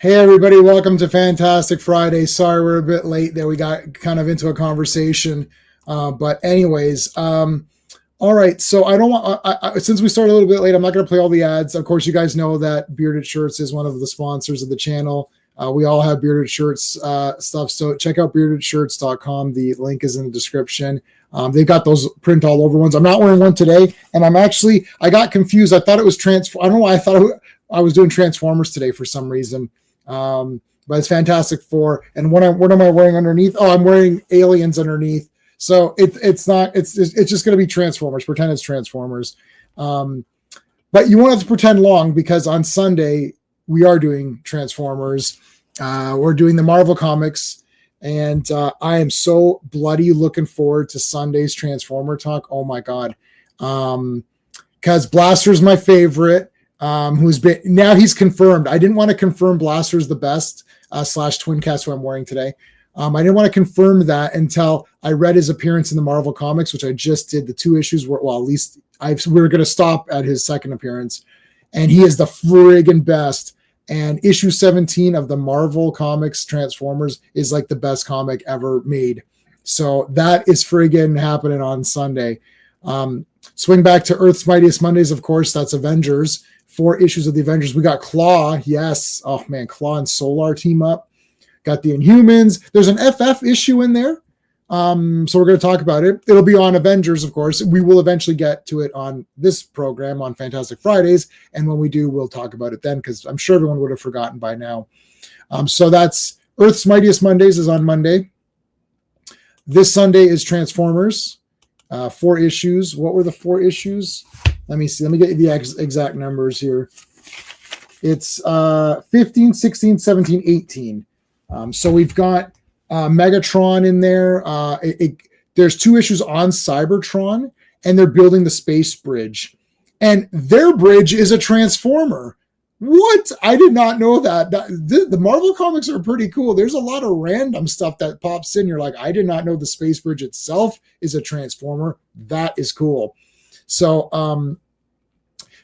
Hey everybody, welcome to Fantastic Friday. Sorry we're a bit late there. We got kind of into a conversation. But anyways, all right. So I don't want, since we started a little bit late, I'm not going to play all the ads. Of course, you guys know that Bearded Shirts is one of the sponsors of the channel. We all have Bearded Shirts stuff. So check out beardedshirts.com. The link is in the description. They've got those print all over ones. I'm not wearing one today. And I got confused. I thought it was I don't know why I thought I was doing Transformers today for some reason. But it's Fantastic Four. And what am I wearing underneath? Oh, I'm wearing Aliens underneath. So it's just going to be Transformers. Pretend it's Transformers. But you won't have to pretend long because on Sunday we are doing Transformers. We're doing the Marvel comics, and I am so bloody looking forward to Sunday's Transformer talk. Oh my God. Because Blaster's my favorite. Now he's confirmed. I didn't want to confirm Blaster's the best / Twincast who I'm wearing today. I didn't want to confirm that until I read his appearance in the Marvel comics, which I just did. The 2 issues were, well, at least we were going to stop at his second appearance, and he is the friggin' best. And issue 17 of the Marvel comics Transformers is like the best comic ever made. So that is friggin' happening on Sunday. Swing back to Earth's Mightiest Mondays, of course. That's Avengers. 4 issues of the Avengers. We got Claw. Yes. Oh man, Claw and Solar team up. Got the Inhumans. There's an FF issue in there. So we're going to talk about it. It'll be on Avengers, of course. We will eventually get to it on this program on Fantastic Fridays. And when we do, we'll talk about it then, because I'm sure everyone would have forgotten by now. So that's Earth's Mightiest Mondays is on Monday. This Sunday is Transformers. 4 issues. What were the 4 issues? Let me see. Let me get you the exact numbers here. It's 15, 16, 17, 18. So we've got Megatron in there. There's 2 issues on Cybertron, and they're building the space bridge. And their bridge is a Transformer. What? I did not know that. The Marvel comics are pretty cool. There's a lot of random stuff that pops in. You're like, I did not know the space bridge itself is a Transformer. That is cool. So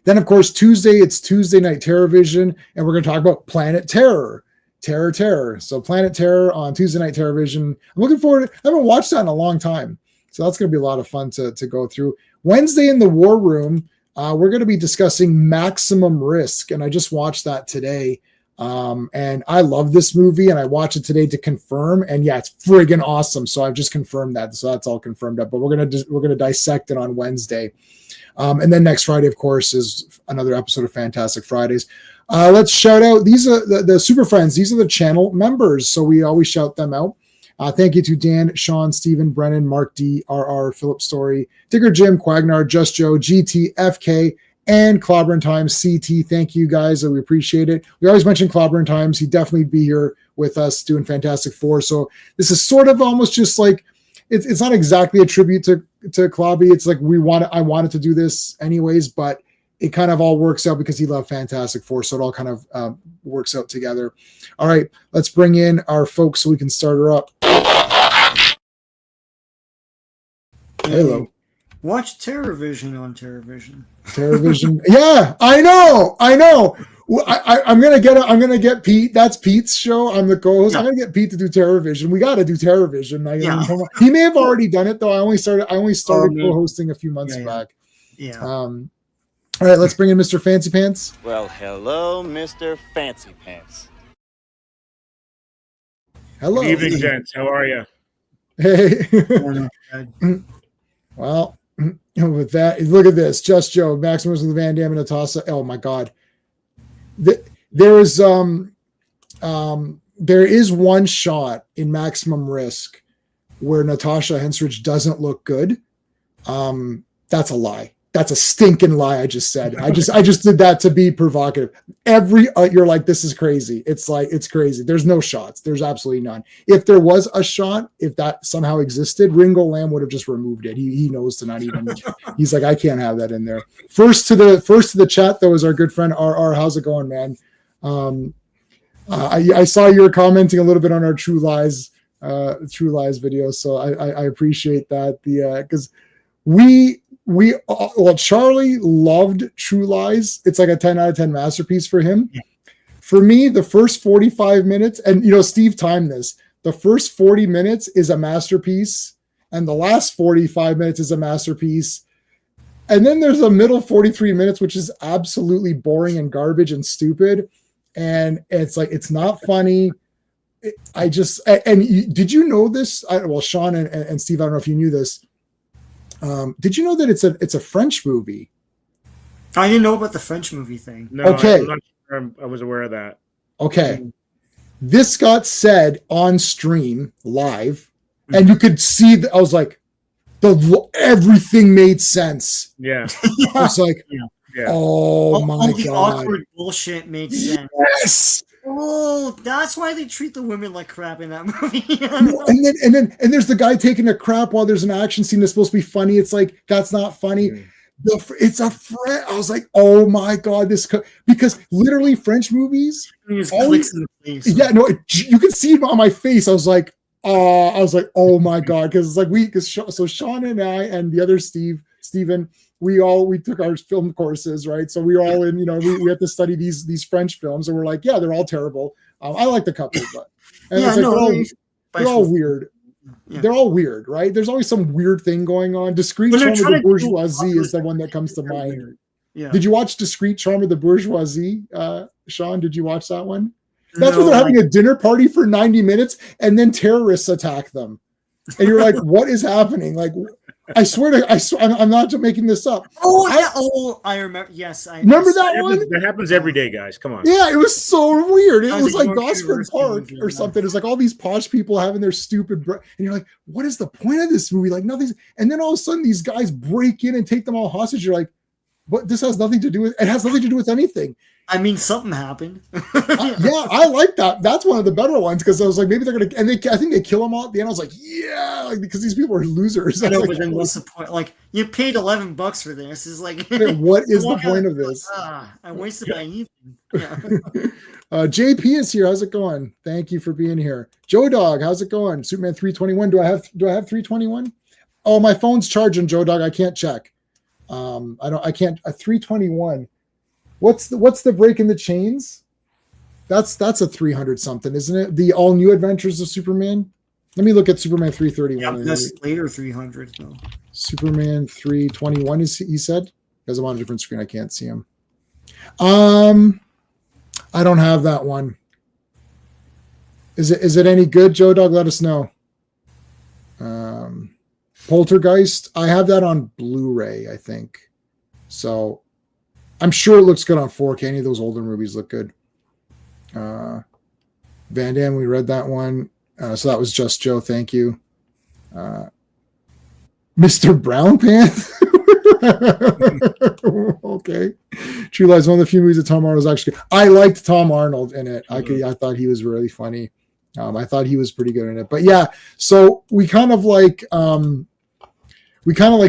then, of course, Tuesday, it's Tuesday Night Terrorvision, and we're going to talk about Planet Terror. Terror. So Planet Terror on Tuesday Night Terrorvision. I'm looking forward to it. I haven't watched that in a long time. So that's going to be a lot of fun to go through. Wednesday in the War Room, we're going to be discussing Maximum Risk, and I just watched that today. And I love this movie, and I watched it today to confirm. And yeah, it's friggin' awesome. So I've just confirmed that. So that's all confirmed up. But we're gonna dissect it on Wednesday, and then next Friday, of course, is another episode of Fantastic Fridays. Let's shout out. These are the Super Friends. These are the channel members, so we always shout them out. Thank you to Dan, Sean, Stephen, Brennan, Mark D, RR, Philip Story, Digger Jim, Quagnar, Just Joe, GT, FK, and Clobbering Times CT. Thank you guys. We appreciate it. We always mention Clobbering Times. He'd definitely be here with us doing Fantastic Four. So this is sort of almost just like it's not exactly a tribute to Clobby. It's like I wanted to do this anyways, but it kind of all works out because he loved Fantastic Four. So it all kind of works out together. All right, let's bring in our folks so we can start her up. Hello. Watch Terrorvision on Terrorvision. Terrorvision. Yeah, I know. I'm gonna get Pete. That's Pete's show. I'm the co-host. Yeah. I'm gonna get Pete to do Terrorvision. We got to do Terrorvision. Yeah. He may have already done it though. I only started co-hosting a few months back. Yeah. All right, let's bring in Mr. Fancy Pants. Well, hello, Mr. Fancy Pants. Hello. Good evening, gents. How are you? Hey. Well, with that, look at this. Just Joe, Maximus with Van Damme and Natasha. Oh my God. There is one shot in Maximum Risk where Natasha Henstridge doesn't look good. That's a lie. That's a stinking lie. I just said. I just did that to be provocative. You're like, this is crazy. It's like, it's crazy. There's no shots. There's absolutely none. If there was a shot, if that somehow existed, Ringo Lamb would have just removed it. He knows to not even. He's like, I can't have that in there. First to the chat though is our good friend RR. How's it going, man? I saw you were commenting a little bit on our True Lies video, so I appreciate that. Because Charlie loved True Lies. It's like a 10 out of 10 masterpiece for him. Yeah. for me, the first 45 minutes, and Steve timed this. The first 40 minutes is a masterpiece, and the last 45 minutes is a masterpiece. And then there's a middle 43 minutes, which is absolutely boring and garbage and stupid. And it's like, it's not funny. Did you know this? Well, Sean and Steve, I don't know if you knew this. Did you know that it's a French movie? I didn't know about the French movie thing. No, Okay. I'm not sure I was aware of that. Okay. This got said on stream live, and you could see that I was like, everything made sense. Yeah. I was like, Yeah. oh my all the God. awkward bullshit made sense. Yes. Oh, that's why they treat the women like crap in that movie. And there's the guy taking a crap while there's an action scene that's supposed to be funny. It's like, that's not funny. It's a French. I was like, oh my God, because literally French movies. Just clicks in the face. Yeah, no, you can see it on my face. I was like, oh my God, because it's like so Sean and I and the other Steven, we took our film courses, right? So we were all in, we had to study these French films, and we're like, yeah, they're all terrible. I like the couple, but they're all weird. Yeah. They're all weird, right? There's always some weird thing going on. Discreet Charm of the Bourgeoisie is the one that comes to mind. Yeah. Did you watch Discreet Charm of the Bourgeoisie, Sean? Did you watch that one? That's when they're having a dinner party for 90 minutes and then terrorists attack them. And you're like, what is happening? Like, I swear I'm not making this up. I remember. Yes, I remember that one. That happens every day, guys. Come on. Yeah, it was so weird. It was like York Gosford Park or something. It's like all these posh people having their stupid, and you're like, what is the point of this movie? Like nothing. And then all of a sudden, these guys break in and take them all hostage. You're like, but this has nothing to do with. It has nothing to do with anything. I mean, something happened. Yeah, I like that. That's one of the better ones because I was like, maybe they're gonna. And I think they kill them all at the end. I was like, yeah, like, because these people are losers. I know, like, but then what's the point? Like, you paid $11 for this. Is like, what is the point of this? I wasted my evening. Yeah. JP is here. How's it going? Thank you for being here. Joe Dog, how's it going? Superman 321. Do I have 321? Oh, my phone's charging, Joe Dog. I can't check. I can't. 321. What's the break in the chains? That's a 300 something, isn't it? The all new adventures of Superman. Let me look at Superman 331. Yeah, that's later 300 though. Superman 321 is he said? Because I'm on a different screen, I can't see him. I don't have that one. Is it any good, Joe Dog? Let us know. Poltergeist. I have that on Blu-ray, I think. So I'm sure it looks good on 4K. Any of those older movies look good. Van Damme, we read that one. So that was Just Joe. Thank you. Mr. Brown Pants. Okay. True Lies, one of the few movies that Tom Arnold was actually good. I liked Tom Arnold in it. I thought he was really funny. I thought he was pretty good in it. But yeah, so we kind of like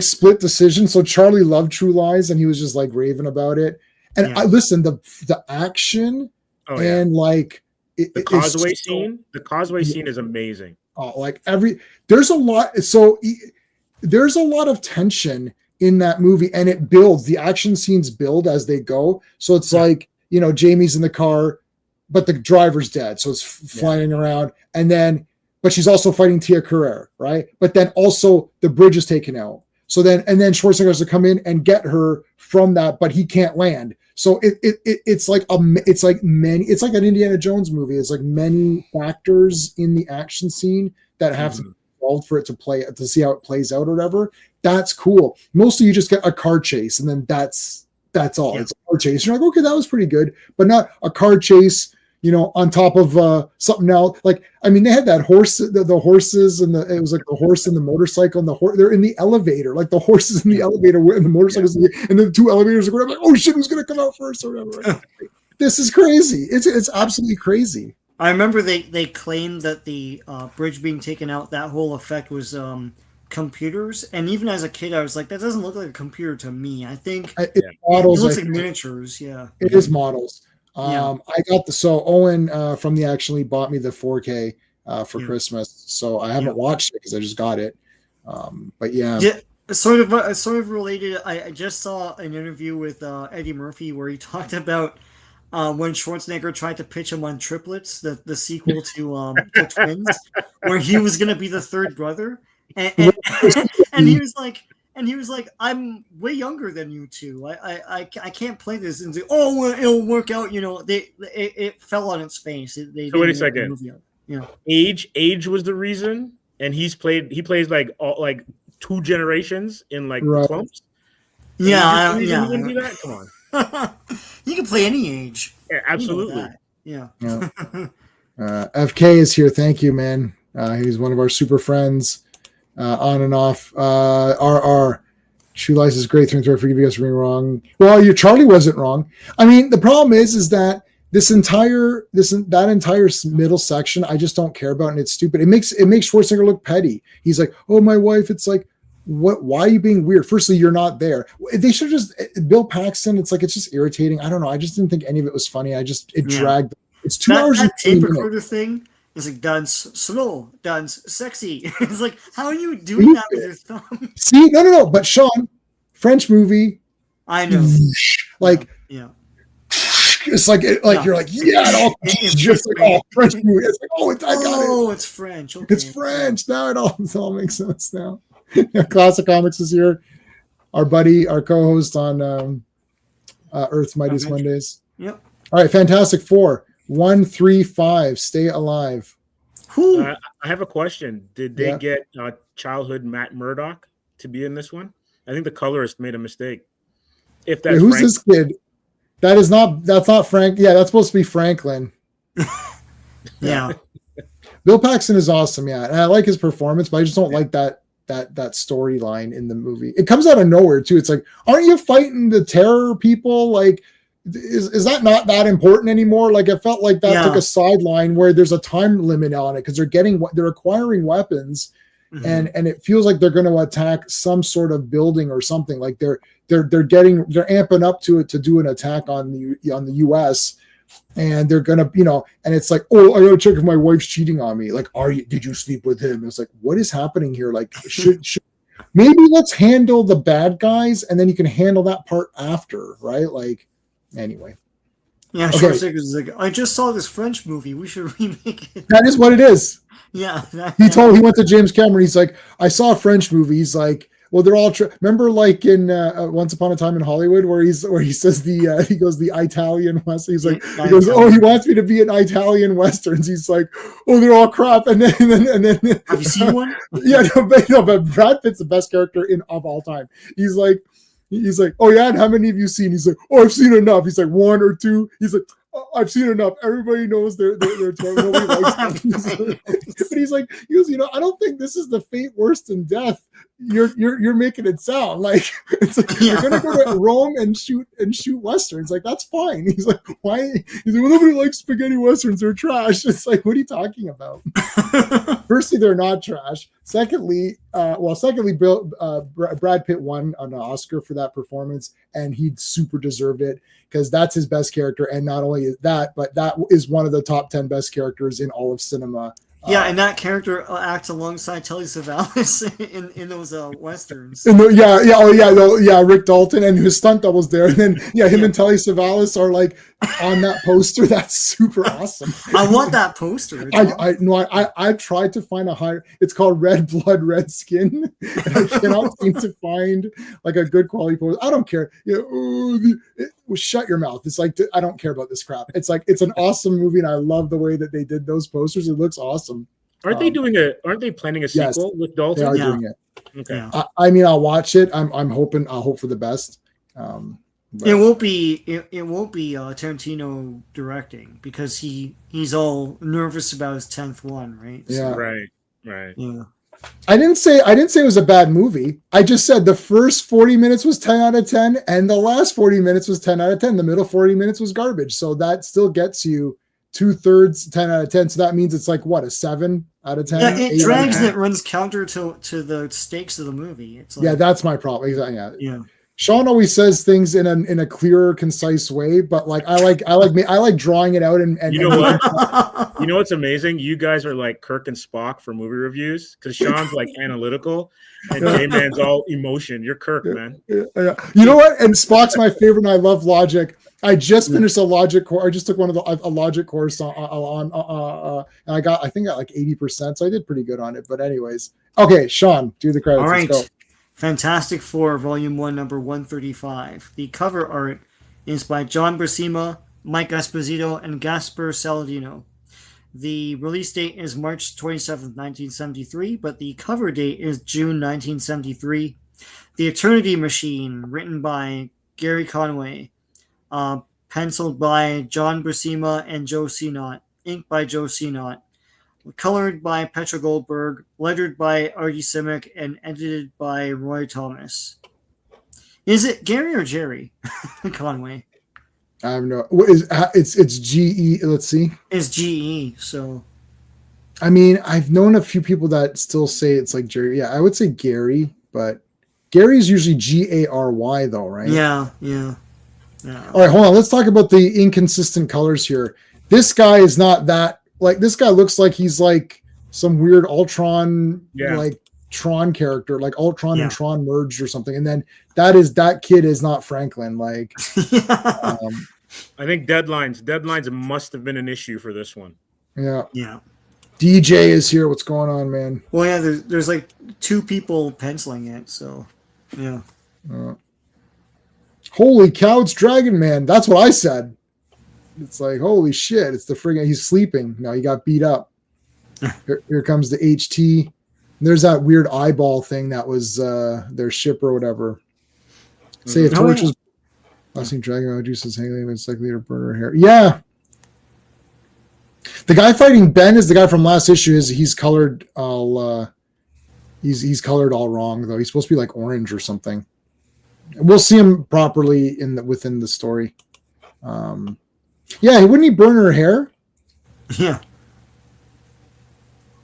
split decisions. So Charlie loved True Lies and he was just like raving about it. And I listen, the action and like the causeway scene. The causeway scene is amazing. There's a lot. So there's a lot of tension in that movie, and it builds. The action scenes build as they go. So it's like, Jamie's in the car, but the driver's dead, so it's flying around, but she's also fighting Tia Carrere, right? But then also the bridge is taken out. So then Schwarzenegger has to come in and get her from that, but he can't land. So it's like an Indiana Jones movie. It's like many factors in the action scene that have to be involved for it to see how it plays out or whatever. That's cool. Mostly you just get a car chase and then that's all. Yeah. It's a car chase. You're like, okay, that was pretty good, but not a car chase, on top of something else. Like, I mean, they had that horse, the horses, and it was like the horse and the motorcycle, and they're in the elevator, like the horses in the elevator and the motorcycles, and the two elevators are going. I'm like, oh shit, who's going to come out first or whatever? This is crazy. It's absolutely crazy. I remember they claimed that the bridge being taken out, that whole effect was computers, and even as a kid, I was like, that doesn't look like a computer to me. I think it's models. It looks like miniatures. Yeah, it is models. I got Owen from the Actually bought me the 4K for Christmas, so I haven't watched it because I just got it. But yeah, sort of related. I just saw an interview with Eddie Murphy where he talked about when Schwarzenegger tried to pitch him on Triplets, the sequel to Twins, where he was gonna be the third brother, and and he was like, I'm way younger than you two. I can't play this. And say, oh, well, it'll work out. You know, it fell on its face. They So wait a didn't make the second. movie out. You know, Age was the reason, and he plays like like 2 generations in like Right. clumps. yeah, You yeah. wouldn't do that? Come on. You can play any age. Yeah, You know absolutely. that. Yeah. Yeah. FK is here. Thank you, man. He's one of our super friends, on and off. RR. True Lies is great through and through. Forgive us for being wrong. Well, your Charlie wasn't wrong. I mean, the problem is that that entire middle section, I just don't care about, and it's stupid. It makes Schwarzenegger look petty. He's like, oh, my wife. It's like, what? Why are you being weird? Firstly, you're not there. They should just Bill Paxton. It's like, it's just irritating. I don't know. I just didn't think any of it was funny. It dragged. It's 2 hours. That and tape 20 minutes. recorder thing is like dance slow, dance sexy. It's like, how are you doing that with your thumb? See, no. But Sean, French movie, I know. like Yeah. it's like Yeah. you're like, yeah, it all It's just like, oh, French movie. It's like, oh, I got it. Oh, it's French. Okay. It's French. Now it all makes sense now. Classic Comics is here. Our buddy, our co-host on Earth's Mightiest Adventure. Mondays. Yep. All right, Fantastic Four. 135. Stay alive. Whew. I have a question. Did they Yeah. get childhood Matt Murdock to be in this one? I think the colorist made a mistake. If that's Wait, who's Frank, this kid? That's not Frank. Yeah, that's supposed to be Franklin. Yeah. Bill Paxton is awesome, yeah, and I like his performance, but I just don't like that storyline in the movie. It comes out of nowhere too. It's like, aren't you fighting the terror people? Like, is that not that important anymore? Like, it felt like that Yeah. took a sideline where there's a time limit on it because they're acquiring weapons, Mhm. and it feels like they're going to attack some sort of building or something. Like they're amping up to it to do an attack on the U.S. And they're gonna, and it's like, oh, I gotta check if my wife's cheating on me. Like, did you sleep with him? It's like, what is happening here? Like, should maybe let's handle the bad guys and then you can handle that part after, right? Like, anyway, Yeah, Okay. Schwarzenegger's like, I just saw this French movie. We should remake it. that is what it is. Yeah. He went to James Cameron. He's like, I saw a French movie. He's like, well, they're all remember, like in Once Upon a Time in Hollywood, where he says he goes the Italian West. He's like, he goes, oh, he wants me to be in Italian Westerns. He's like, oh, they're all crap. And then Have you seen one? yeah, but Brad Pitt's the best character of all time. He's like, oh yeah, and how many have you seen? He's like, oh, I've seen enough. He's like, 1 or 2. He's like, oh, I've seen enough. Everybody knows they're nobody likes them. But he goes, I don't think this is the fate worse than death. You're making it sound like it's like Yeah. you're gonna go to Rome and shoot westerns. Like, that's fine. He's like, why? He's like, well, nobody likes spaghetti westerns. They're trash. It's like, what are you talking about? Firstly, they're not trash. Secondly, Brad Pitt won an Oscar for that performance, and he super deserved it because that's his best character. And not only is that, but that is one of the top 10 best characters in all of cinema. Yeah, and that character acts alongside Telly Savalas in those westerns. Rick Dalton and his stunt double's there, and then him and Telly Savalas are like on that poster. That's super awesome. I want that poster. I've tried to find it's called Red Blood, Red Skin, and I cannot seem to find like a good quality poster. I don't care. Shut your mouth. It's like, I don't care about this crap. It's like, it's an awesome movie, and I love the way that they did those posters. It looks awesome. aren't they planning a yes, sequel with They Dalton? are Yeah. doing it. Okay. Yeah. I mean, I'll watch it. I'll hope for the best. But- It won't be Tarantino directing because he's all nervous about his 10th one, right? Yeah. Right. Yeah. I didn't say it was a bad movie. I just said the first 40 minutes was 10 out of 10, and the last 40 minutes was 10 out of 10. The middle 40 minutes was garbage. So that still gets you 2/3 10 out of 10. So that means it's like what, a 7 out of 10? Yeah, it 8 drags out of and it runs counter to the stakes of the movie. It's 10? like, Yeah, that's my problem. Yeah. yeah. Sean always says things in a clearer, concise way, but like I like drawing it out and You know what? You know what's amazing? You guys are like Kirk and Spock for movie reviews because Sean's like analytical and J-Man's all emotion. You're Kirk, man. Yeah. You know what? And Spock's my favorite, and I love logic. I just finished a logic course. I just took one of a logic course on and I think I got like 80%, so I did pretty good on it. But anyways, okay, Sean, do the credits. All right. Let's go. Fantastic Four, Volume 1, number 135. The cover art is by John Buscema, Mike Esposito, and Gaspar Saladino. The release date is March 27th, 1973, but the cover date is June 1973. The Eternity Machine, written by Gary Conway, penciled by John Buscema and Joe Sinnott, inked by Joe Sinnott, colored by Petra Goldberg, lettered by Artie Simic, and edited by Roy Thomas. Is it Gary or Jerry Conway? I have no. What is it's GE? Let's see. It's GE. So, I mean, I've known a few people that still say it's like Jerry. Yeah, I would say Gary, but Gary's usually GARY though, right? yeah. All right, hold on. Let's talk about the inconsistent colors here. This guy is not that. Like, this guy looks like he's like some weird Ultron, like Tron character, like Ultron and Tron merged or something. And then that kid is not Franklin. Like, I think deadlines must have been an issue for this one. Yeah. DJ is here. What's going on, man? Well, yeah, there's like two people penciling it. So, yeah. Holy cow, it's Dragon Man. That's what I said. It's like, holy shit, it's the friggin' he's sleeping. No, he got beat up. Here comes the HT. There's that weird eyeball thing that was their ship or whatever. Say a torch is blasting dragon juices hanging it's like leader burner hair. Yeah. The guy fighting Ben is the guy from last issue. He's colored all he's colored all wrong though. He's supposed to be like orange or something. We'll see him properly within the story. Yeah, wouldn't he burn her hair? Yeah.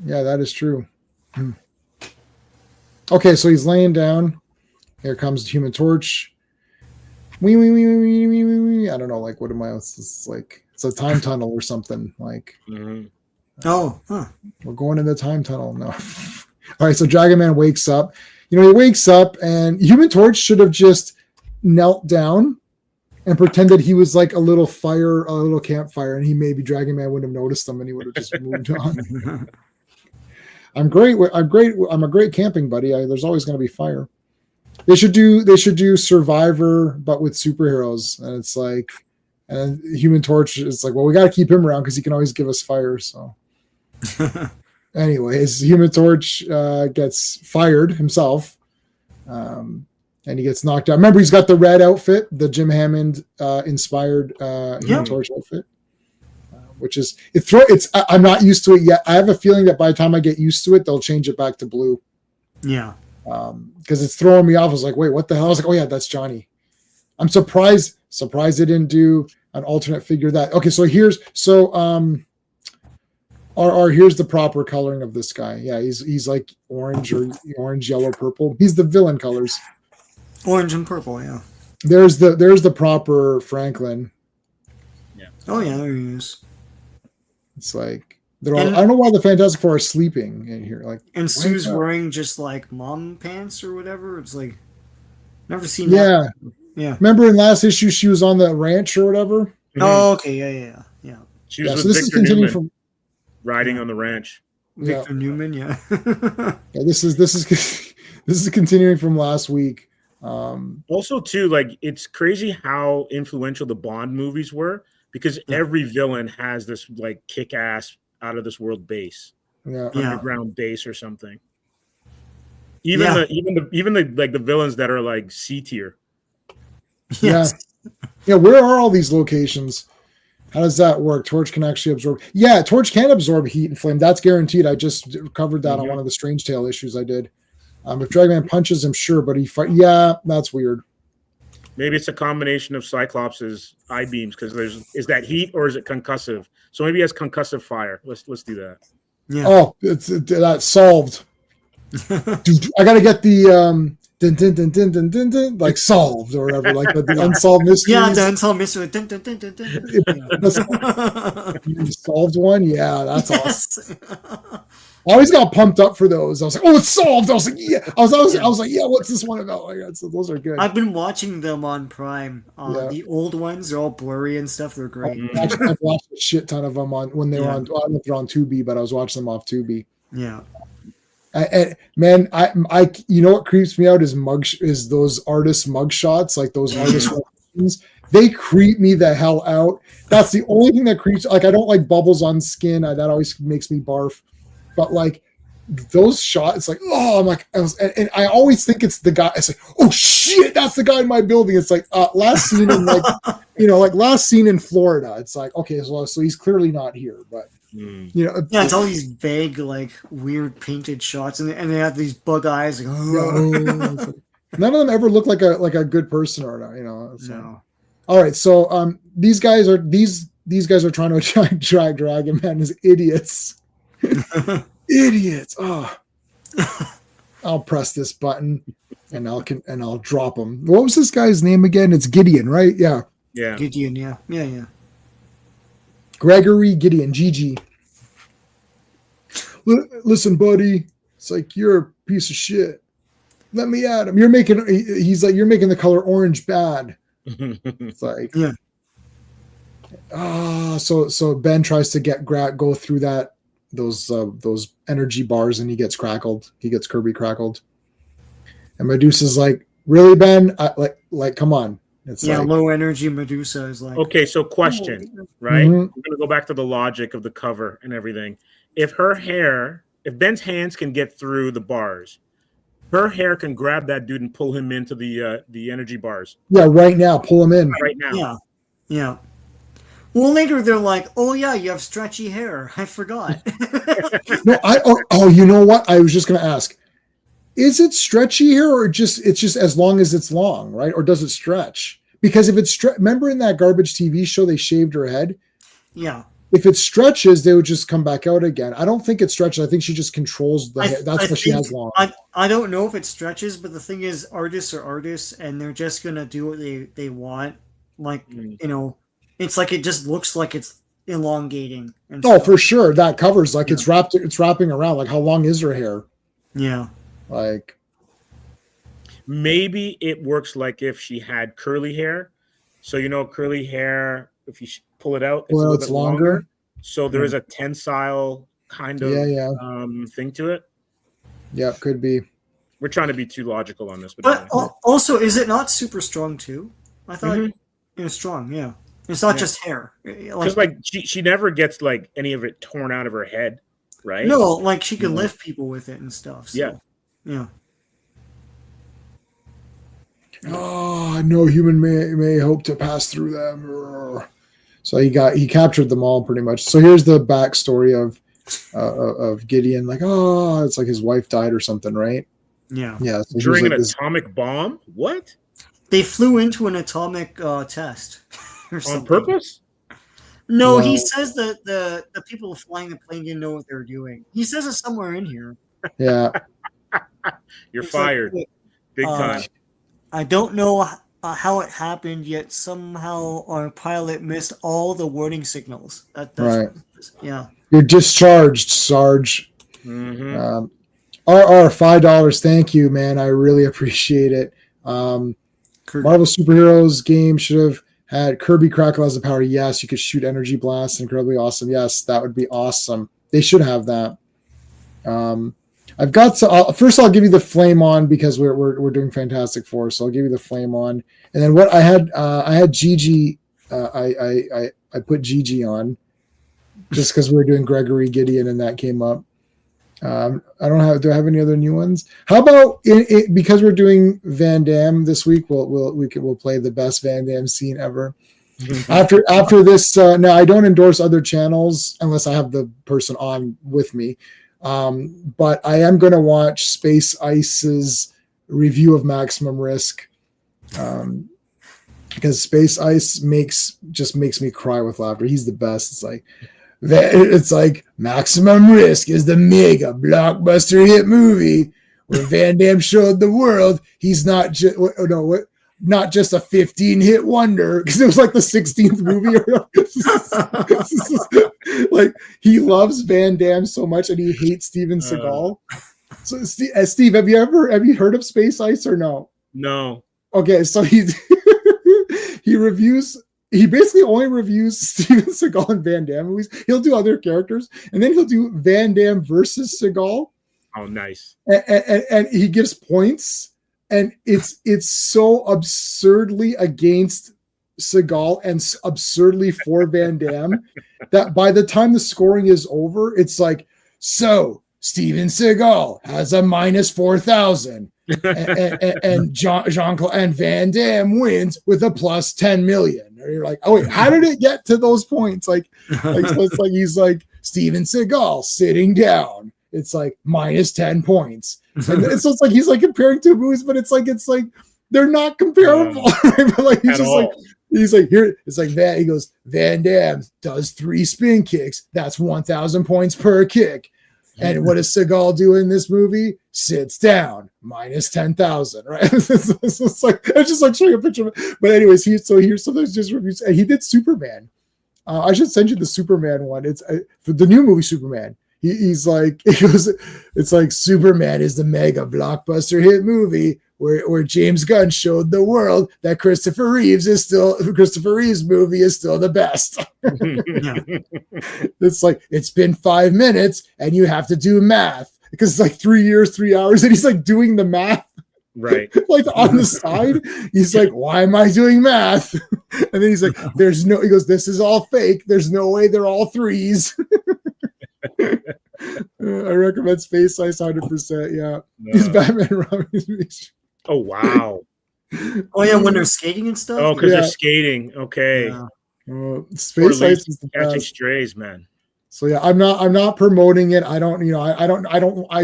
Yeah, that is true. Okay, so he's laying down. Here comes the Human Torch. I don't know, like, what am I? It's like, it's a time tunnel or something. Like, we're going in the time tunnel. No. All right, so Dragon Man wakes up. He wakes up, and Human Torch should have just knelt down and pretended he was like a little campfire, and he maybe Dragon Man wouldn't have noticed them, and he would have just moved on. I'm great. I'm a great camping buddy. There's always going to be fire. They should do Survivor, but with superheroes, and it's like, and Human Torch is like, well, we got to keep him around because he can always give us fire. So, anyways, Human Torch gets fired himself. And he gets knocked out. Remember, he's got the red outfit, the Jim Hammond inspired Human Torch outfit, which is I'm not used to it yet. I have a feeling that by the time I get used to it, they'll change it back to blue. Yeah, because it's throwing me off. I was like, wait, what the hell? I was like, oh yeah, that's Johnny. I'm surprised they didn't do an alternate figure that. Okay, so here's the proper coloring of this guy. Yeah, he's like orange, yellow, purple. He's the villain colors. Orange and purple, yeah. There's the proper Franklin. Yeah. Oh yeah, there he is. It's like I don't know why the Fantastic Four are sleeping in here. Like, and Sue's wearing just like mom pants or whatever. It's like never seen that. Yeah. Remember in last issue she was on the ranch or whatever? Oh, okay, yeah. She was with so this Victor is continuing Newman, from riding on the ranch. Victor Newman, yeah. This is continuing from last week. Also, too, like, it's crazy how influential the Bond movies were because every villain has this like kick-ass out of this world base, underground base or something. Even the villains that are like C tier. Yes. Yeah. Where are all these locations? How does that work? Torch can actually absorb. Yeah, Torch can absorb heat and flame. That's guaranteed. I just covered that on one of the Strange Tale issues I did. If Dragon Man punches him, sure, but that's weird. Maybe it's a combination of Cyclops' eye beams because is that heat or is it concussive? So maybe he has concussive fire. Let's do that. Yeah. Oh, that's solved. Dude, I gotta get the dun, dun, dun, dun, dun, dun, dun, like solved or whatever, like the unsolved mysteries. Yeah, the unsolved mystery. Dun, dun, dun, dun, dun, dun. You solved one. Yeah, that's awesome. Yes. I always got pumped up for those. I was like, "Oh, it's solved!" I was like, "Yeah." I was like, "Yeah." What's this one about? Like, so those are good. I've been watching them on Prime. Yeah. The old ones, they're all blurry and stuff. They're great. I've watched a shit ton of them on when they were on. I don't know if they're on Tubi, but I was watching them off Tubi. Yeah. And man, I you know what creeps me out is those artist mug shots, like those artist renditions. They creep me the hell out. That's the only thing that creeps. Like I don't like bubbles on skin. That always makes me barf. But like those shots, it's like, oh, I'm like, and I always think it's the guy. It's like, oh shit, that's the guy in my building. It's like last scene in like, like last scene in Florida. It's like, okay, so he's clearly not here, but it's all these vague, like weird painted shots, and they have these bug eyes. Like, none of them ever look like a good person or not. So. No. All right, so these guys are trying to attract Dragon Man as idiots. Idiots. Oh. I'll press this button and I'll drop him. What was this guy's name again? It's Gideon, right? Yeah. Yeah. Gideon, yeah. Gregory Gideon, GG. Listen, buddy. It's like you're a piece of shit. Let me at him. He's like, you're making the color orange bad. It's like, yeah. So Ben tries to go through those energy bars and he gets crackled. He gets Kirby crackled. And Medusa's like, really, Ben? Like, come on. It's low energy Medusa is like. Okay, so question, right? We're gonna go back to the logic of the cover and everything. If Ben's hands can get through the bars, her hair can grab that dude and pull him into the energy bars. Yeah, right now, pull him in. Right now. Yeah. Well, later they're like, "Oh yeah, you have stretchy hair. I forgot." No, you know what? I was just gonna ask. Is it stretchy hair or it's just as long as it's long, right? Or does it stretch? Because if it's remember in that garbage TV show they shaved her head? Yeah. If it stretches, they would just come back out again. I don't think it stretches. I think she just controls the hair. That's why she has long. I don't know if it stretches, but the thing is, artists are artists, and they're just gonna do what they want. Like it's like it just looks like it's elongating. For sure, that covers like it's wrapping around. Like how long is her hair? Yeah. Like maybe it works like if she had curly hair. So curly hair, if you pull it out, it's a little bit longer. So there is a tensile kind of thing to it. Yeah, could be. We're trying to be too logical on this, but also, is it not super strong too? I thought it was strong. Yeah, it's not just hair. Because she never gets like any of it torn out of her head, right? No, like she can lift people with it and stuff. So. Yeah. Oh, no human may hope to pass through them. So he captured them all pretty much. So here's the backstory of Gideon. Like, it's like his wife died or something, right? Yeah. Yeah. So during an atomic bomb? What? They flew into an atomic test or something. On purpose? No, he says that the people flying the plane didn't know what they were doing. He says it somewhere in here. Yeah. You're fired. Big time. I don't know how it happened, yet somehow our pilot missed all the warning signals. That's right. Yeah. You're discharged, Sarge. Mm-hmm. RR, $5. Thank you, man. I really appreciate it. Marvel Superheroes game should have had Kirby Crackle as a power. Yes, you could shoot energy blasts. Incredibly awesome. Yes, that would be awesome. They should have that. I've got to first. I'll give you the flame on because we're doing Fantastic Four. So I'll give you the flame on, and then what I had Gigi. I put Gigi on just because we were doing Gregory Gideon and that came up. I don't have. Do I have any other new ones? How about because we're doing Van Damme this week? We'll play the best Van Damme scene ever. After this, now I don't endorse other channels unless I have the person on with me. But I am going to watch Space Ice's review of Maximum Risk because Space Ice makes me cry with laughter. He's the best. It's like Maximum Risk is the mega blockbuster hit movie when Van Damme showed the world he's not just not just a 15-hit wonder, because it was like the 16th movie. Like, he loves Van Damme so much and he hates Steven Seagal. So Steve, have you heard of Space Ice or no? No. Okay, so he basically only reviews Steven Seagal and Van Damme movies. He'll do other characters, and then he'll do Van Damme versus Seagal. Oh, nice. And he gives points, and it's so absurdly against Seagal and absurdly for Van Damme that by the time the scoring is over, it's like, so Steven Seagal has a minus 4,000. and Jean-Claude and Van Damme wins with a plus 10 million. Or you're like, oh wait, how did it get to those points? Like so it's like he's like Steven Seagal sitting down. It's like minus 10 points. And so it's like he's like comparing two movies, but it's like they're not comparable. But like he's like here. It's like that. He goes, Van Damme does 3 spin kicks. That's 1,000 points per kick. And what does Seagal do in this movie? Sits down, minus 10,000, right? It's just like showing a picture of it. But anyways, here's sometimes just reviews. And he did Superman. I should send you the Superman one. It's for the new movie Superman. He's like, it's like Superman is the mega blockbuster hit movie where James Gunn showed the world that Christopher Reeves movie is still the best. It's like, it's been 5 minutes and you have to do math because it's like 3 years, 3 hours, and he's like doing the math. Right. Like on the side, he's like, why am I doing math? And then he's like, he goes, this is all fake. There's no way they're all threes. I recommend Space Ice 100%. Yeah. He's Batman and Robin. Oh, wow. Oh, yeah, when they're skating and stuff? Oh, because they're skating. Okay. Yeah. Space Ice is the catching best. strays, man. So yeah, I'm not promoting it. I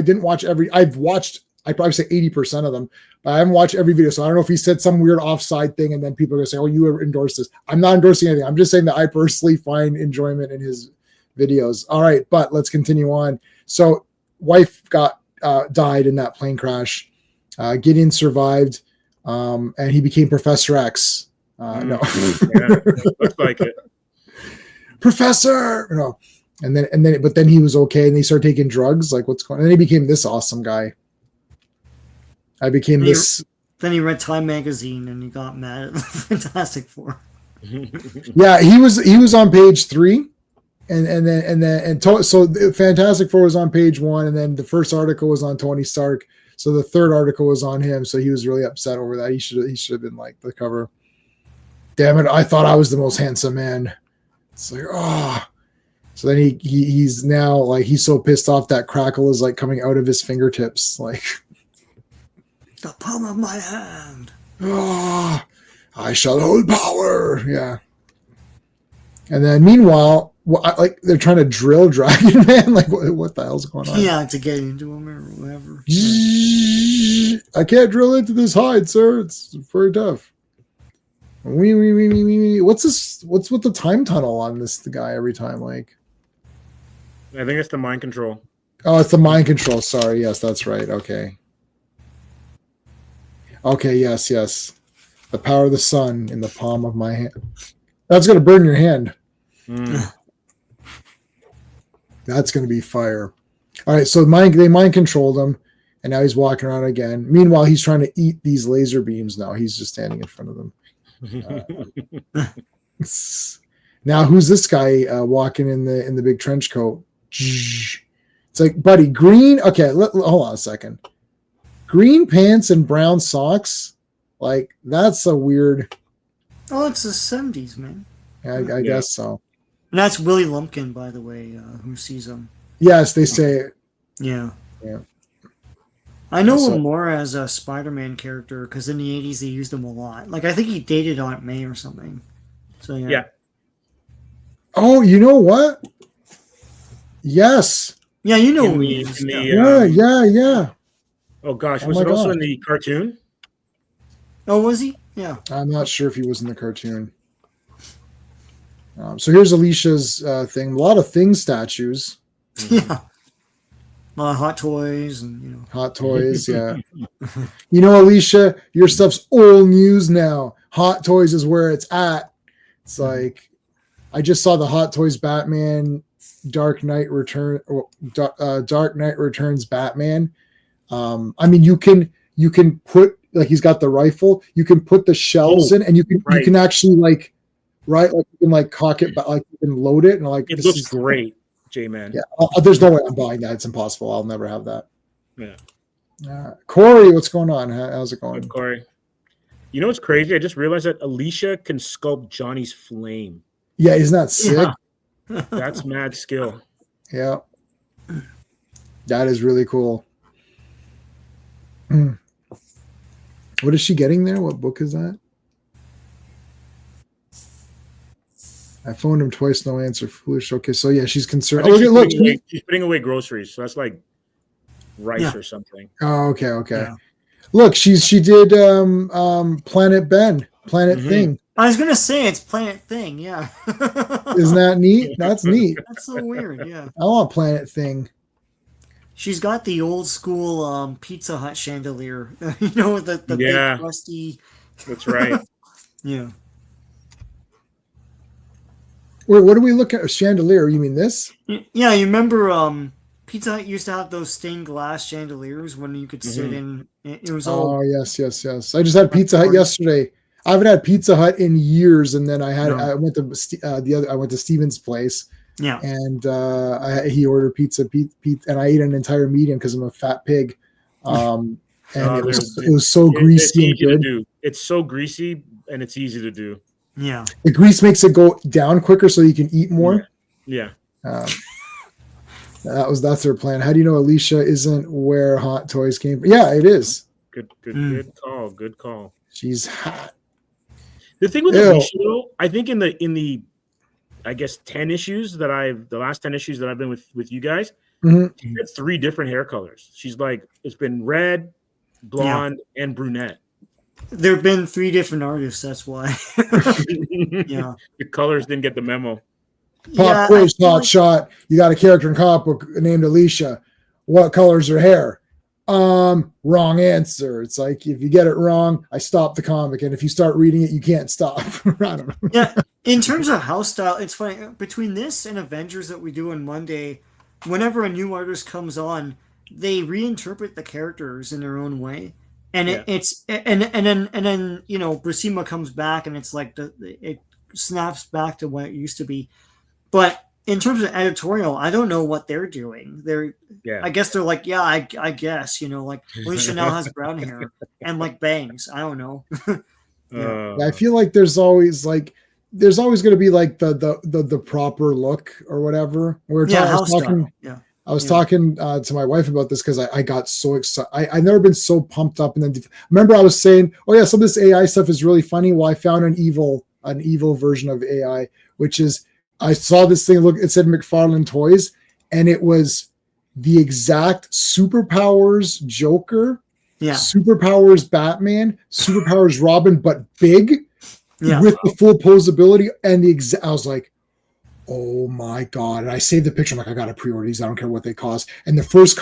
didn't watch I've watched, I'd probably say 80% of them, but I haven't watched every video. So I don't know if he said some weird offside thing and then people are going to say, oh, you endorsed this. I'm not endorsing anything. I'm just saying that I personally find enjoyment in his videos. All right, but let's continue on. So wife died in that plane crash. Gideon survived, and he became Professor X. No. Yeah, looks like it. Professor! No. But then he was okay and he started taking drugs. Like, what's going on? And then he became this awesome guy. Then he read Time magazine and he got mad at the Fantastic Four. Yeah, he was on page 3. So Fantastic Four was on page 1, and then the first article was on Tony Stark. So the third article was on him. So he was really upset over that. He should have been like the cover. Damn it! I thought I was the most handsome man. It's like, oh. So then he's now like, he's so pissed off that crackle is like coming out of his fingertips, like the palm of my hand. Oh, I shall hold power. Yeah. And then meanwhile, like they're trying to drill Dragon Man. Like what the hell's going on? Yeah, to get into him or whatever. I can't drill into this hide, sir. It's very tough. What's this? What's with the time tunnel on the guy every time? Like, I think it's the mind control. Oh, it's the mind control. Sorry. Yes, that's right. Okay. Okay. Yes. The power of the sun in the palm of my hand. That's gonna burn your hand. That's going to be fire. All right, so they mind controlled him, and now he's walking around again. Meanwhile, he's trying to eat these laser beams now. He's just standing in front of them. Now, who's this guy walking in the big trench coat? It's like, buddy, green. Okay, hold on a second. Green pants and brown socks. Like, that's a weird. Oh, it's the 70s, man. I guess so. And that's Willie Lumpkin, by the way, who sees him. Yes, they say it. Yeah. Yeah. I know him more as a Spider-Man character because in the 80s they used him a lot. Like, I think he dated Aunt May or something. So, yeah. Oh, you know what? Yes. Yeah, you know who he is. Yeah. Oh, gosh. Was it also in the cartoon? Oh, was he? Yeah. I'm not sure if he was in the cartoon. So here's Alicia's thing. A lot of Thing statues. Yeah. Hot Toys and Hot Toys, yeah. Alicia, your stuff's old news now. Hot Toys is where it's at. It's like I just saw the Hot Toys Batman Dark Knight Returns Batman. I mean, you can put like he's got the rifle. You can put the shells in, and you can actually like you can cock it, but like you can load it, and like it looks great, J-Man. Yeah, there's no way I'm buying that. It's impossible. I'll never have that. Yeah. Corey, what's going on? How's it going, Corey? You know what's crazy? I just realized that Alicia can sculpt Johnny's flame. Yeah, isn't that sick? Yeah. That's mad skill. Yeah, that is really cool. What is she getting there? What book is that? I phoned him twice, no answer. Foolish. Okay, so yeah, she's concerned. She's putting away groceries, so that's like rice or something. Oh, okay. Yeah. Look, she did Planet Ben, Planet Thing. I was gonna say it's Planet Thing, yeah. Isn't that neat? That's neat. That's so weird, yeah. I want Planet Thing. She's got the old school Pizza Hut chandelier, the big rusty. That's right. Yeah. Wait, what do we look at? A chandelier? You mean this? Yeah, you remember Pizza Hut used to have those stained glass chandeliers when you could sit in. It was all. Oh yes. I just had Pizza Hut yesterday. I haven't had Pizza Hut in years, and then I went to I went to Steven's place. Yeah, and he ordered pizza, and I ate an entire medium because I'm a fat pig. And it was so greasy and good. It's so greasy and it's easy to do. Yeah, the grease makes it go down quicker, so you can eat more. Yeah. That's their plan. How do you know Alicia isn't where Hot Toys came from? Yeah, it is. Good call. Good call. She's hot. The thing with Alicia, though, I think in the I guess the last 10 issues that I've been with you guys, she had 3 different hair colors. She's like, it's been red, blonde, and brunette. There have been 3 different artists. That's why. Yeah, the colors didn't get the memo. Pop quiz, shot. You got a character in comic book named Alicia. What color's her hair? Wrong answer. It's like if you get it wrong, I stop the comic, and if you start reading it, you can't stop. I don't know. Yeah, in terms of house style, it's funny between this and Avengers that we do on Monday. Whenever a new artist comes on, they reinterpret the characters in their own way, and then Buscema comes back, and it's like it snaps back to what it used to be, but. In terms of editorial, I don't know what they're doing. I guess they're like, I guess, like Alicia now has brown hair and like bangs. I don't know. I feel like there's always going to be like the proper look or whatever. I was talking to my wife about this because I got so excited. I've never been so pumped up. And then remember I was saying, oh yeah, some of this AI stuff is really funny. Well, I found an evil version of AI, which is, I saw this thing. Look, it said McFarlane Toys, and it was the exact Superpowers Joker, Superpowers Batman, Superpowers Robin, but big, with the full posability and I was like, oh my god! And I saved the picture. I'm like, I gotta pre-order these. I don't care what they cost. And the first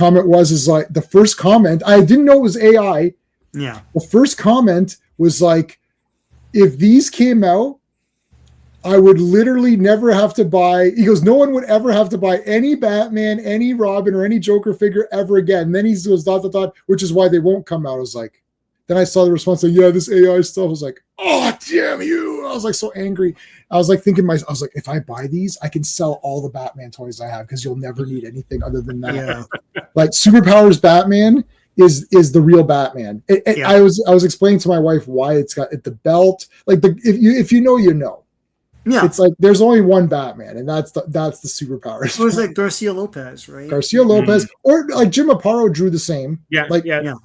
comment I didn't know it was AI. Yeah. The first comment was like, if these came out, I would literally never have to buy. He goes, no one would ever have to buy any Batman, any Robin, or any Joker figure ever again. And then he goes, which is why they won't come out. I was like, then I saw the response like, yeah, this AI stuff. I was like, oh, damn you. I was like so angry. I was like thinking, I was like, if I buy these, I can sell all the Batman toys I have because you'll never need anything other than that. Yeah. Like Superpowers Batman is the real Batman. I was explaining to my wife why it's got the belt. Like if you know, you know. Yeah, it's like there's only one Batman, and that's the superpowers. It was like Garcia Lopez, right? Garcia Lopez, or like Jim Aparo drew the same. Yeah, like that.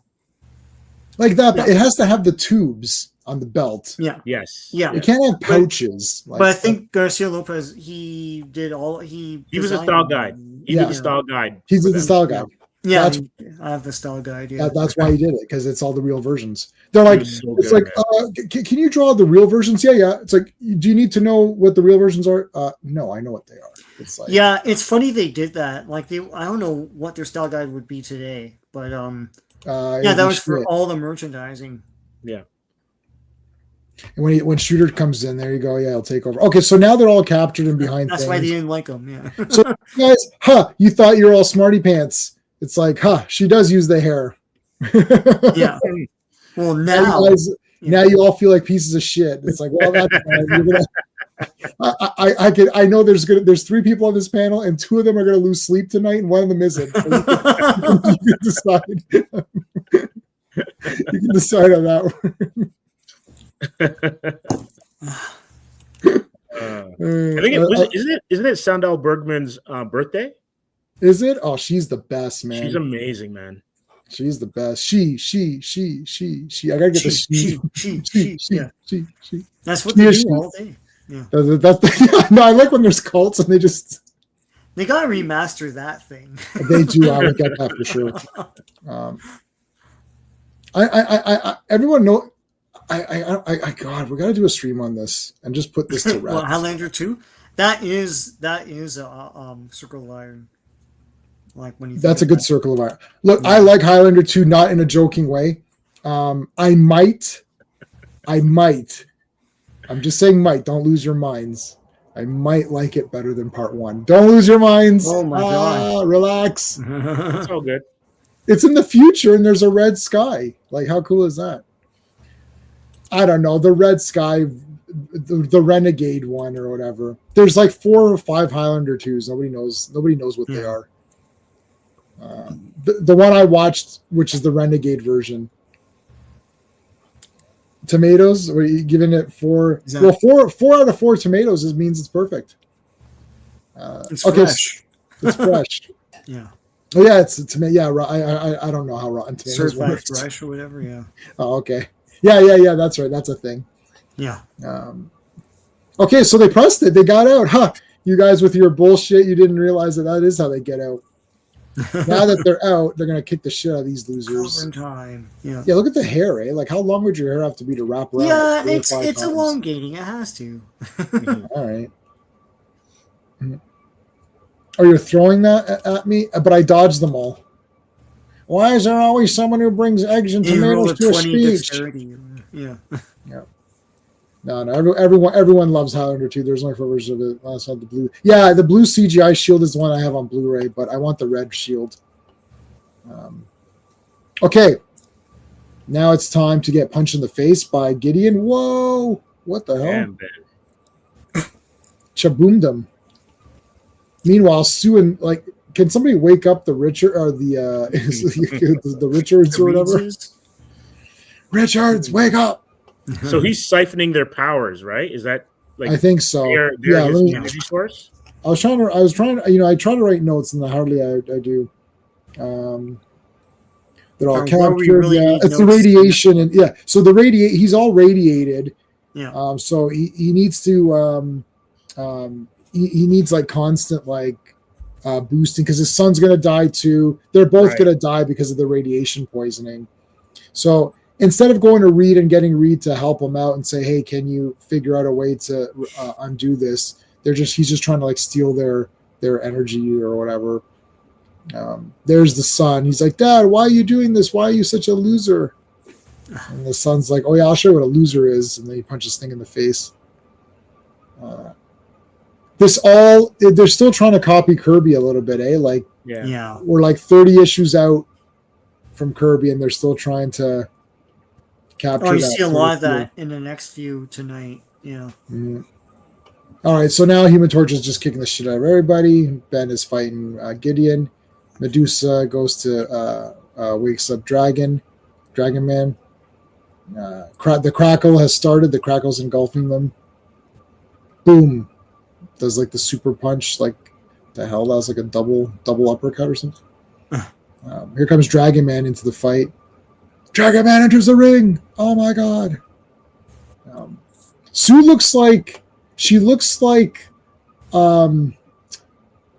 But it has to have the tubes on the belt. Yeah. Yes. Yeah. It can't have pouches. But I think Garcia Lopez, he was a style guide. He was a style guide. He's the style guide. Yeah, That's I have the style guide. Yeah, that's why he did it, because it's all the real versions. They're like, So it's good, like, can you draw the real versions? Yeah. It's like, do you need to know what the real versions are? No, I know what they are. It's like, yeah. It's funny they did that. Like I don't know what their style guide would be today, but yeah, that was for all the merchandising. Yeah. And when Shooter comes in, there you go. Yeah, he'll take over. Okay, so now they're all captured and behind. That's things. why they didn't like them. Yeah. So guys, you thought you were all smarty pants. It's like, she does use the hair. Yeah. Well, now you all feel like pieces of shit. It's like, well, that's fine. You're gonna, I know there's 3 people on this panel, and 2 of them are gonna lose sleep tonight, and one of them isn't. So you can decide. You can decide on that one. I think isn't it Sandal Bergman's birthday? Is it? Oh, she's the best, man. She's amazing, man. She's the best. She. I gotta get the she. That's what they do all day. Yeah. No, I like when there's cults and they gotta remaster that thing. They do. I would get that for sure. Everyone know. God, we got to do a stream on this and just put this to rest. Well, Highlander 2, that is Circle of Iron. Like when you. That's a good Circle of Iron. Look, yeah. I like Highlander 2, not in a joking way. I might. I'm just saying might. Don't lose your minds. I might like it better than part 1. Don't lose your minds. Oh my god! Relax. It's all good. It's in the future, and there's a red sky. Like, how cool is that? I don't know, the red sky, the Renegade one or whatever. There's like 4 or 5 Highlander 2s. Nobody knows what they are. The one I watched, which is the Renegade version. Tomatoes? Are you giving it 4? Well, 4 out of 4 tomatoes means it's perfect. It's fresh. It's fresh. Yeah. Oh yeah, it's a tomato. Yeah, I don't know how Rotten Tomatoes certified works. Fresh or whatever. Yeah. Oh, okay. Yeah. That's right. That's a thing. Yeah. Okay, so they pressed it. They got out. You guys with your bullshit, you didn't realize that is how they get out. Now that they're out, they're gonna kick the shit out of these losers. Cauldron time. Yeah. Yeah. Look at the hair, eh? Like, how long would your hair have to be to wrap around? Yeah, it's elongating. It has to. All right. Oh, you're throwing that at me, but I dodged them all. Why is there always someone who brings eggs and tomatoes to a speech? Yeah. No. Everyone loves Highlander 2. There's only 4 versions of it. Last had the blue. Yeah, the blue CGI shield is the one I have on Blu-ray, but I want the red shield. Okay. Now it's time to get punched in the face by Gideon. Whoa! What the hell? Chaboomed. Meanwhile, Sue and can somebody wake up the Richard or the Richards or whatever? Richards, wake up! So he's siphoning their powers, right? Is that I think so. They're his energy source. I try to write notes, and hardly I do. They're all captured. It's the radiation, and so the he's all radiated. Yeah. So he needs to he needs constant boosting, because his son's gonna die too. They're both gonna die because of the radiation poisoning. So instead of going to Reed and getting Reed to help him out and say, "Hey, can you figure out a way to undo this?" He's just trying to steal their energy or whatever. There's the son. He's like, "Dad, why are you doing this? Why are you such a loser?" And the son's like, "Oh yeah, I'll show you what a loser is." And then he punches this thing in the face. They're still trying to copy Kirby a little bit, eh? We're 30 issues out from Kirby, and they're still trying to capture. Oh, you see a lot of that in the next few tonight. Yeah. Mm-hmm. All right, so now Human Torch is just kicking the shit out of everybody. Ben is fighting Gideon. Medusa goes to wakes up Dragon Man. The Crackle has started. The Crackle's engulfing them. Boom. Does the super punch, the hell? That was a double uppercut or something. Here comes Dragon Man into the fight. Dragon Man enters the ring. Oh my god. Sue looks like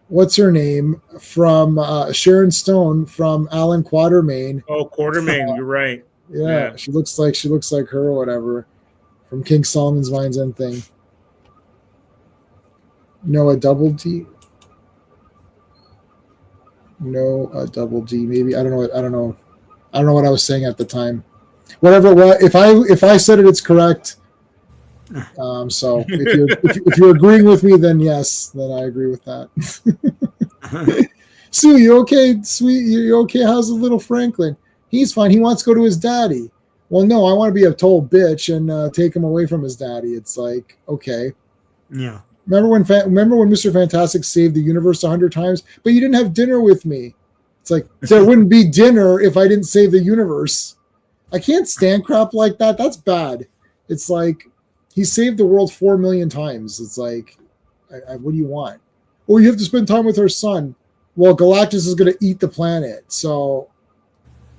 what's her name from Sharon Stone from Alan Quatermain. Oh, Quartermain, you're right. Yeah, she looks like her or whatever from King Solomon's Mind's End thing. Noah Double D. No, Double D. Maybe I don't know. I don't know what I was saying at the time. Whatever. Well, if I said it, it's correct. So if you're agreeing with me, then yes, then I agree with that. Sue, you okay? Sweet, you okay? How's the little Franklin? He's fine. He wants to go to his daddy. Well, no, I want to be a total bitch and take him away from his daddy. It's like, okay. Yeah. Remember when Mr. Fantastic saved the universe 100 times, but you didn't have dinner with me? It's like there wouldn't be dinner if I didn't save the universe. I can't stand crap like that. That's bad. It's like he saved the world 4 million times. It's like, what do you want? Oh, you have to spend time with her son. Well, Galactus is going to eat the planet. So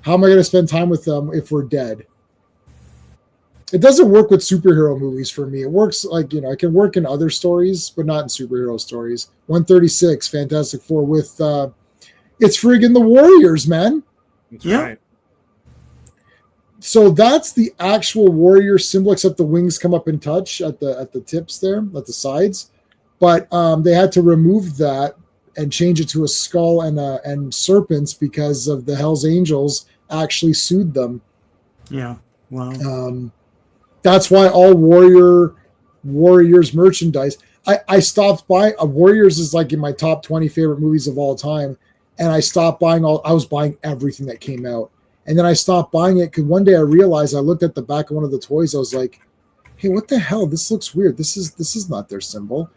how am I going to spend time with them if we're dead? It doesn't work with superhero movies for me. It works like, it can work in other stories, but not in superhero stories. 136, Fantastic Four with, it's friggin' the Warriors, man. That's Yeah. right. So that's the actual warrior symbol, except the wings come up and touch at the tips there, at the sides. But they had to remove that and change it to a skull and serpents because of the Hell's Angels actually sued them. Yeah. Wow. That's why all Warriors merchandise. I stopped buying. Warriors is like in my top 20 favorite movies of all time, and I stopped buying I was buying everything that came out, and then I stopped buying it because one day I realized I looked at the back of one of the toys. I was like, "Hey, what the hell? This looks weird. This is not their symbol."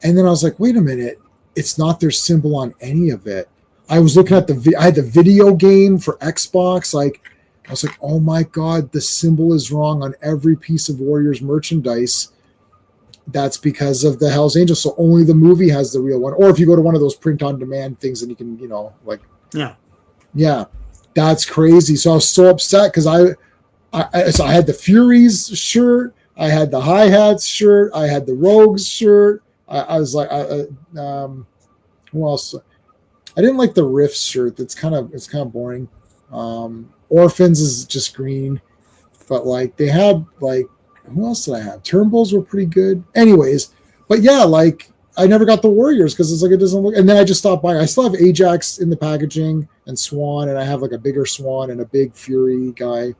And then I was like, "Wait a minute, it's not their symbol on any of it." I was looking at I had the video game for Xbox, like. I was like, oh my God, the symbol is wrong on every piece of Warriors merchandise. That's because of the Hell's Angels. So only the movie has the real one. Or if you go to one of those print on demand things and you can, yeah, that's crazy. So I was so upset because I had the Furies shirt. I had the Hi-Hats shirt. I had the Rogues shirt. I was like, who else? I didn't like the Riffs shirt. It's kind of boring. Orphans is just green, but like they had like who else did I have? Turnbulls were pretty good. Anyways, but yeah, like I never got the Warriors because it's like it doesn't look. And then I just stopped buying. I still have Ajax in the packaging and Swan, and I have like a bigger Swan and a big Fury guy.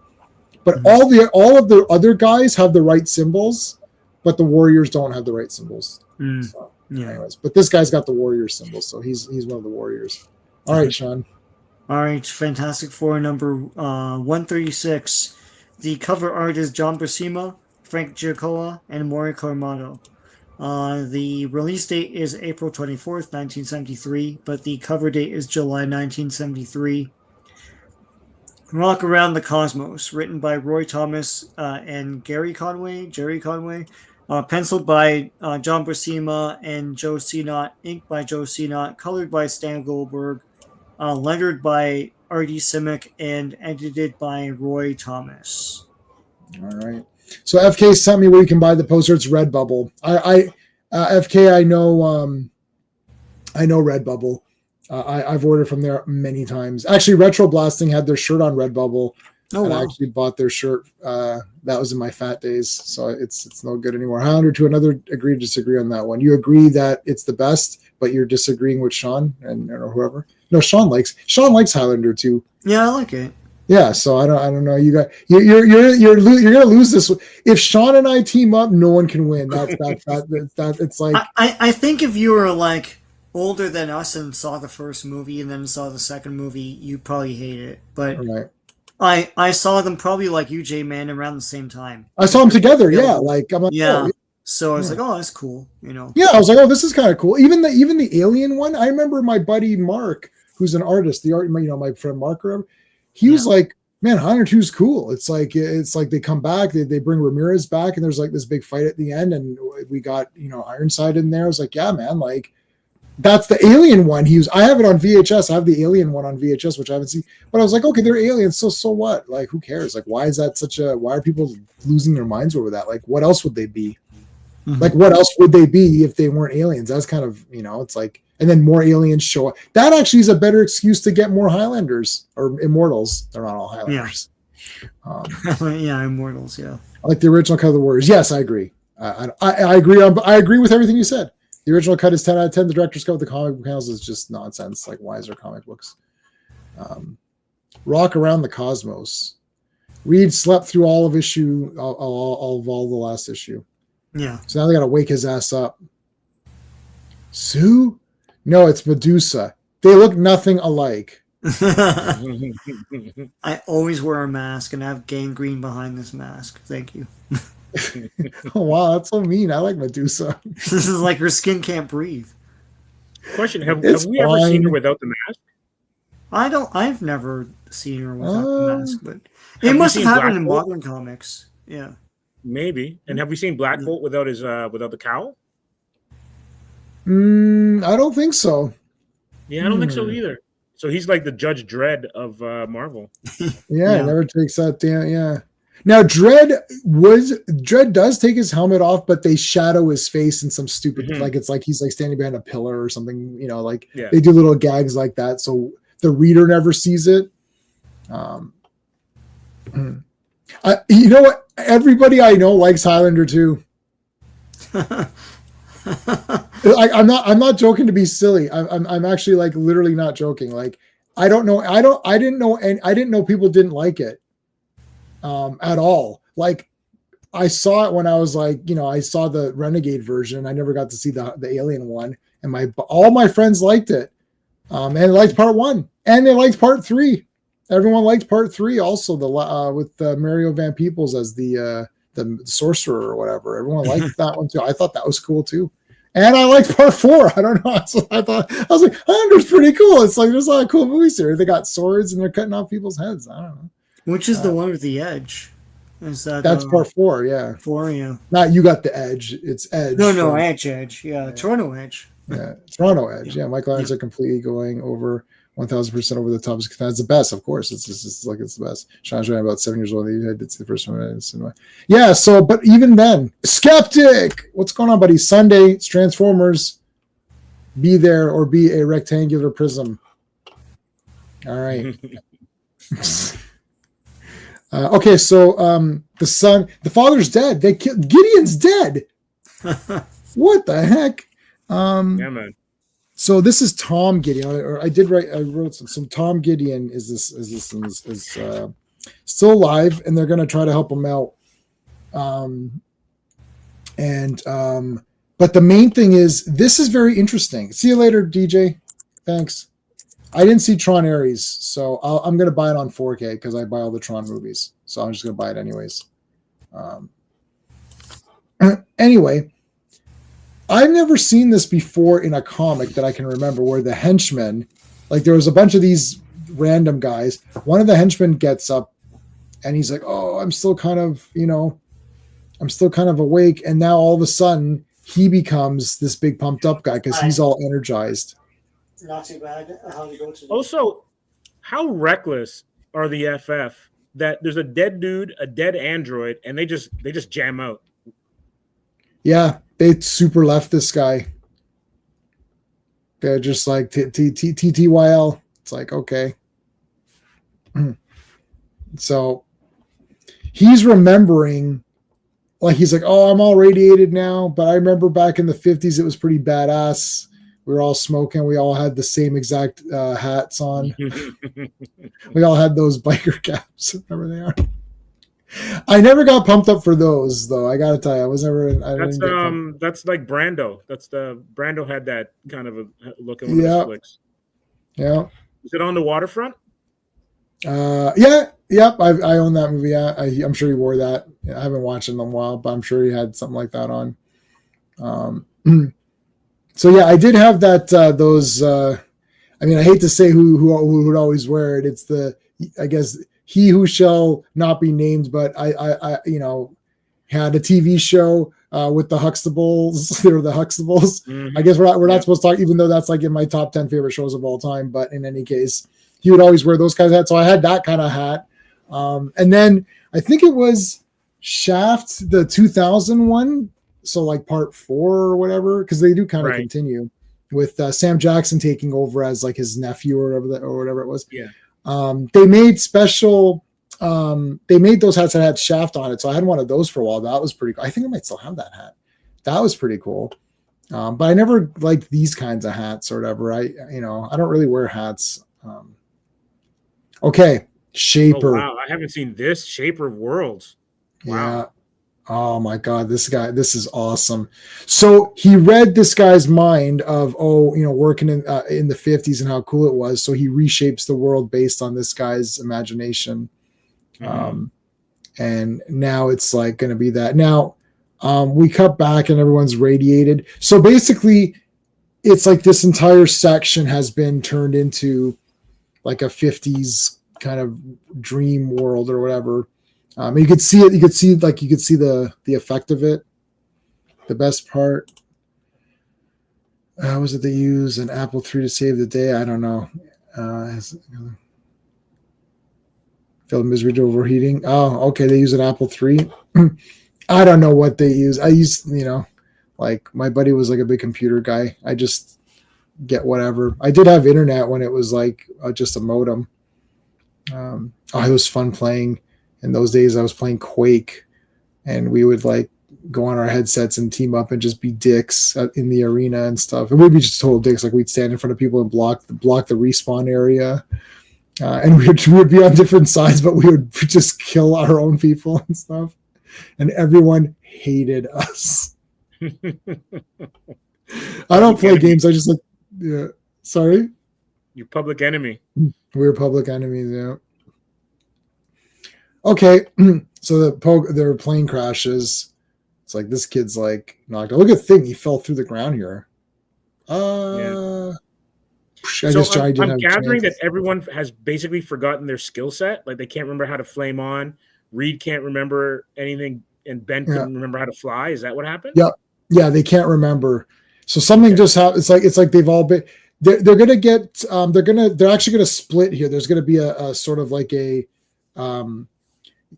But all of the other guys have the right symbols, but the Warriors don't have the right symbols. So, anyways, but this guy's got the Warrior symbol, so he's one of the Warriors. All right, Sean. All right, Fantastic Four number 136. The cover art is John Buscema, Frank Giacola, and Maury Cormado. The release date is April 24th, 1973, but the cover date is July 1973. Rock Around the Cosmos, written by Roy Thomas and Jerry Conway, penciled by John Buscema and Joe Sinnott, inked by Joe Sinnott, colored by Stan Goldberg, lettered by Artie Simic, and edited by Roy Thomas. All right. So FK sent me where you can buy the poster. It's Redbubble. FK, I know Redbubble. I've ordered from there many times. Actually, Retro Blasting had their shirt on Redbubble. Oh, and wow. I actually bought their shirt. That was in my fat days, so it's no good anymore. Highlander 2, another agree to disagree on that one. You agree that it's the best, but you're disagreeing with Sean and or whoever. No, Sean likes Highlander 2. Yeah, I like it. Yeah, so I don't know. You're gonna lose this. If Sean and I team up, no one can win. That's it's like I think if you were like older than us and saw the first movie and then saw the second movie, you'd probably hate it. But right. I saw them probably like you, J-Man, around the same time. I saw them together. Yeah, like I'm like, yeah. Oh, so I was like, oh, that's cool. Yeah, I was like, oh, this is kind of cool. Even the Alien one. I remember my buddy Mark, who's an artist, my friend Mark, or whatever, he was like, man, Highlander 2 is cool. It's like they come back, they bring Ramirez back, and there's like this big fight at the end, and we got Ironside in there. I was like, yeah, man, like that's the Alien one. I have it on VHS. I have the Alien one on VHS, which I haven't seen. But I was like, okay, they're aliens, so what? Like, who cares? Like, why are people losing their minds over that? Like, what else would they be? Mm-hmm. Like, what else would they be if they weren't aliens? That's kind of, it's like, and then more aliens show up. That actually is a better excuse to get more Highlanders or Immortals. They're not all Highlanders. Yeah, Immortals. Yeah, like the original cut of the Warriors. Yes, I agree. I agree. I agree with everything you said. The original cut is 10 out of 10. The director's cut with the comic book panels is just nonsense. Like, why is there comic books? Rock Around the Cosmos. Reed slept through all of all the last issue. Yeah. So now they got to wake his ass up. Sue? No, it's Medusa. They look nothing alike. I always wear a mask and have gangrene behind this mask. Thank you. Oh, wow, that's so mean. I like Medusa. This is like her skin can't breathe. Question: Have we ever seen her without the mask? I've never seen her without the mask, but it must have happened in modern comics. Yeah, maybe. And have we seen Black Bolt without the cowl? I don't think so. Yeah, I don't think so either. So he's like the Judge Dredd of Marvel. Yeah, never takes that down. Yeah. Now Dredd does take his helmet off, but they shadow his face in some stupid like it's like he's like standing behind a pillar or something. Like they do little gags like that, so the reader never sees it. You know what? Everybody I know likes Highlander too. I'm not joking to be silly. I'm actually like literally not joking. Like I didn't know people didn't like it at all. Like I saw it when I was like, I saw the Renegade version. I never got to see the Alien one, and all my friends liked it. And they liked part 1 and they liked part 3. Everyone liked part 3 also, with Mario Van Peebles as the sorcerer or whatever. Everyone liked that one too. I thought that was cool too. And I liked part 4. I don't know. So I was like, Highlander's pretty cool. It's like there's a lot of cool movies here. They got swords and they're cutting off people's heads. I don't know. Which is the one with the edge? Is that's part 4? Yeah. 4, yeah. Not You Got the Edge. It's Edge. No, Edge. Yeah, Toronto Edge. Yeah, Toronto Edge. Yeah, Michael Irons are completely going over 1,000% over the top. That's the best, of course. It's the best. Sean's right, about 7 years old. It's the first one in cinema. Yeah. So, but even then, Skeptic. What's going on, buddy? Sunday, it's Transformers. Be there or be a rectangular prism. All right. Okay. So, the father's dead. Gideon's dead. What the heck? Yeah, man. So this is Tom Gideon, or I wrote some Tom Gideon is still alive, and they're going to try to help him out. But the main thing is, this is very interesting. See you later, DJ. Thanks. I didn't see Tron Ares, so I'm going to buy it on 4K because I buy all the Tron movies. So I'm just going to buy it anyways. Anyway. I've never seen this before in a comic that I can remember, where the henchmen, like there was a bunch of these random guys. One of the henchmen gets up and he's like, "Oh, I'm still kind of awake." And now all of a sudden he becomes this big pumped up guy because he's all energized. Not too bad. Also, how reckless are the FF that there's a dead dude, a dead android, and they just jam out? Yeah. They super left this guy. They're just like TTYL. It's like, okay. So he's remembering, like he's like, oh, I'm all radiated now, but I remember back in the 50s, it was pretty badass. We were all smoking. We all had the same exact hats on. We all had those biker caps, whatever they are. I never got pumped up for those, though. I gotta tell you, I was never. That's like Brando. Brando had that kind of a look in one of his flicks. Yeah. Is it on the waterfront? Yeah. Yep. I own that movie. Yeah, I'm sure he wore that. I haven't watched it in a while, but I'm sure he had something like that on. So yeah, I did have that. Those. I hate to say who would always wear it. It's I guess. He who shall not be named, but I had a TV show with the Huxtables. They were the Huxtables. Mm-hmm. I guess we're not supposed to talk, even though that's like in my top 10 favorite shows of all time. But in any case, he would always wear those kinds of hats. So I had that kind of hat. And then I think it was Shaft, the 2000 one. So like part 4 or whatever, because they do kind of continue. Sam Jackson taking over as like his nephew or whatever it was. Yeah. They made special. They made those hats that had Shaft on it, so I had one of those for a while. That was pretty cool. I think I might still have that hat. That was pretty cool. But I never liked these kinds of hats or whatever. I don't really wear hats. Okay, Shaper. Oh, wow, I haven't seen this Shaper of Worlds. Wow. Yeah. Oh my God, this is awesome. So he read this guy's mind of, working in the 50s and how cool it was. So he reshapes the world based on this guy's imagination. Mm-hmm. And now it's like going to be that. Now we cut back and everyone's radiated. So basically it's like this entire section has been turned into like a 50s kind of dream world or whatever. You could see it. You could see the effect of it. The best part. Was it they use an Apple III to save the day? I don't know. Failed misery to overheating. Oh, okay. They use an Apple III. I don't know what they use. I use, like my buddy was like a big computer guy. I just get whatever. I did have internet when it was like just a modem. It was fun playing. In those days, I was playing Quake, and we would like go on our headsets and team up and just be dicks in the arena and stuff. And we'd be just total dicks. Like we'd stand in front of people and block the respawn area, and we would be on different sides, but we would just kill our own people and stuff. And everyone hated us. I don't play games. I just sorry. You're public enemy. We're public enemies. Yeah. Okay, so their plane crashes. It's like this kid's like knocked out. Look at Thing; he fell through the ground here. I'm gathering that everyone has basically forgotten their skill set. Like they can't remember how to flame on. Reed can't remember anything, and Ben couldn't remember how to fly. Is that what happened? Yeah, they can't remember. So something just happened. It's like they've all been. They're gonna get. They're actually gonna split here. There's gonna be a sort of like a.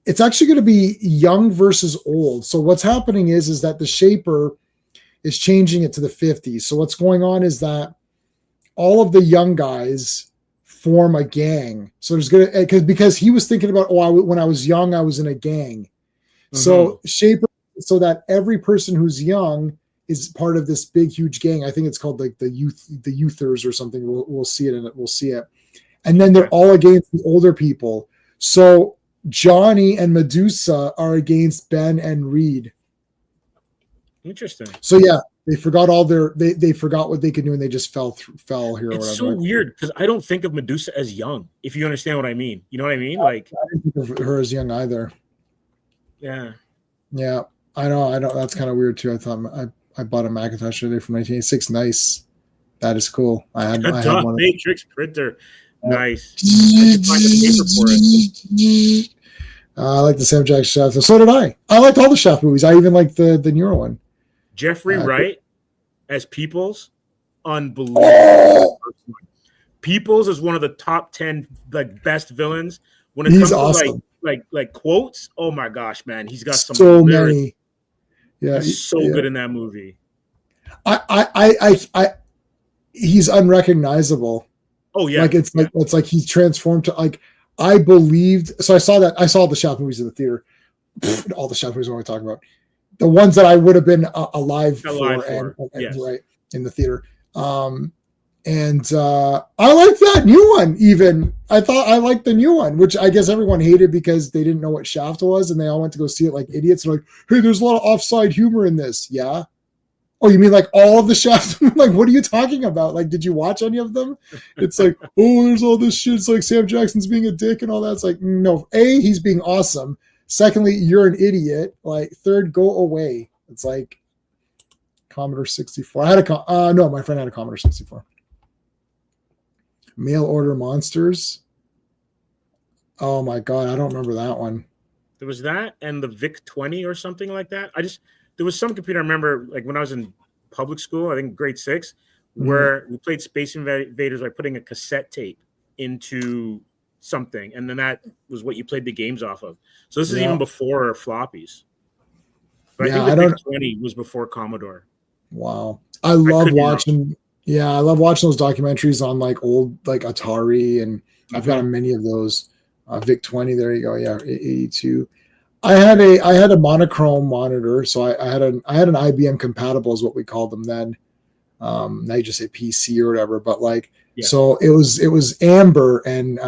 It's actually going to be young versus old. So what's happening is that the Shaper is changing it to the 50s. So what's going on is that all of the young guys form a gang. So there's going to, because he was thinking about, when I was young, I was in a gang. Mm-hmm. So Shaper, so that every person who's young is part of this big, huge gang. I think it's called like the Youthers or something. We'll see it in it. We'll see it. And then they're all against the older people. So Johnny and Medusa are against Ben and Reed. Interesting. So yeah, they forgot they forgot what they could do and they just fell here. It's so weird because I don't think of Medusa as young. If you understand what I mean, you know what I mean? Like I didn't think of her as young either. Yeah. Yeah, I know. That's kind of weird too. I thought I bought a Macintosh today from 1986. Nice. That is cool. I had one. Matrix printer. Nice. I could find a paper for it. I like the Sam Jackson Shaft. So did I. I liked all the Shaft movies. I even liked the newer one. Jeffrey Wright as Peoples, unbelievable. Oh! Peoples is one of the top 10 like best villains. When it comes awesome. to like quotes, oh my gosh, man, he's got so many. Yeah, he's so good in that movie. He's unrecognizable. Oh yeah, like it's like he's transformed to like I believed. So I saw the Shaft movies in the theater. All the Shaft movies we're talking about, the ones that I would have been alive for. And right in the theater. And I like that new one. Even I thought I liked the new one, which I guess everyone hated because they didn't know what Shaft was, and they all went to go see it like idiots. They're like, "Hey, there's a lot of offside humor in this." Yeah. Oh, you mean like all of the Shaft? Like, what are you talking about? Like, did you watch any of them? It's like, oh, there's all this shit. It's like Sam Jackson's being a dick and all that. It's like, no. A, he's being awesome. Secondly, you're an idiot. Like, third, go away. It's like Commodore 64. I had no, my friend had a Commodore 64. Mail order monsters. Oh my God, I don't remember that one. There was that and the VIC 20 or something like that. There was some computer I remember, like when I was in public school, I think grade 6, where we played Space Invaders by putting a cassette tape into something, and then that was what you played the games off of. So this is even before floppies. But I think the VIC 20 was before Commodore. Wow. I love watching Yeah, I love watching those documentaries on like old like Atari, and I've got many of those. VIC 20, there you go. Yeah, 82. I had a monochrome monitor, so I had an IBM compatible is what we called them then. Now you just say PC or whatever, but like so it was amber, and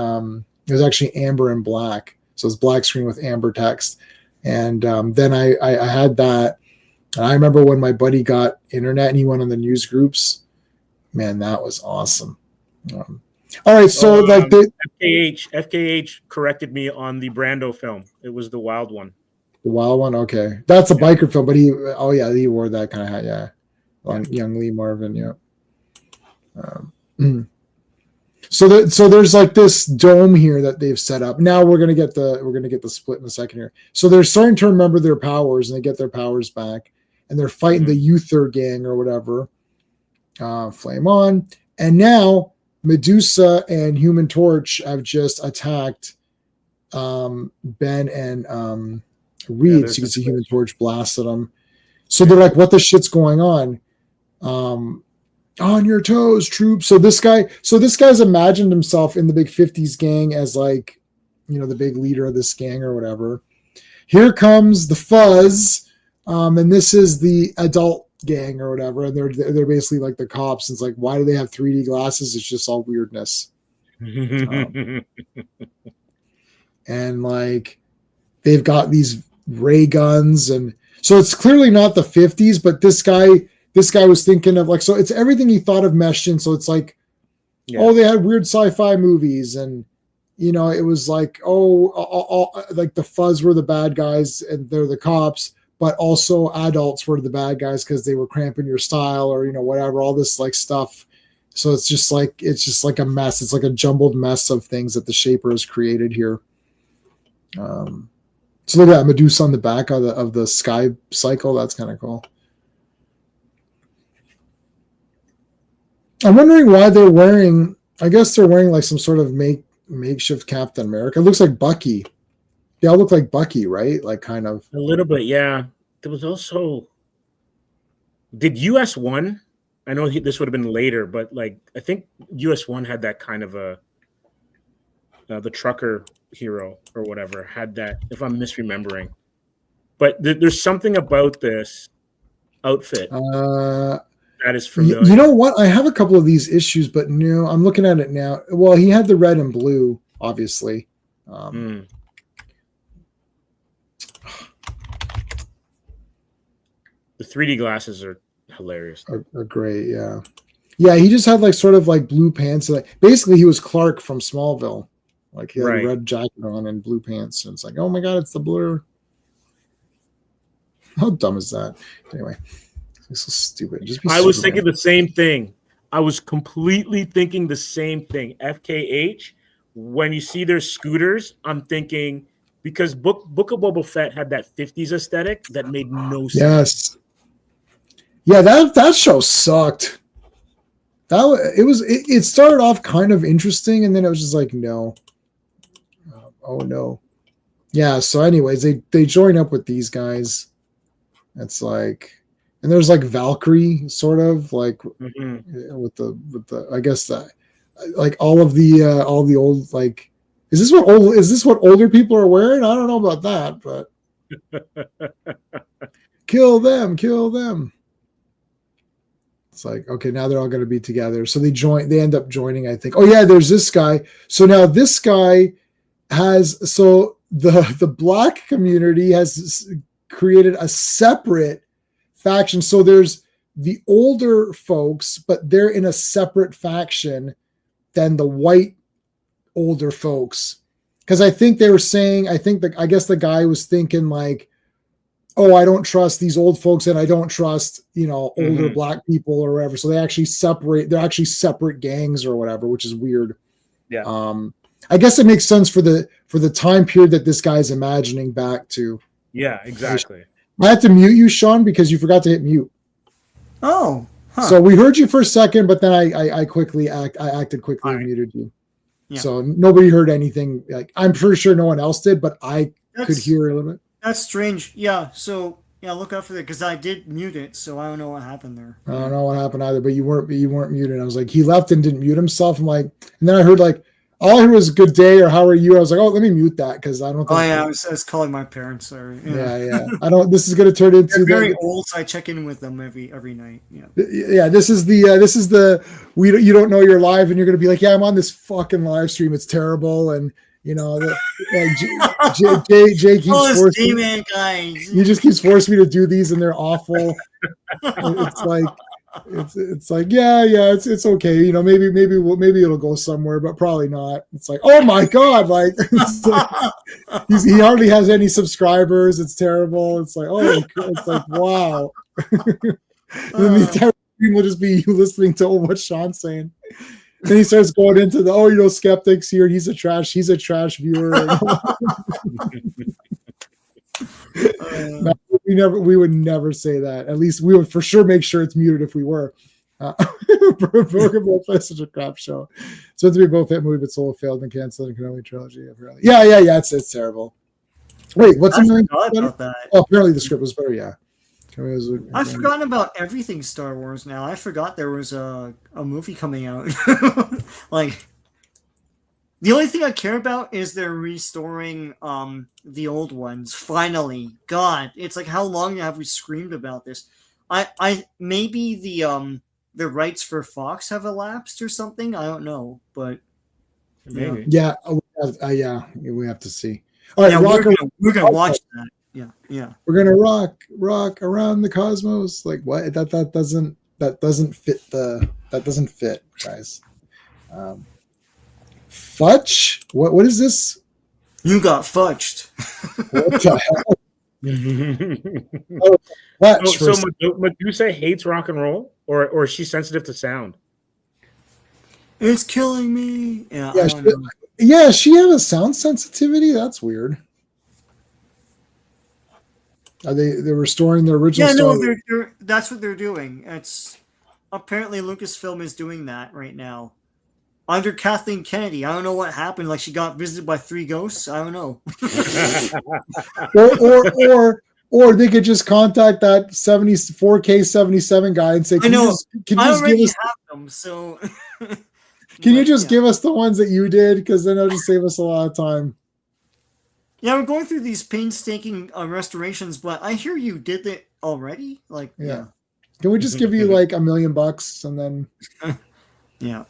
it was actually amber and black. So it's black screen with amber text. And then I had that. And I remember when my buddy got internet and he went on the news groups. Man, that was awesome. All right, so like FKH corrected me on the Brando film. It was the Wild One. The Wild One, okay. That's a biker film, but he wore that kind of hat, yeah. On young Lee Marvin, yeah. So there's like this dome here that they've set up. Now we're gonna get the split in a second here. So they're starting to remember their powers, and they get their powers back, and they're fighting the Uther gang or whatever. Flame on, and now Medusa and Human Torch have just attacked Ben and Reed. So you can see Human Torch blasted them. So they're like, "What the shit's going on?" On your toes, troops. So this guy's imagined himself in the big 50s gang as like, the big leader of this gang or whatever. Here comes the Fuzz, and this is the adult gang or whatever, and they're basically like the cops. It's like, why do they have 3D glasses? It's just all weirdness. And like they've got these ray guns, and so it's clearly not the 50s, but this guy was thinking of like, so it's everything he thought of meshed in. So it's like, they had weird sci-fi movies, and it was like, like the Fuzz were the bad guys and they're the cops, but also adults were the bad guys because they were cramping your style or whatever, all this like stuff. So it's just like a mess. It's like a jumbled mess of things that the shaper has created here. So look at that Medusa on the back of the sky cycle. That's kind of cool. I'm wondering why they're wearing. I guess they're wearing like some sort of makeshift Captain America. It looks like Bucky. They all look like Bucky, right? Like kind of a little bit, yeah. There was also. Did US1? I know this would have been later, but like I think US1 had that kind of the trucker hero or whatever had that. If I'm misremembering, but there's something about this outfit. That is familiar. You know what? I have a couple of these issues, but no, I'm looking at it now. Well, he had the red and blue, obviously. The 3D glasses are hilarious. Are great, yeah. Yeah, he just had like sort of like blue pants. Like basically, he was Clark from Smallville. Like he had a red jacket on and blue pants, and it's like, oh my god, it's the blur. How dumb is that? Anyway. So stupid. I was thinking the same thing. I was completely thinking the same thing. FKH, when you see their scooters, I'm thinking because Book of Boba Fett had that 50s aesthetic that made no sense. Yes. Yeah, that show sucked. It started off kind of interesting, and then it was just like, no. Oh no. Yeah, so anyways, they join up with these guys. It's like. And there's like Valkyrie, sort of like with the I guess that like all the old like is this what older people are wearing? I don't know about that, but kill them. It's like, okay, now they're all going to be together. So they end up joining, I think. Oh yeah, there's this guy. So now this guy has the black community has created a separate faction. So there's the older folks, but they're in a separate faction than the white older folks. Because I think they were saying, I guess the guy was thinking like, oh, I don't trust these old folks and I don't trust, older black people or whatever. So they actually they're actually separate gangs or whatever, which is weird. Yeah. I guess it makes sense for the time period that this guy's imagining back to. Yeah, exactly. I had to mute you, Sean, because you forgot to hit mute. Oh, huh. So we heard you for a second, but then I acted quickly and muted you. Yeah. So nobody heard anything. Like I'm pretty sure no one else did, but I could hear a little bit. That's strange. Yeah. So Yeah, look out for that because I did mute it, so I don't know what happened there. I don't know what happened either, but you weren't muted. I was like, he left and didn't mute himself. I'm like, and then I heard like, all I heard was "good day" or "how are you." I was like, oh, let me mute that because I don't. Think Oh yeah, I was calling my parents. Sorry. Yeah. I don't. This is going to turn into They're very old, so I check in with them every night. Yeah. Yeah, this is the you don't know you're live and you're going to be like, yeah, I'm on this fucking live stream. It's terrible, and you know, Jay keeps forcing me. Guys. He just keeps forcing me to do these, and they're awful. It's like yeah, it's okay. You know, maybe it'll go somewhere, but probably not. It's like, oh my god, like, he hardly has any subscribers. It's terrible. It's like, oh, it's like wow. And then the entire stream will just be you listening to what Sean's saying. And he starts going into the skeptics here. He's a trash viewer. No, we would never say that. At least we would for sure make sure it's muted if we were. Broken Bolt is such a crap show. It's meant to be both hit movie, but Soul failed and canceled and can only trilogy. Apparently, yeah. It's terrible. Wait, what's I forgot about that? Oh, apparently the script was better. Yeah. I've forgotten about everything Star Wars now. I forgot there was a movie coming out. Like, the only thing I care about is they're restoring the old ones. Finally, God, it's like how long have we screamed about this? I maybe the rights for Fox have elapsed or something. I don't know, but Maybe. Yeah, we have to see. All right, we're gonna watch that. Yeah. We're gonna rock around the cosmos. Like what? That doesn't fit, guys. Fudge? What is this? You got fudged. What the hell? So Medusa hates rock and roll, or is she sensitive to sound? It's killing me. She has a sound sensitivity. That's weird. Are they're restoring the original? Yeah, no, that's what they're doing. It's apparently Lucasfilm is doing that right now under Kathleen Kennedy. I don't know what happened. Like she got visited by 3 ghosts. I don't know. or they could just contact that 4K 77 guy and say, I know. Can I you already just have them. So can you just give us the ones that you did? Because then it'll just save us a lot of time. Yeah, we're going through these painstaking restorations, but I hear you did it already. Like, yeah. Can we just give you like $1 million and then? Yeah.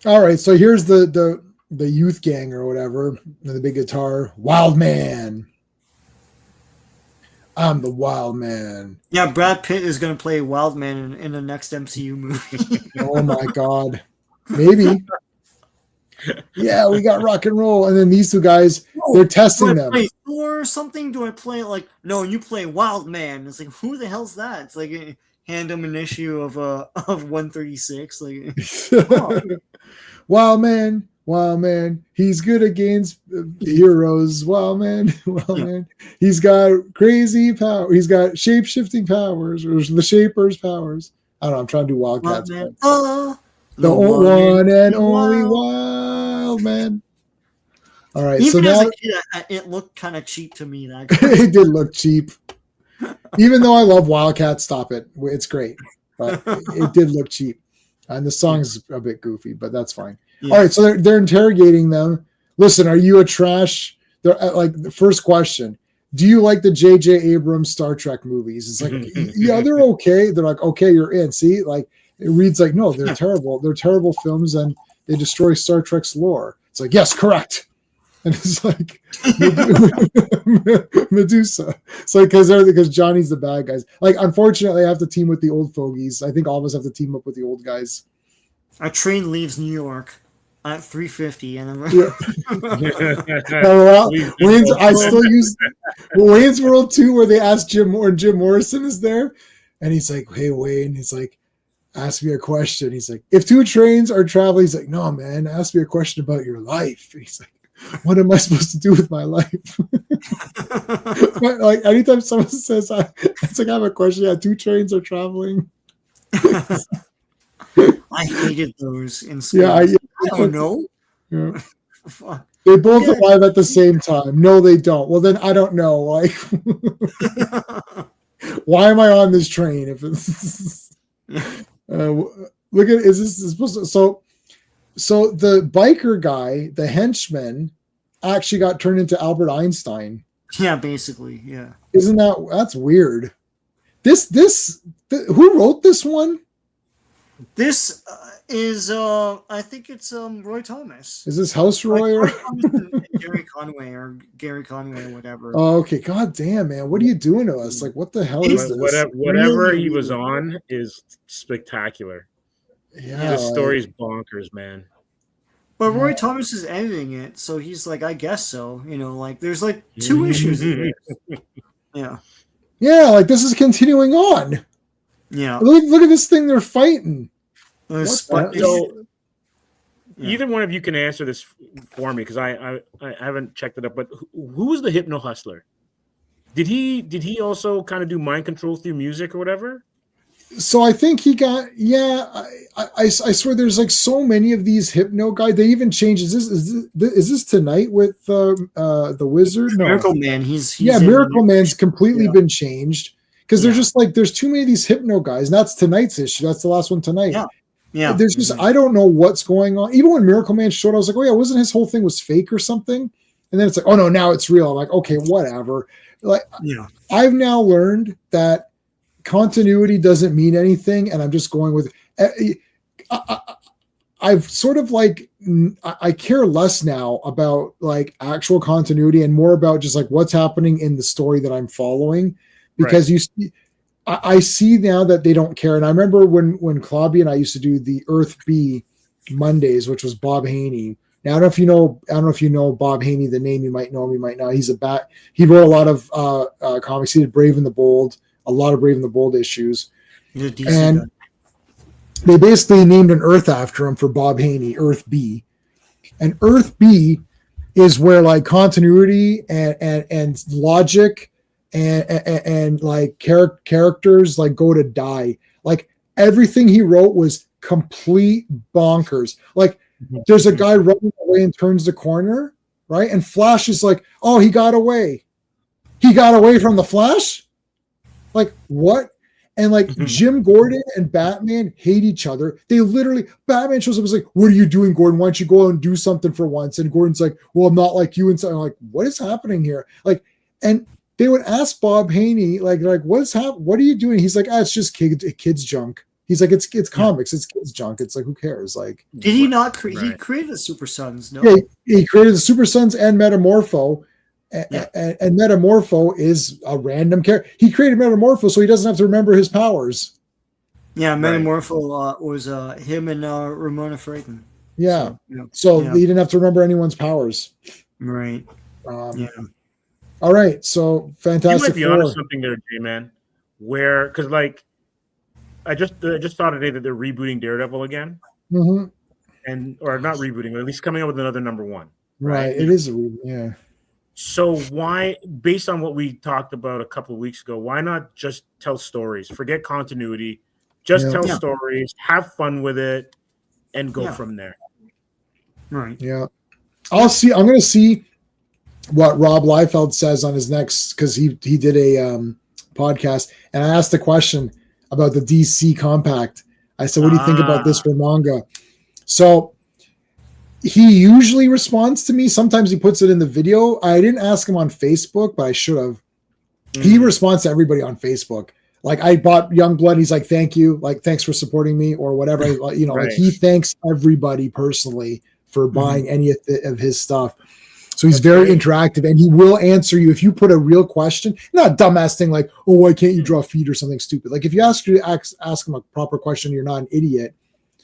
All right. So here's the youth gang or whatever, the big guitar. Wild Man. I'm the Wild Man. Yeah, Brad Pitt is going to play Wild Man in the next MCU movie. Oh my God. Maybe. Yeah, we got rock and roll, and then these two guys, they're testing them. Play Thor or something? Do I play like? No, you play Wild Man. It's like, who the hell's that? It's like hand them an issue of 136. Like, Wild Man, he's good against heroes. Wild Man. He's got crazy power. He's got shape shifting powers, or the Shaper's powers. I don't know. I'm trying to do Wildcats. The one and only Wild Man. All right. Even so as now a kid, it looked kind of cheap to me. That it did look cheap. Even though I love Wildcats, stop it. It's great. But it did look cheap. And the song's a bit goofy, but that's fine. Yeah. All right. So they're interrogating them. Listen, are you a trash? They're like the first question. Do you like the J.J. Abrams Star Trek movies? It's like, yeah, they're okay. They're like, okay, you're in. See, like, it reads like, no, they're terrible. They're terrible films, and they destroy Star Trek's lore. It's like, yes, correct. And it's like Medusa. It's like because Johnny's the bad guys. Like, unfortunately, I have to team with the old fogies. I think all of us have to team up with the old guys. Our train leaves New York at 3:50, and I still use Wayne's World 2, where they ask Jim Morrison is there, and he's like, "Hey, Wayne," he's like, ask me a question. He's like, if 2 trains are traveling, he's like, no, man, ask me a question about your life. He's like, what am I supposed to do with my life? But like anytime someone says, it's like, I have a question. Yeah, 2 trains are traveling. I hated those in school. Yeah, I don't know. Yeah. They both arrive at the same time. No, they don't. Well, then I don't know. Like, why am I on this train? If it's look at is this supposed to, so the biker guy, the henchman, actually got turned into Albert Einstein. Yeah, basically, yeah. Isn't that's weird? Who wrote this one? This is I think it's Roy Thomas. Is this House Roy or Gary Conway or whatever? Oh, okay. God damn, man. What are you doing to us? Like, what the hell is this? Whatever he was on is spectacular. Yeah, the story's bonkers, man. But Roy Thomas is editing it, so he's like, I guess so. Like there's like 2 issues in this. Yeah. Yeah, like this is continuing on. Yeah. Look at this thing they're fighting. So, either one of you can answer this for me because I haven't checked it up. But who was the Hypno Hustler? Did he also kind of do mind control through music or whatever? So I think he got I swear there's like so many of these hypno guys. They even changed. Is this tonight with the wizard? No. Miracle Man. He's Miracle Man's completely been changed because they're just like there's too many of these hypno guys. And that's tonight's issue. That's the last one tonight. Yeah. There's just I don't know what's going on. Even when Miracle Man showed, I was like, oh yeah, wasn't his whole thing was fake or something? And then it's like, oh no, now it's real. I'm like, okay, whatever. Like I've now learned that continuity doesn't mean anything, and I'm just going with I've sort of like I care less now about like actual continuity and more about just like what's happening in the story that I'm following, because I see now that they don't care. And I remember when Claudia and I used to do the Earth B Mondays, which was Bob Haney. Now I don't know if you know Bob Haney, the name. You might know him, you might not. He wrote a lot of comics. He did Brave and the Bold, a lot of Brave and the Bold issues. And they basically named an Earth after him for Bob Haney, Earth B. And Earth B is where like continuity and logic and like characters like go to die. Like everything he wrote was complete bonkers. Like there's a guy running away and turns the corner, right? And Flash is like, oh, he got away. He got away from the Flash? Like, what? And like Jim Gordon and Batman hate each other. They literally, Batman shows up and is like, what are you doing, Gordon? Why don't you go out and do something for once? And Gordon's like, well, I'm not like you. And so I'm like, what is happening here? Like, and they would ask Bob Haney, like, what's happening? What are you doing? He's like, it's just kids junk. He's like, it's comics, it's kids junk. It's like, who cares? Like, did he not create? He created the Super Sons. No, yeah, he created the Super Sons and Metamorpho. And Metamorpho is a random character. He created Metamorpho so he doesn't have to remember his powers. Yeah, Metamorpho was him and Ramona Fradon. Yeah. So he didn't have to remember anyone's powers. Right. All right. So Fantastic You might be onto something there, J-Man. Where, because like, I just saw today that they're rebooting Daredevil again. Mm-hmm. Or not rebooting, but at least coming up with another number one. Right. It is a reboot, yeah. So why, based on what we talked about a couple of weeks ago, why not just tell stories? Forget continuity. Just tell stories, have fun with it, and go from there. Right. Yeah. I'm going to see what Rob Liefeld says on his next, because he did a podcast, and I asked the question about the DC Compact. I said, what do you think about this for manga? So he usually responds to me. Sometimes he puts it in the video. I didn't ask him on Facebook, but I should have. He responds to everybody on Facebook. Like, I bought Youngblood. He's like, thank you. Like, thanks for supporting me or whatever. You know, like he thanks everybody personally for buying any of his stuff. So he's very interactive, and he will answer you if you put a real question, not a dumbass thing like, oh, why can't you draw feet or something stupid? Like if you ask him a proper question, you're not an idiot,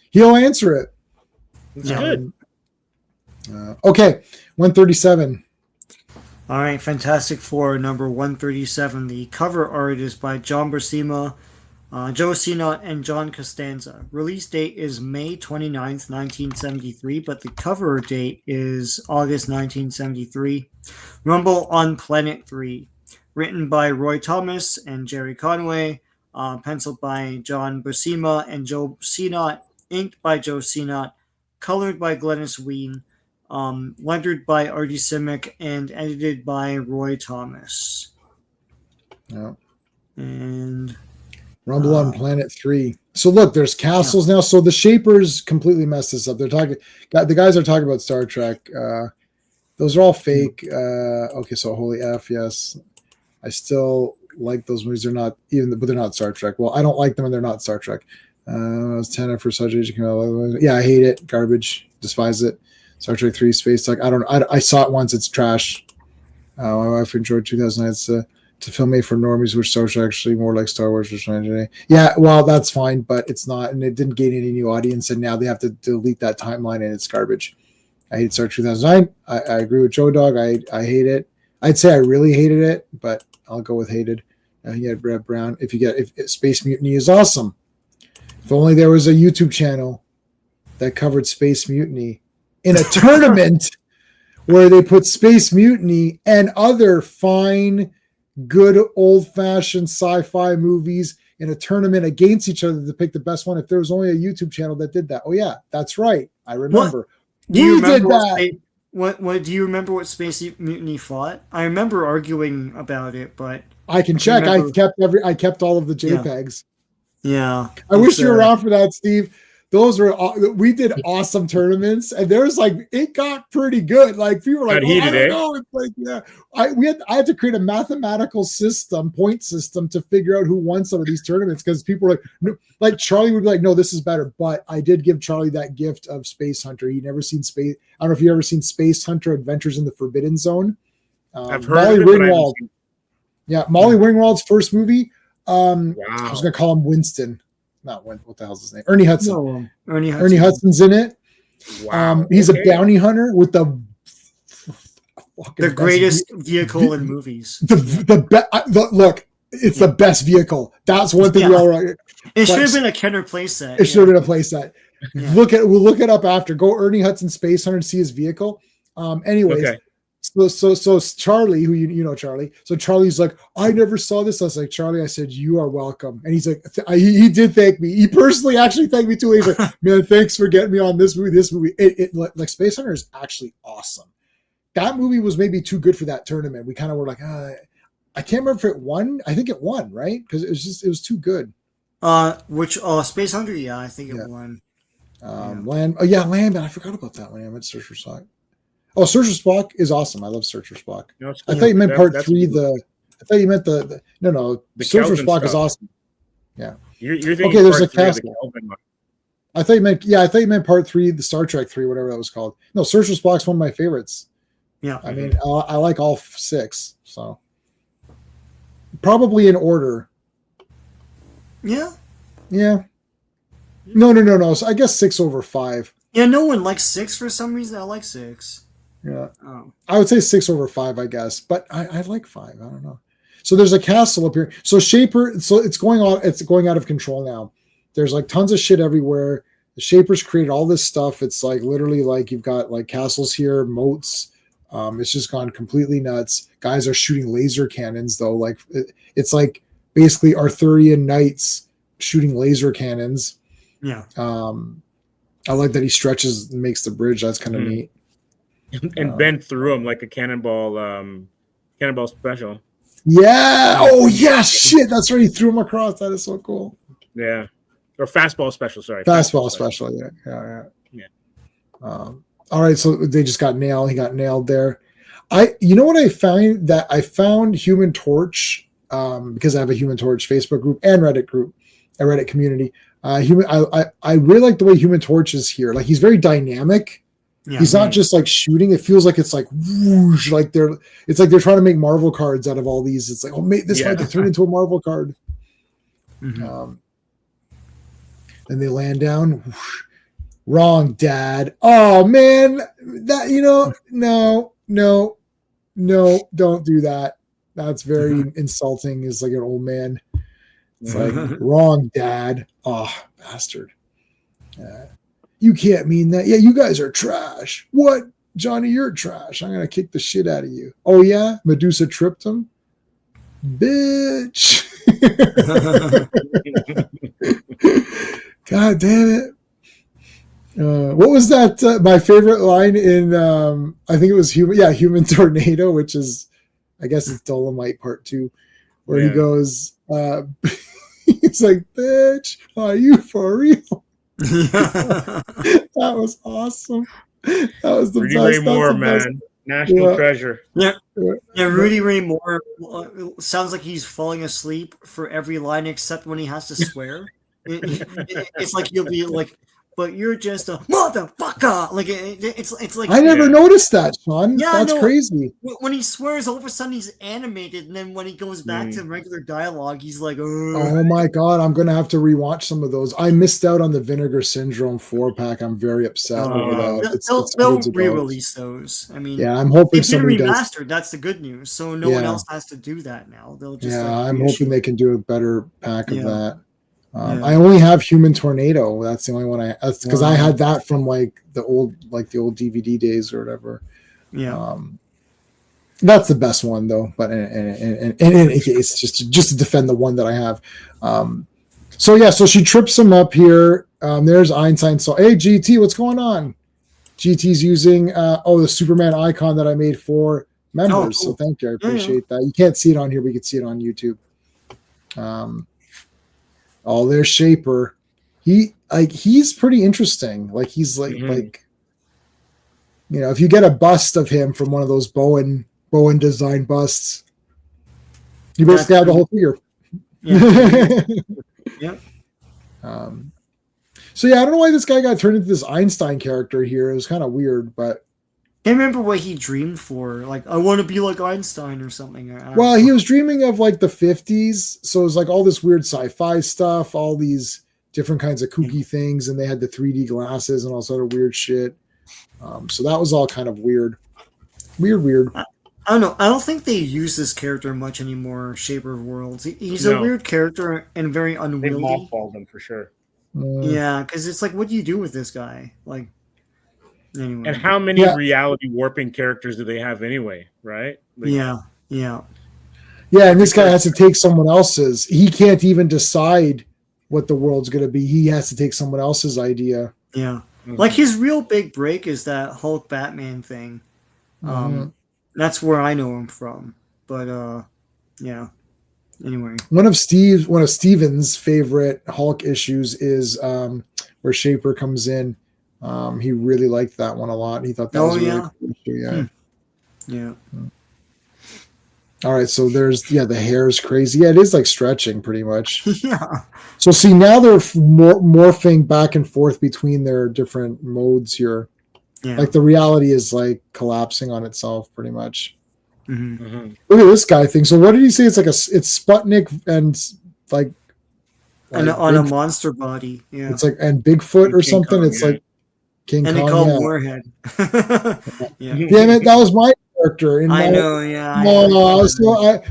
he'll answer it. It's good. Okay, 137. All right, Fantastic Four number 137. The cover art is by John Buscema, Joe Sinnott, and John Costanza. Release date is May 29th, 1973, but the cover date is August 1973. Rumble on Planet 3. Written by Roy Thomas and Jerry Conway. Penciled by John Buscema and Joe Sinnott. Inked by Joe Sinnott. Colored by Glennis Ween. Lettered by Artie Simic and edited by Roy Thomas. Yeah. And Rumble on Planet 3. So look, there's castles now. So the Shapers completely messed this up. They're talking. The guys are talking about Star Trek. Those are all fake. Okay, so holy F, yes. I still like those movies. They're not even, but they're not Star Trek. Well, I don't like them, and they're not Star Trek. It's 10 for such age. Yeah, I hate it. Garbage. Despise it. Star Trek 3 Space Tech. I saw it once. It's trash. My wife enjoyed 2009. It's to film made for normies, which Star Trek actually more like Star Wars. Yeah, well, that's fine, but it's not, and it didn't gain any new audience, and now they have to delete that timeline, and it's garbage. I hate Star Trek 2009. I agree with Joe Dog. I hate it. I'd say I really hated it, but I'll go with hated. You had Brett Brown. If Space Mutiny is awesome. If only there was a YouTube channel that covered Space Mutiny in a tournament where they put Space Mutiny and other fine, good old-fashioned sci-fi movies in a tournament against each other to pick the best one. If there was only a YouTube channel that did that. Oh yeah, that's right. I remember. Do you remember what do you remember what Space Mutiny fought? I remember arguing about it, but I can check. I kept all of the JPEGs. Yeah. I wish you were around for that, Steve. We did awesome tournaments, and there was it got pretty good. Like people were like, I don't know. It's like, yeah. I had to create a mathematical point system to figure out who won some of these tournaments, because people were like, no, like Charlie would be like, no, this is better. But I did give Charlie that gift of Space Hunter. He'd never seen Space. I don't know if you've ever seen Space Hunter: Adventures in the Forbidden Zone. I've heard Molly Ringwald. Yeah, Molly Ringwald's first movie. Wow. I was gonna call him Winston. Not what the hell's his name? Ernie Hudson. No, Ernie Hudson's in it. Wow. He's a bounty hunter with the greatest vehicle in movies. Look, it's the best vehicle. That's one thing we all right. It should have been a Kenner playset. It should have been a playset. Yeah. We'll look it up after. Go Ernie Hudson Space Hunter and see his vehicle. Anyways. Okay. So Charlie, who you know Charlie. So Charlie's like, I never saw this. I was like, Charlie, I said, you are welcome. And he's like, he did thank me. He personally actually thanked me too. He's like, man, thanks for getting me on this movie. This movie, like Space Hunter is actually awesome. That movie was maybe too good for that tournament. We kind of were like, I can't remember if it won. I think it won, right? Because it was too good. Space Hunter? Yeah, I think it won. Land. Oh yeah, Land. I forgot about that one. I meant Search for Spock. Oh, Search for Spock is awesome. I love Search for Spock. No, I thought you meant part 3. I thought you meant the Search for Spock is awesome. Yeah. You're thinking okay, there's a castle. I thought you meant part 3, the Star Trek 3, whatever that was called. No, Search for Spock's one of my favorites. Yeah. I mean, I like all 6, so probably in order. Yeah. Yeah. No. So I guess 6 over 5. Yeah, no one likes 6 for some reason. I like 6. Yeah. Oh. I would say 6 over 5, I guess, but I like 5. I don't know. So there's a castle up here. So Shaper, it's going out of control now. There's like tons of shit everywhere. The Shapers created all this stuff. It's like literally like you've got like castles here, moats. It's just gone completely nuts. Guys are shooting laser cannons though. Like it's like basically Arthurian knights shooting laser cannons. Yeah. I like that he stretches and makes the bridge. That's kind of neat. And bent through him like a cannonball special. Yeah. Oh yeah. Shit. That's right. He threw him across. That is so cool. Yeah. Or fastball special. Sorry. Fastball special. Yeah. All right. So they just got nailed. He got nailed there. You know what I found? That I found Human Torch because I have a Human Torch Facebook group and Reddit group, a Reddit community. I really like the way Human Torch is here. Like he's very dynamic. Yeah, he's not just like shooting. It feels like it's like whoosh, like they're trying to make Marvel cards out of all these. It's like, oh, mate, this might turn into a Marvel card. Mm-hmm. Then they land down. Whoosh. Wrong, Dad. Oh man, that no, don't do that. That's very insulting. Is like an old man. It's like wrong, Dad. Oh, bastard. You can't mean that. Yeah, you guys are trash. What? Johnny, you're trash. I'm going to kick the shit out of you. Oh, yeah? Medusa tripped him? Bitch. God damn it. What was that? My favorite line in I think it was Human Tornado, which is I guess it's Dolomite Part 2, where he goes, he's like, "Bitch, are you for real?" That was awesome. That was the Rudy best. Ray That's Moore, the best. man, national Yeah. treasure. Yeah, Rudy Ray Moore sounds like he's falling asleep for every line except when he has to swear. It's like you'll be like, but you're just a motherfucker. Like it's like I never noticed that, Sean. Yeah, That's no. crazy. When he swears, all of a sudden he's animated, and then when he goes back to regular dialogue, he's like, Oh my god, I'm gonna have to rewatch some of those. I missed out on the Vinegar Syndrome 4-pack. I'm very upset over that. They'll years ago. re-release those. I mean, Yeah, I'm hoping they've been somebody does. remastered. That's the good news. So no one else has to do that now. They'll just I'm hoping they can do a better pack of Yeah. that. I only have Human Tornado. That's the only one that's because I had that from like the old DVD days or whatever. Yeah. That's the best one though. But in any case, just to defend the one that I have. So she trips him up here. There's Einstein. So hey GT, what's going on? GT's using the Superman icon that I made for members. Cool. So thank you. I appreciate that. You can't see it on here, but you can see it on YouTube. There's Shaper. He's pretty interesting. Like he's like if you get a bust of him from one of those Bowen design busts, you basically have the whole figure. Yeah. Yep. So I don't know why this guy got turned into this Einstein character here. It was kind of weird, but I remember what he dreamed for. Like, I want to be like Einstein or something. Well, he was dreaming of like the 50s. So it was like all this weird sci-fi stuff, all these different kinds of kooky things. And they had the 3D glasses and all sort of weird shit. So that was all kind of weird. Weird. I don't know. I don't think they use this character much anymore, Shaper of Worlds. He's a weird character and very unwieldy. They mothballed him for sure. Yeah, because it's like, what do you do with this guy? Like, anyway. And how many reality warping characters do they have anyway, right? Like, yeah, and this guy has to take someone else's. He can't even decide what the world's going to be. He has to take someone else's idea. Yeah. Like his real big break is that Hulk Batman thing. That's where I know him from. But yeah. Anyway, one of Steven's favorite Hulk issues is where Shaper comes in. He really liked that one a lot. He thought that was a really cool issue. Yeah. All right, so there's the hair is crazy. Yeah, it is like stretching pretty much. Yeah. So see, now they're morphing back and forth between their different modes here. Yeah. Like the reality is like collapsing on itself pretty much. Mm-hmm. Look at this guy thing. So what did he say? It's like it's Sputnik and like on a monster body. Yeah. It's like and Bigfoot or something. Kong, It's like King and Kong. They call him Warhead. Yeah. Damn it, that was my character. I know, yeah.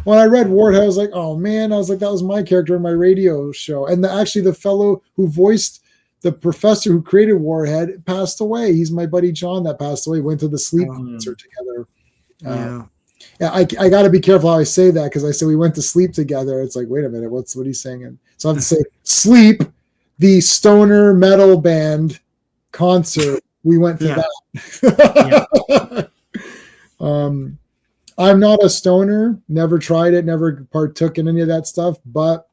When I read Warhead, I was like, oh man, I was like, that was my character in my radio show. And actually the fellow who voiced the professor who created Warhead passed away. He's my buddy John that passed away. Went to the Sleep concert together. I got to be careful how I say that because I said we went to sleep together. It's like, wait a minute, what he's saying? So I have to say Sleep, the stoner metal band concert. We went to that. I'm not a stoner. Never tried it. Never partook in any of that stuff. But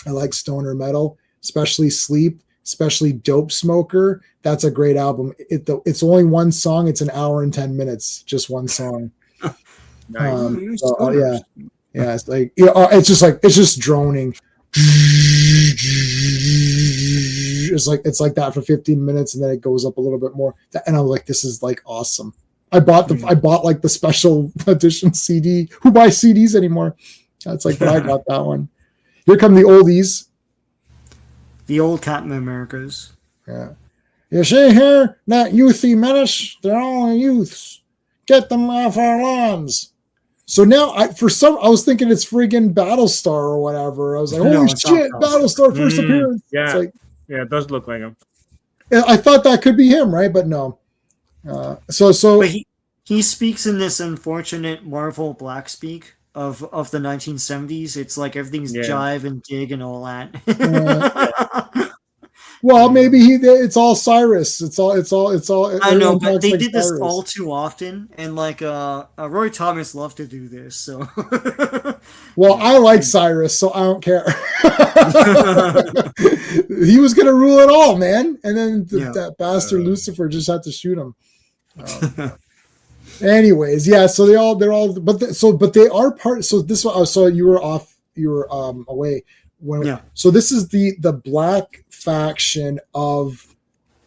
I like stoner metal, especially Sleep, especially Dope Smoker. That's a great album. It's only one song. It's an hour and 10 minutes. Just one song. Nice. It's like it's just droning. It's like that for 15 minutes, and then it goes up a little bit more. And I'm like, this is like awesome. I bought like the special edition CD. Who buys CDs anymore? That's like, but I got that one. Here come the oldies. The old Captain Americas. Yeah. You see here, that youthy menace, they're all youths. Get them off our lawns. So now I was thinking it's friggin' Battlestar or whatever. I was like, holy shit, Battlestar first appearance. Yeah. It's like, yeah, it does look like him. I thought that could be him, right? But no. But he speaks in this unfortunate Marvel black speak of the 1970s. It's like everything's jive and dig and all that. Well, maybe it's all Cyrus. It's all. I know, everyone but talks they like did this Cyrus. all too often, and like Roy Thomas loved to do this. So, Well, I like Cyrus, so I don't care. He was gonna rule it all, man, and then that bastard Lucifer just had to shoot him. Anyways, yeah. So they're all, but they are part. So this one. So you were off. You were away. So this is the black faction of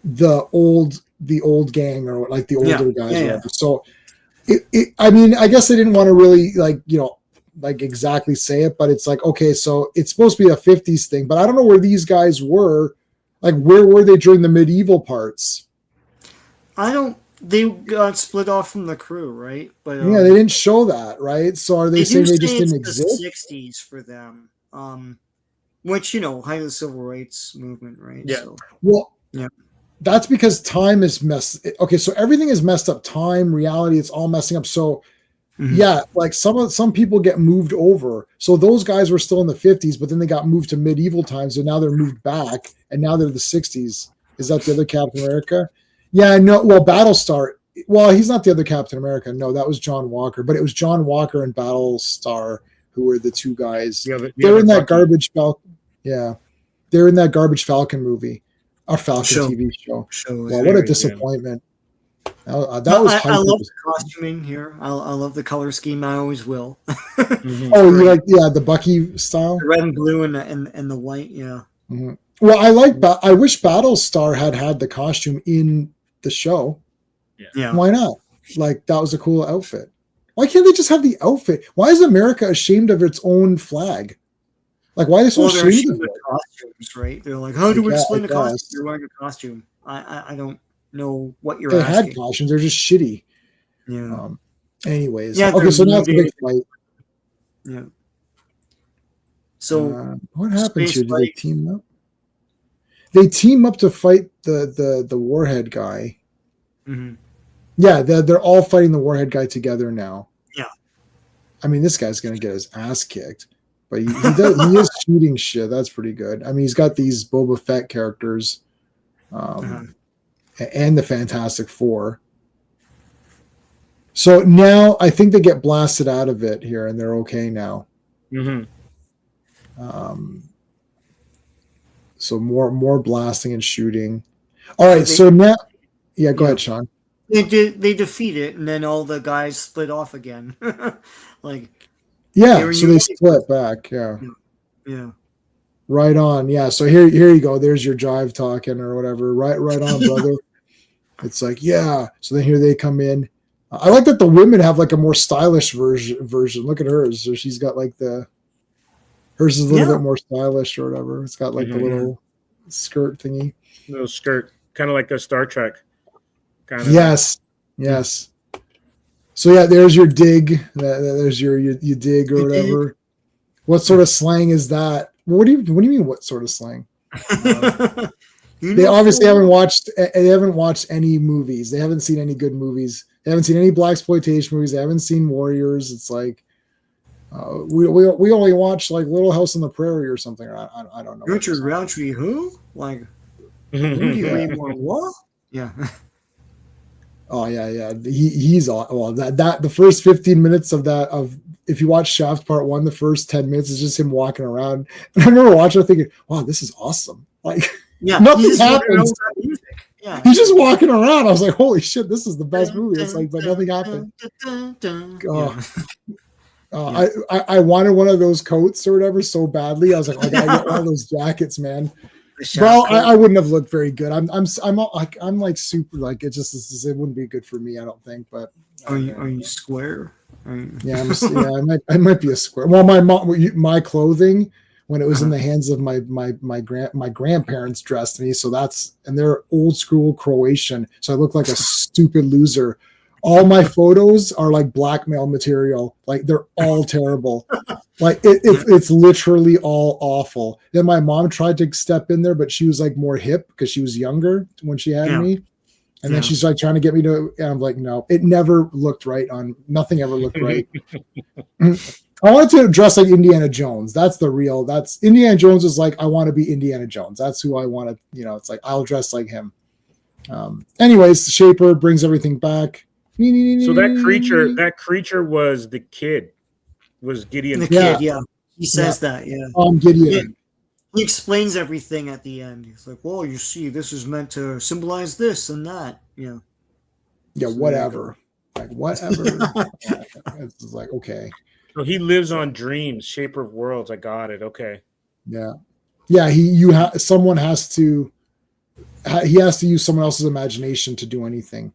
the old gang, or like the older guys. Yeah. So I mean, I guess they didn't want to really like exactly say it, but it's like, okay, so it's supposed to be a 50s thing, but I don't know where these guys were. Like, where were they during the medieval parts? They got split off from the crew, right? But yeah, they didn't show that, right? So are they saying they just didn't exist? The 60s for them. Which, height of the civil rights movement, right? Yeah. So, well, yeah. That's because time is messed. Okay, so everything is messed up. Time, reality, it's all messing up. So, yeah, like some people get moved over. So those guys were still in the 50s, but then they got moved to medieval times, and now they're moved back, and now they're the 60s. Is that the other Captain America? Yeah, no. Well, Battlestar. Well, he's not the other Captain America. No, that was John Walker. But it was John Walker and Battlestar who were the two guys. They're in that garbage Falcon. Yeah, they're in that garbage Falcon movie, or Falcon TV show. Well, what a disappointment! That was. I love the costuming here. I love the color scheme. I always will. Oh, you like the Bucky style, the red and blue and the white. Yeah. Mm-hmm. Well, I wish Battlestar had the costume in the show. Yeah. Why not? Like, that was a cool outfit. Why can't they just have the outfit? Why is America ashamed of its own flag? Like, why are they so ashamed of it? Costumes, right? They're like, how do we explain the costume? You're wearing a costume. I don't know what you're asking. They had costumes. They're just shitty. Yeah. Anyways. Yeah, okay, so now it's a big fight. Yeah. So what happens here? Do they team up? They team up to fight the Warhead guy. Mm-hmm. Yeah, they're all fighting the Warhead guy together now. Yeah. I mean, this guy's gonna get his ass kicked, but he is shooting shit. That's pretty good. I mean, he's got these Boba Fett characters, and the Fantastic Four. So now I think they get blasted out of it here, and they're okay now. Mm-hmm. So more blasting and shooting. All right, so now, go ahead, Sean. They defeat it, and then all the guys split off again. So they split back. Yeah. Right on. Yeah. So here you go. There's your jive talking or whatever. Right on, brother. It's like, yeah. So then here they come in. I like that the women have like a more stylish version. Look at hers. So she's got like hers is a little bit more stylish or whatever. It's got like the little skirt thingy. Little skirt, kind of like a Star Trek. Yes. So yeah, there's your dig. There's your you dig or whatever. What sort of slang is that? What do you mean? What sort of slang? They obviously haven't watched. They haven't watched any movies. They haven't seen any good movies. They haven't seen any blaxploitation movies. They haven't seen Warriors. It's like we only watch like Little House on the Prairie or something. I don't know. Richard Roundtree, who? Like, Rudy Ray Moore, what? Yeah. Oh yeah. He's well. That the first 15 minutes of if you watch Shaft Part 1, the first 10 minutes is just him walking around. And I remember watching it thinking, wow, this is awesome. Like, nothing happens. Yeah. He's just walking around. I was like, holy shit, this is the best movie. It's like, but nothing happened. I wanted one of those coats or whatever so badly. I was like, I gotta get one of those jackets, man. Well, I wouldn't have looked very good. I'm like super like it wouldn't be good for me. I don't think. But are you square? Yeah, I might be a square. Well, my clothing when it was in the hands of my grandparents dressed me. So and they're old school Croatian. So I look like a stupid loser. All my photos are like blackmail material. Like they're all terrible. Like it's literally all awful. Then my mom tried to step in there, but she was like more hip because she was younger when she had me. And then she's like trying to get me to, and I'm like, no, it never looked right nothing ever looked right. I wanted to dress like Indiana Jones. That's Indiana Jones is like, I want to be Indiana Jones. That's who I want to, it's like, I'll dress like him. Anyways, Shaper brings everything back. So that creature was the kid, was Gideon. The kid, yeah. He says that, yeah. Gideon. Yeah. He explains everything at the end. He's like, well, you see, this is meant to symbolize this and that. Yeah. Yeah, so whatever. Like, whatever. It's like, okay. So he lives on dreams, Shaper of Worlds. I got it. Okay. Yeah. Yeah, someone has to use someone else's imagination to do anything.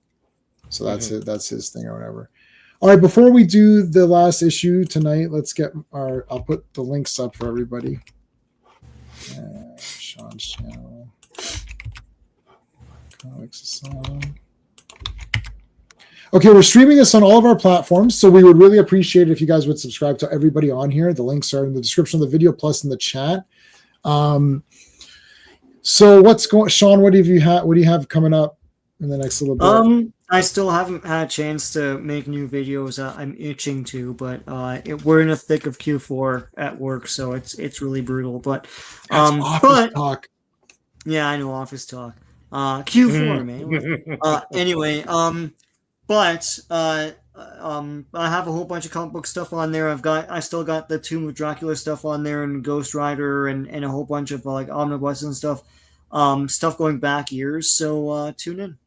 So that's it. That's his thing or whatever. All right, before we do the last issue tonight, let's get I'll put the links up for everybody. Sean's channel. Comics Asylum. Okay, we're streaming this on all of our platforms, so we would really appreciate it if you guys would subscribe to everybody on here. The links are in the description of the video, plus in the chat. So what's going, Sean? What do you have coming up in the next little bit? I still haven't had a chance to make new videos. I'm itching to, but we're in the thick of Q4 at work, so it's really brutal. But office talk. Yeah, I know, office talk. Q4, man. Anyway, but I have a whole bunch of comic book stuff on there. I still got the Tomb of Dracula stuff on there, and Ghost Rider, and a whole bunch of like omnibus and stuff. Stuff going back years. So tune in.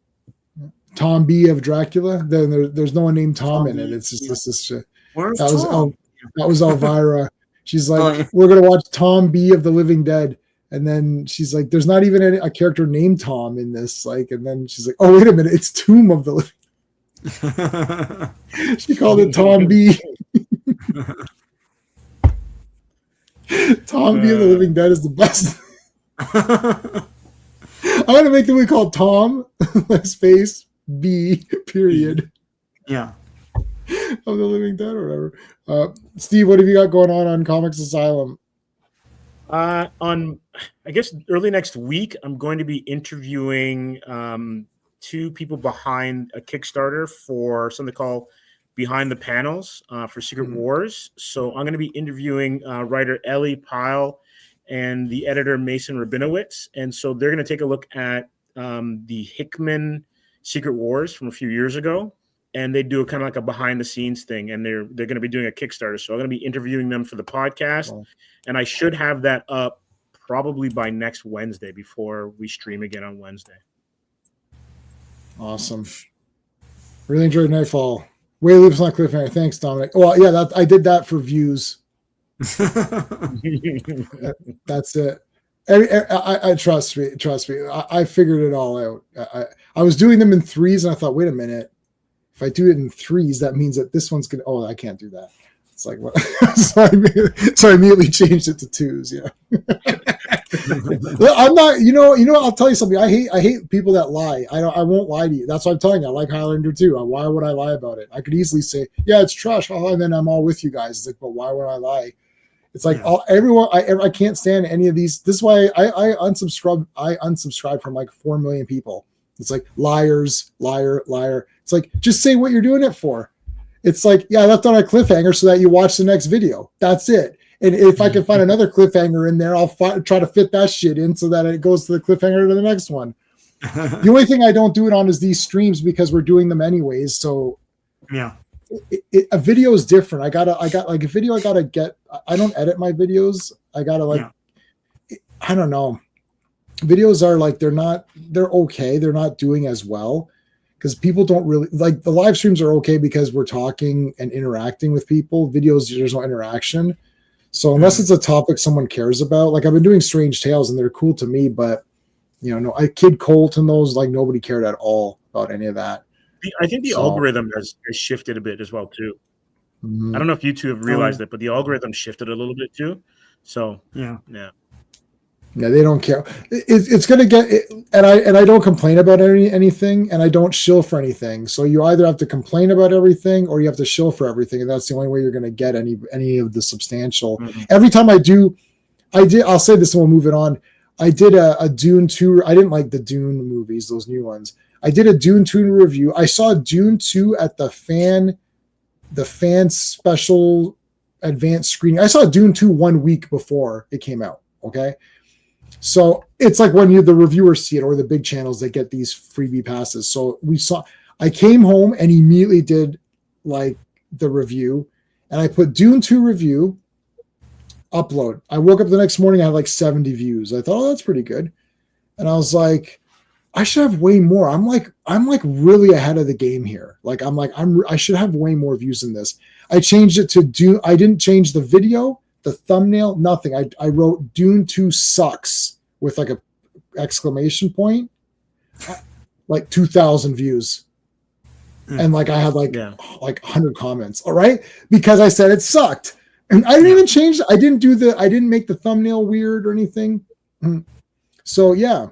Tom B of Dracula. There's no one named Tom in it. It's just this shit. Where's Tom? That was Elvira. She's like, we're gonna watch Tom B of the Living Dead, and then she's like, there's not even a character named Tom in this. Like, and then she's like, oh wait a minute, it's Tomb of the Living. She called it Tom B. Tom B of the Living Dead is the best. I'm gonna make the movie called Tom space B period. Yeah. Of the Living Dead or whatever. Steve, what have you got going on Comics Asylum? On I guess early next week, I'm going to be interviewing two people behind a Kickstarter for something called Behind the Panels for Secret Wars. So I'm going to be interviewing writer Ellie Pyle and the editor Mason Rabinowitz. And so they're going to take a look at the Hickman Secret Wars from a few years ago. And they do a kind of like a behind the scenes thing. And they're going to be doing a Kickstarter. So I'm going to be interviewing them for the podcast. Oh. And I should have that up probably by next Wednesday before we stream again on Wednesday. Awesome. Really enjoyed Nightfall. Way leaves on cliffhanger. Thanks, Dominic. Well, yeah, I did that for views. That's it. I trust me. I figured it all out. I was doing them in threes, and I thought, wait a minute. If I do it in threes, that means that this one's gonna. Oh, I can't do that. It's like what? So I immediately changed it to twos. Yeah. I'm not. You know. I'll tell you something. I hate people that lie. I won't lie to you. That's what I'm telling you. I like Highlander too. Why would I lie about it? I could easily say, yeah, it's trash, and then I'm all with you guys. It's like, but why would I lie? It's like everyone. I can't stand any of these. This is why I unsubscribe. I unsubscribe from like 4 million people. It's like liars, liar. It's like, just say what you're doing it for. It's like, yeah, I left on a cliffhanger so that you watch the next video. That's it. And if I can find another cliffhanger in there, I'll try to fit that shit in so that it goes to the cliffhanger to the next one. The only thing I don't do it on is these streams because we're doing them anyways. So yeah, a video is different. I got like a video. I gotta get. I don't edit my videos. I gotta like. Yeah. I don't know. Videos are like they're okay. They're not doing as well because people don't really like the live streams are okay because we're talking and interacting with people. Videos, there's no interaction. So unless it's a topic someone cares about, like I've been doing Strange Tales and they're cool to me, but Kid Colt and those, like nobody cared at all about any of that. I think the algorithm has shifted a bit as well too. I don't know if you two have realized it, but the algorithm shifted a little bit too. So yeah. Yeah, they don't care. It's going to get it, and I don't complain about anything, and I don't shill for anything. So you either have to complain about everything, or you have to shill for everything, and that's the only way you're going to get any of the substantial. Every time I'll say this, and we'll move it on. I did a Dune 2. I didn't like the Dune movies, those new ones. I did a Dune 2 review. I saw Dune 2 at the fan special advanced screening. I saw Dune 2 1 week before it came out. Okay. So it's like when the reviewers see it, or the big channels, they get these freebie passes. So I came home and immediately did like the review, and I put Dune 2 review, upload. I woke up the next morning, I had like 70 views. I thought, oh, that's pretty good. And I was like, I should have way more. I'm like really ahead of the game here. I should have way more views than this. I changed it to Dune. I didn't change the video, the thumbnail, nothing. I wrote Dune 2 sucks with like a exclamation point, like 2,000 views. And like I had like 100 comments. All right. Because I said it sucked. And I didn't even change. I didn't make the thumbnail weird or anything. So yeah.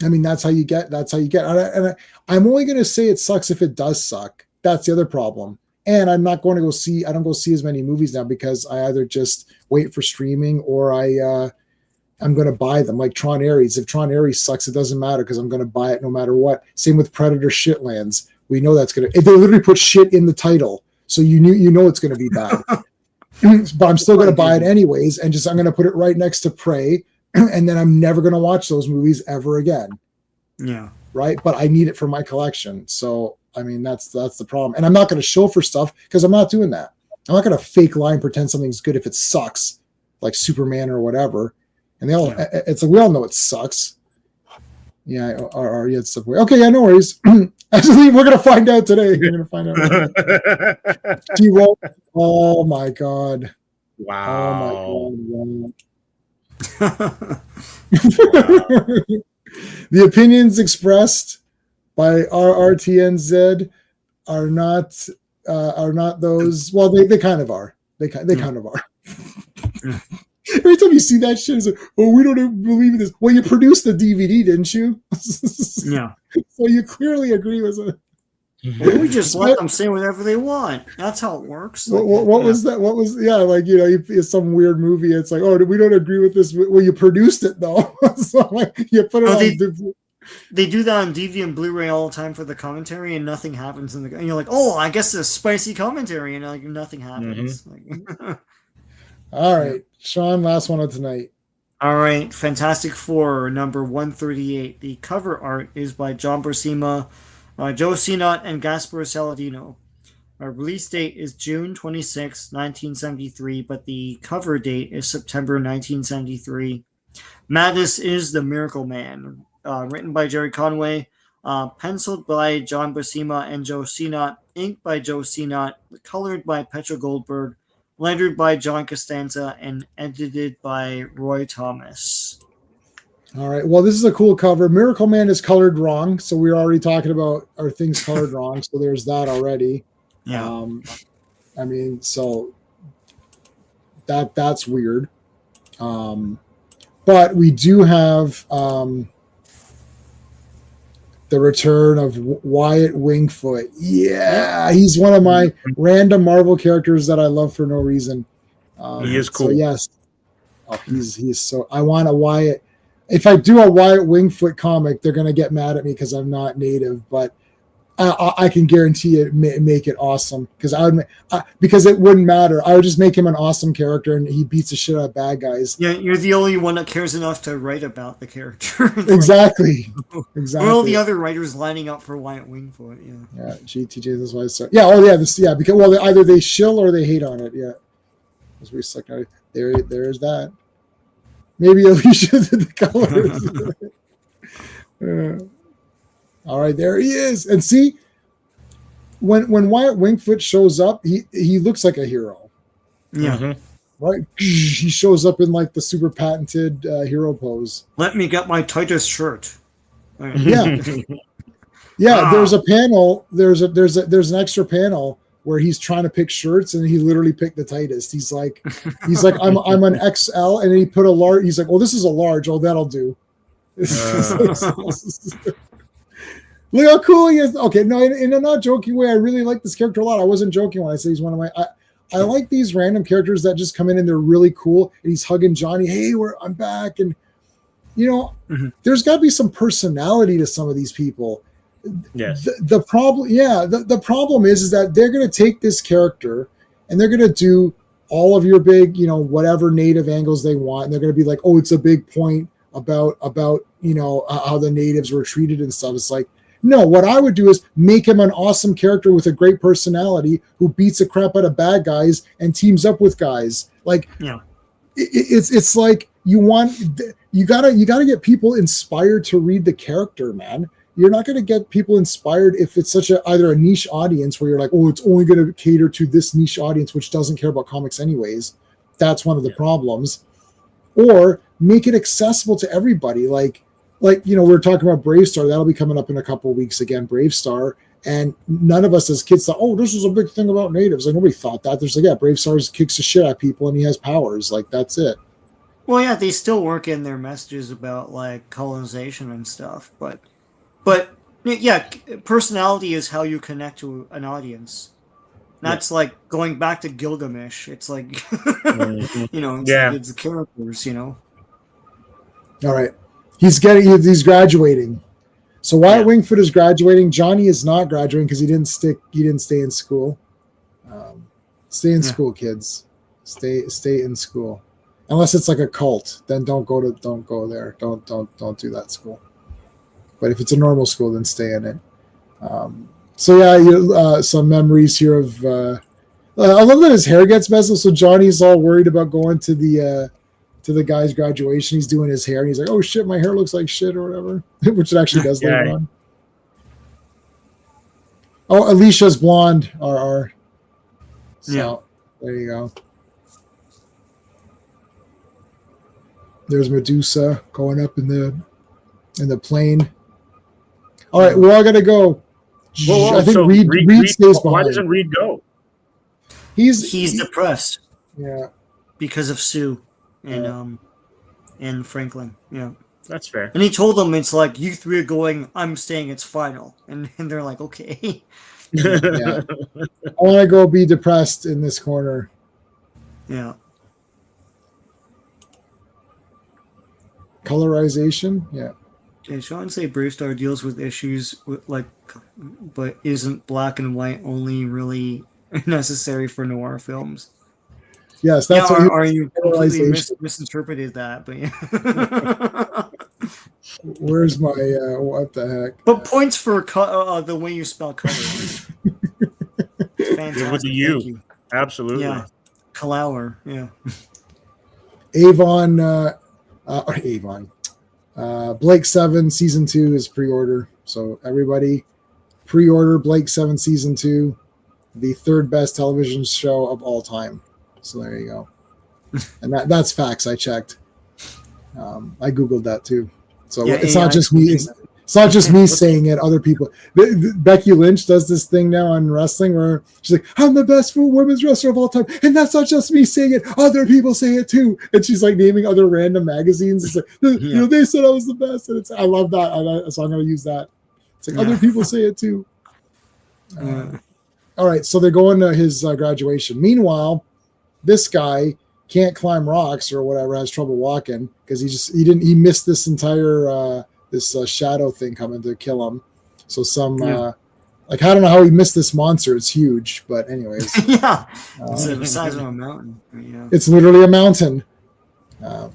I mean, that's how you get. And I'm only going to say it sucks if it does suck. That's the other problem. And I'm not going to go see. I don't go see as many movies now because I either just wait for streaming or I'm going to buy them. Like Tron Ares. If Tron Ares sucks, it doesn't matter because I'm going to buy it no matter what. Same with Predator Shitlands. We know that's going to. They literally put shit in the title, so you know it's going to be bad. But I'm still going to buy it anyways, and I'm going to put it right next to Prey. And then I'm never going to watch those movies ever again. Yeah. Right. But I need it for my collection. So, I mean, that's the problem. And I'm not going to show for stuff because I'm not doing that. I'm not going to fake lie and pretend something's good if it sucks, like Superman or whatever. And it's like, we all know it sucks. Yeah. It's okay. Yeah, no worries. Actually, we're going to find out today. We're going to find out. Oh my God. Wow. Oh my God. The opinions expressed by RRTNZ are not those. Well, they kind of are. They kind of are. Every time you see that shit, it's like, oh, we don't believe in this. Well, you produced the DVD, didn't you? Yeah. So you clearly agree with it. Well, we just let them say whatever they want. That's how it works. What was that? What was like it's some weird movie. It's like, oh, we don't agree with this. Well, you produced it though, so like you put it on. They do that on DVD and Blu-ray all the time for the commentary, and nothing happens and you're like, oh, I guess it's a spicy commentary, and like nothing happens. Mm-hmm. All right, Sean, last one of tonight. All right, Fantastic Four number 138. The cover art is by John Buscema, Joe Sinnott, and Gaspar Saladino. Our release date is June 26, 1973, but the cover date is September 1973. Madness is the Miracle Man, written by Jerry Conway, penciled by John Buscema and Joe Sinnott, inked by Joe Sinnott, colored by Petra Goldberg, lettered by John Costanza, and edited by Roy Thomas. All right. Well, this is a cool cover. Miracle Man is colored wrong, so we're already talking about our things colored wrong. So there's that already. Yeah. I mean, so that's weird. But we do have the return of Wyatt Wingfoot. Yeah, he's one of my random Marvel characters that I love for no reason. He is cool. So yes. Oh, he's so. I want a Wyatt. If I do a Wyatt Wingfoot comic, they're gonna get mad at me because I'm not native, but I can guarantee it make it awesome because because it wouldn't matter. I would just make him an awesome character and he beats the shit out of bad guys. Yeah, you're the only one that cares enough to write about the character. Exactly. All the other writers lining up for Wyatt Wingfoot. Yeah, GTJ. That's why I started. Yeah. Oh yeah. Because either they shill or they hate on it. Yeah. As we suck at it. There's that. Maybe Alicia did the colors. All right, there he is. And see, when Wyatt Wingfoot shows up, he looks like a hero. Yeah. Mm-hmm. Right? He shows up in like the super patented hero pose. Let me get my tightest shirt. Yeah. Yeah, there's a panel, there's an extra panel where he's trying to pick shirts and he literally picked the tightest. He's like I'm an XL, and then he put a large. He's like, oh, this is a large. Oh, that'll do. Look how cool he is. Okay, no, in a not joking way, I really like this character a lot. I wasn't joking when I say he's one of my. I like these random characters that just come in and they're really cool. And he's hugging Johnny. Hey, I'm back, and there's got to be some personality to some of these people. Yes. The problem, the problem is that they're going to take this character and they're going to do all of your big, whatever native angles they want. And they're going to be like, oh, it's a big point about, how the natives were treated and stuff. It's like, no, what I would do is make him an awesome character with a great personality who beats the crap out of bad guys and teams up with guys. Like, it's like you gotta get people inspired to read the character, man. You're not going to get people inspired if it's either a niche audience where you're like, oh, it's only going to cater to this niche audience, which doesn't care about comics anyways. That's one of the problems. Or make it accessible to everybody. Like, we're talking about Brave Star. That'll be coming up in a couple of weeks again, Brave Star. And none of us as kids thought, oh, this is a big thing about natives. Like, nobody thought that. There's like, yeah, Brave Star kicks the shit at people and he has powers. Like, that's it. Well, yeah, they still work in their messages about like colonization and stuff, but yeah, personality is how you connect to an audience. That's like going back to Gilgamesh. It's like, it's the characters, All right. He's graduating. So Wyatt Wingfoot is graduating. Johnny is not graduating because he didn't stay in school. Stay in school, kids. Stay in school. Unless it's like a cult, then don't go there. Don't do that school. But if it's a normal school, then stay in it. Some memories here of. I love that his hair gets messed up. So Johnny's all worried about going to the guy's graduation. He's doing his hair, and he's like, "Oh shit, my hair looks like shit," or whatever, which it actually does later on. Oh, Alicia's blonde. RR. So there you go. There's Medusa going up in the plane. All right, we're all gonna go. Whoa, I think Reed stays behind. Why doesn't Reed go? He's depressed. Yeah, because of Sue and Franklin. Yeah, that's fair. And he told them it's like you three are going. I'm staying. It's final, and they're like, okay. Yeah. I want to go be depressed in this corner. Yeah. Colorization, yeah. Okay, Sean say Brave Star deals with issues but isn't black and white only really necessary for noir films? Yes, that's what you completely misinterpreted that, but Where's my what the heck? But points for the way you spell color. Fantastic. With the U. Absolutely. Yeah. Kalauer, yeah. Avon. Blake 7 season 2 is pre-order, so everybody pre-order Blake 7 season 2, the third best television show of all time. So there you go. And that's facts. I checked. I googled that too. So it's not just me. It's not just me saying it. Other people. Becky Lynch does this thing now on wrestling where she's like, "I'm the best women's wrestler of all time," and that's not just me saying it. Other people say it too. And she's like naming other random magazines. It's like, they said I was the best, and I love that. So I'm going to use that. It's like other people say it too. All right, so they're going to his graduation. Meanwhile, this guy can't climb rocks or whatever, has trouble walking because he missed this entire. This shadow thing coming to kill him. So I don't know how he missed this monster. It's huge, but anyways. Yeah. It's the size of a mountain. Yeah. It's literally a mountain. They're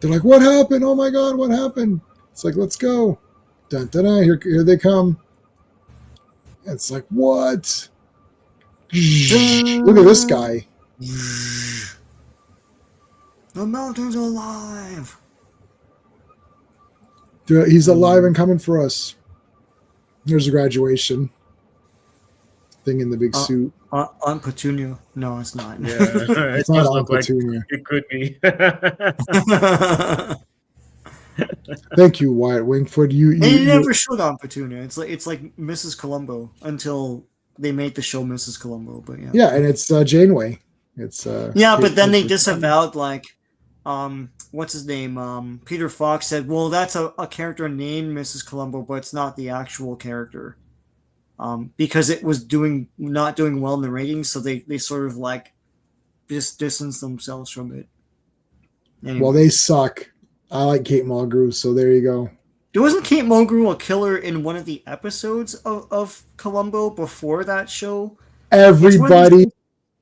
like, what happened? Oh my God, what happened? It's like, let's go. Dun, dun, dun. Here they come. It's like, what? Look at this guy. The mountain's alive. He's alive and coming for us. There's a graduation thing in the big suit. Aunt Petunia. No, it's not. Yeah, it's not Aunt Petunia. It could be. Thank you, Wyatt Wingfoot. They never showed Aunt Petunia. It's like Mrs. Columbo until they made the show Mrs. Columbo. But yeah. Yeah, and it's Janeway. It's but then they disavowed what's his name? Peter Fox said, well, that's a character named Mrs. Columbo, but it's not the actual character. Because it was not doing well in the ratings, so they sort of just distanced themselves from it. Anyway. Well, they suck. I like Kate Mulgrew, so there you go. Wasn't Kate Mulgrew a killer in one of the episodes of Columbo before that show? Everybody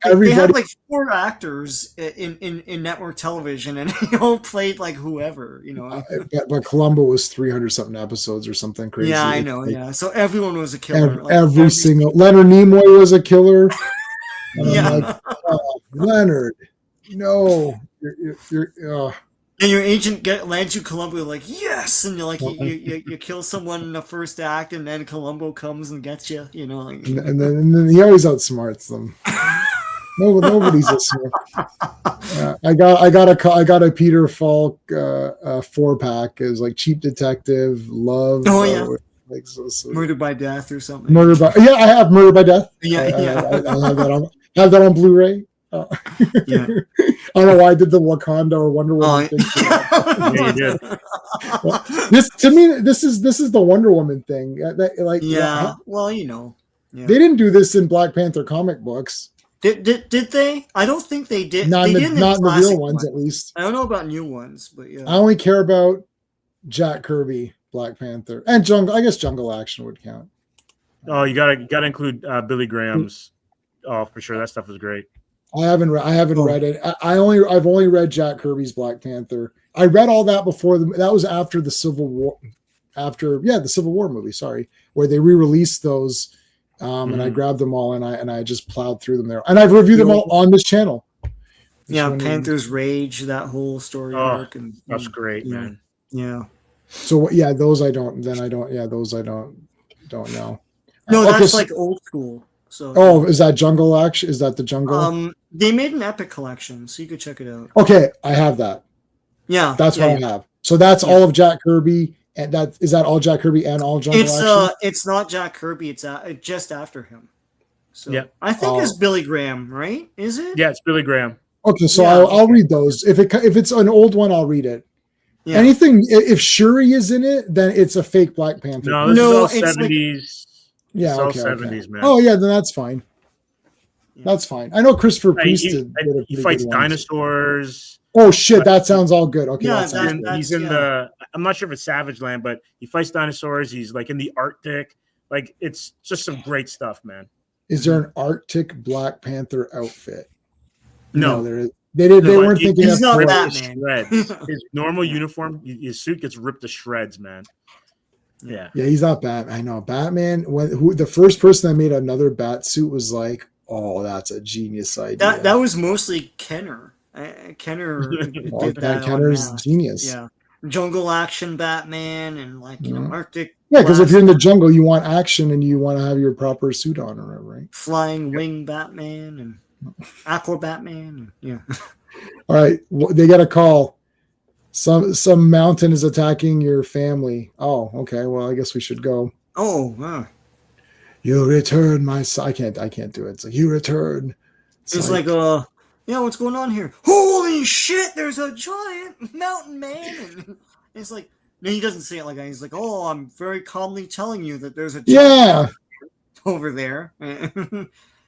They had everybody. like 4 actors in network television, and they all played like whoever, you know. But Columbo was 300 something episodes or something crazy. Yeah, I It's know. like Yeah, so everyone was a killer. every single Leonard Nimoy was a killer. And I'm Yeah. like, oh, Leonard, no, you're And your agent lands you Columbo, you're like, yes, and you're like you kill someone in the first act, and then Columbo comes and gets you, you know. Like, and then he always outsmarts them. Nobody's a smart. I got a Peter Falk 4-pack. It was like Cheap Detective, Love. Oh, yeah. Like so Murder by Death or something. Murder by I have Murder by Death. Yeah, I yeah. have that on Blu-ray. Yeah. I don't know why I did the Wakanda or Wonder Woman thing. Yeah, you did. This to me, this is the Wonder Woman thing. Yeah. Well, you know. Yeah. They didn't do this in Black Panther comic books. Did they? I don't think they did. Not They in did the, not in the classic real ones, at least. I don't know about new ones, but yeah. I only care about Jack Kirby, Black Panther, and Jungle. I guess Jungle Action would count. Oh, you gotta include Billy Graham's. Oh, for sure, that stuff is great. I haven't read it. I've only read Jack Kirby's Black Panther. I read all that before that was after the Civil War, the Civil War movie. Sorry, where they re-released those, and I grabbed them all and I just plowed through them there, and I've reviewed them all on this channel. Yeah, Panther's Rage, that whole story arc, and that's great, man. Yeah. So those I don't. Then I don't. Yeah, those I don't know. No, that's like old school. So. Oh, is that Jungle Action? Is that the Jungle? They made an Epic collection, so you could check it out. Okay, I have that. Yeah, that's what I have. So that's all of Jack Kirby, and is that all Jack Kirby and all Jungle Action? It's not Jack Kirby. It's just after him. So yeah, I think it's Billy Graham, right? Is it? Yeah, it's Billy Graham. Okay, so I'll read those. If it's an old one, I'll read it. Yeah. Anything if Shuri is in it, then it's a fake Black Panther. No, this is all 70s. Yeah, okay, 70s, man. Oh yeah, then that's fine. Yeah. That's fine. I know Christopher Priest he fights dinosaurs. Oh shit, that sounds all good. Okay, yeah, he's in the. I'm not sure if it's Savage Land, but he fights dinosaurs. He's like in the Arctic. Like it's just some great stuff, man. Is there an Arctic Black Panther outfit? No, there is. They weren't thinking. He's not Batman. His normal uniform, his suit gets ripped to shreds, man. Yeah, he's not Batman. I know Batman. The first person that made another bat suit was like, oh, that's a genius idea. That was mostly Kenner. Kenner did that. Kenner's genius. Yeah, Jungle Action Batman and Arctic. Yeah, because if you're in the jungle, you want action and you want to have your proper suit on, or whatever, right? Flying Wing Batman and Aqua Batman. Yeah. All right, they get a call. Some mountain is attacking your family. Oh, okay. Well, I guess we should go. Oh, wow. You return my son. I can't do it. It's like you return. It's like what's going on here? Holy shit! There's a giant mountain man. And it's like, no, he doesn't say it like that. He's like, oh, I'm very calmly telling you that there's a giant over there.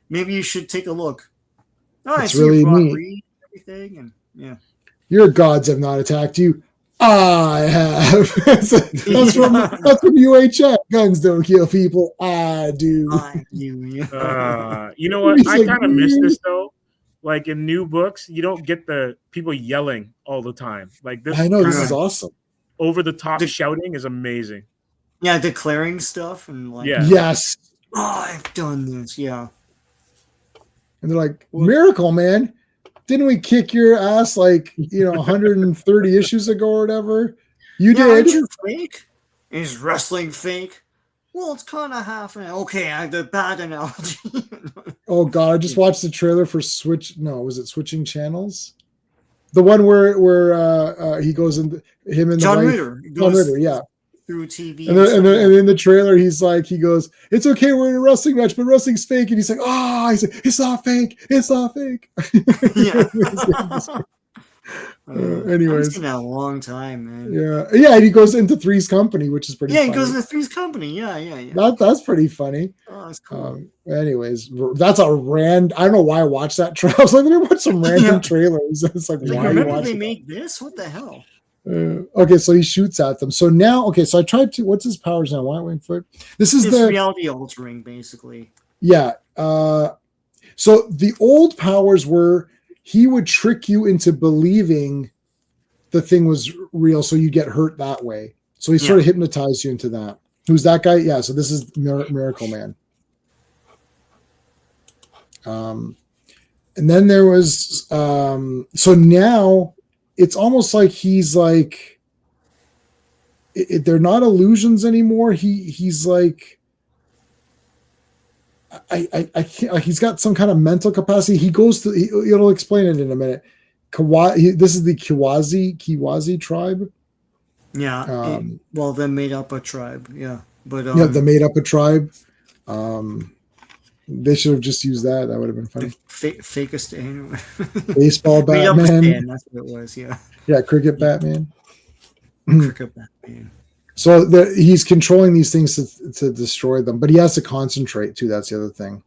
Maybe you should take a look. Oh, it's really neat. Everything and yeah. Your gods have not attacked you. I have. that's from UHF. Guns don't kill people. I do. You know what? I kind of miss this though. Like in new books, you don't get the people yelling all the time. Like this. I know this is awesome. Over the top shouting is amazing. Yeah, declaring stuff and like. Yeah. Yes. Oh, I've done this. Yeah. And they're like, miracle, man. Didn't we kick your ass 130 issues ago or whatever? You did. Aren't you fake? Is wrestling fake? Well, it's kind of half an okay. I the bad analogy. Oh God, I just watched the trailer for Switching Channels? The one where he goes in him and John the Ritter. John Ritter, yeah. Through TV. And then in the trailer, he goes, it's okay, we're in a wrestling match, but wrestling's fake. And he's like, he's like, it's not fake. It's not fake. Yeah. Anyways. I've seen that a long time, man. Yeah. Yeah, and he goes into Three's Company, which is pretty funny. Yeah, he goes into Three's Company. Yeah. That's pretty funny. Oh, that's cool. Anyways, that's I don't know why I watched that trailer. I was like, let me watch some random trailers. It's like, why remember they made this? What the hell? Okay, so he shoots at them. So now, so I tried to. What's his powers now? White Wingfoot. This is it's reality altering, basically. Yeah. So the old powers were he would trick you into believing the thing was real, so you get hurt that way. So he sort of hypnotized you into that. Who's that guy? Yeah, so this is Miracle Man. And then there was so now it's almost like he's like they're not illusions anymore. He's like I can't, like he's got some kind of mental capacity. He goes to it'll explain it in a minute. This is the Kiwazi tribe. Yeah. Well, they made up a tribe. Yeah. But they made up a tribe. They should have just used that. That would have been funny. Fakistan. Baseball Batman. That's what it was. Yeah. Yeah, cricket Batman. Cricket Batman. So he's controlling these things to destroy them, but he has to concentrate too. That's the other thing.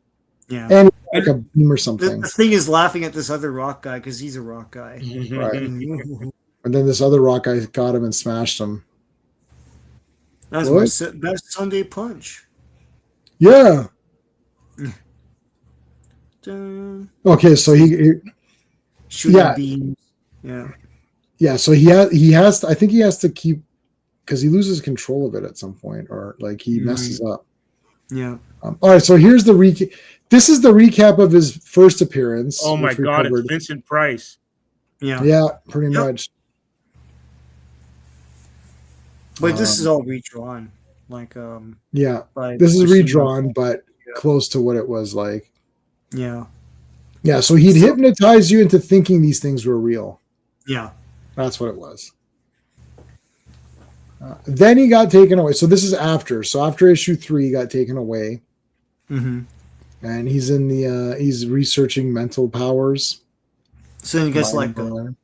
Yeah. And like a beam or something. The thing is laughing at this other rock guy because he's a rock guy. Right. And then this other rock guy got him and smashed him. That's my best Sunday punch. Yeah. Dun. Okay, so he shooting beams. Yeah. Yeah, so he has to, I think he has to keep, because he loses control of it at some point, or like he messes up. Yeah. All right, so here's the recap. This is the recap of his first appearance. Oh my God, it's Vincent Price. Yeah. Yeah, pretty much. But this is all redrawn. Like yeah. This is redrawn, but close to what it was like. Yeah. Yeah, so he'd hypnotize you into thinking these things were real. Yeah. That's what it was. Then he got taken away. So this is after. So after issue 3, he got taken away. Mm-hmm. And he's in the he's researching mental powers. So he gets like and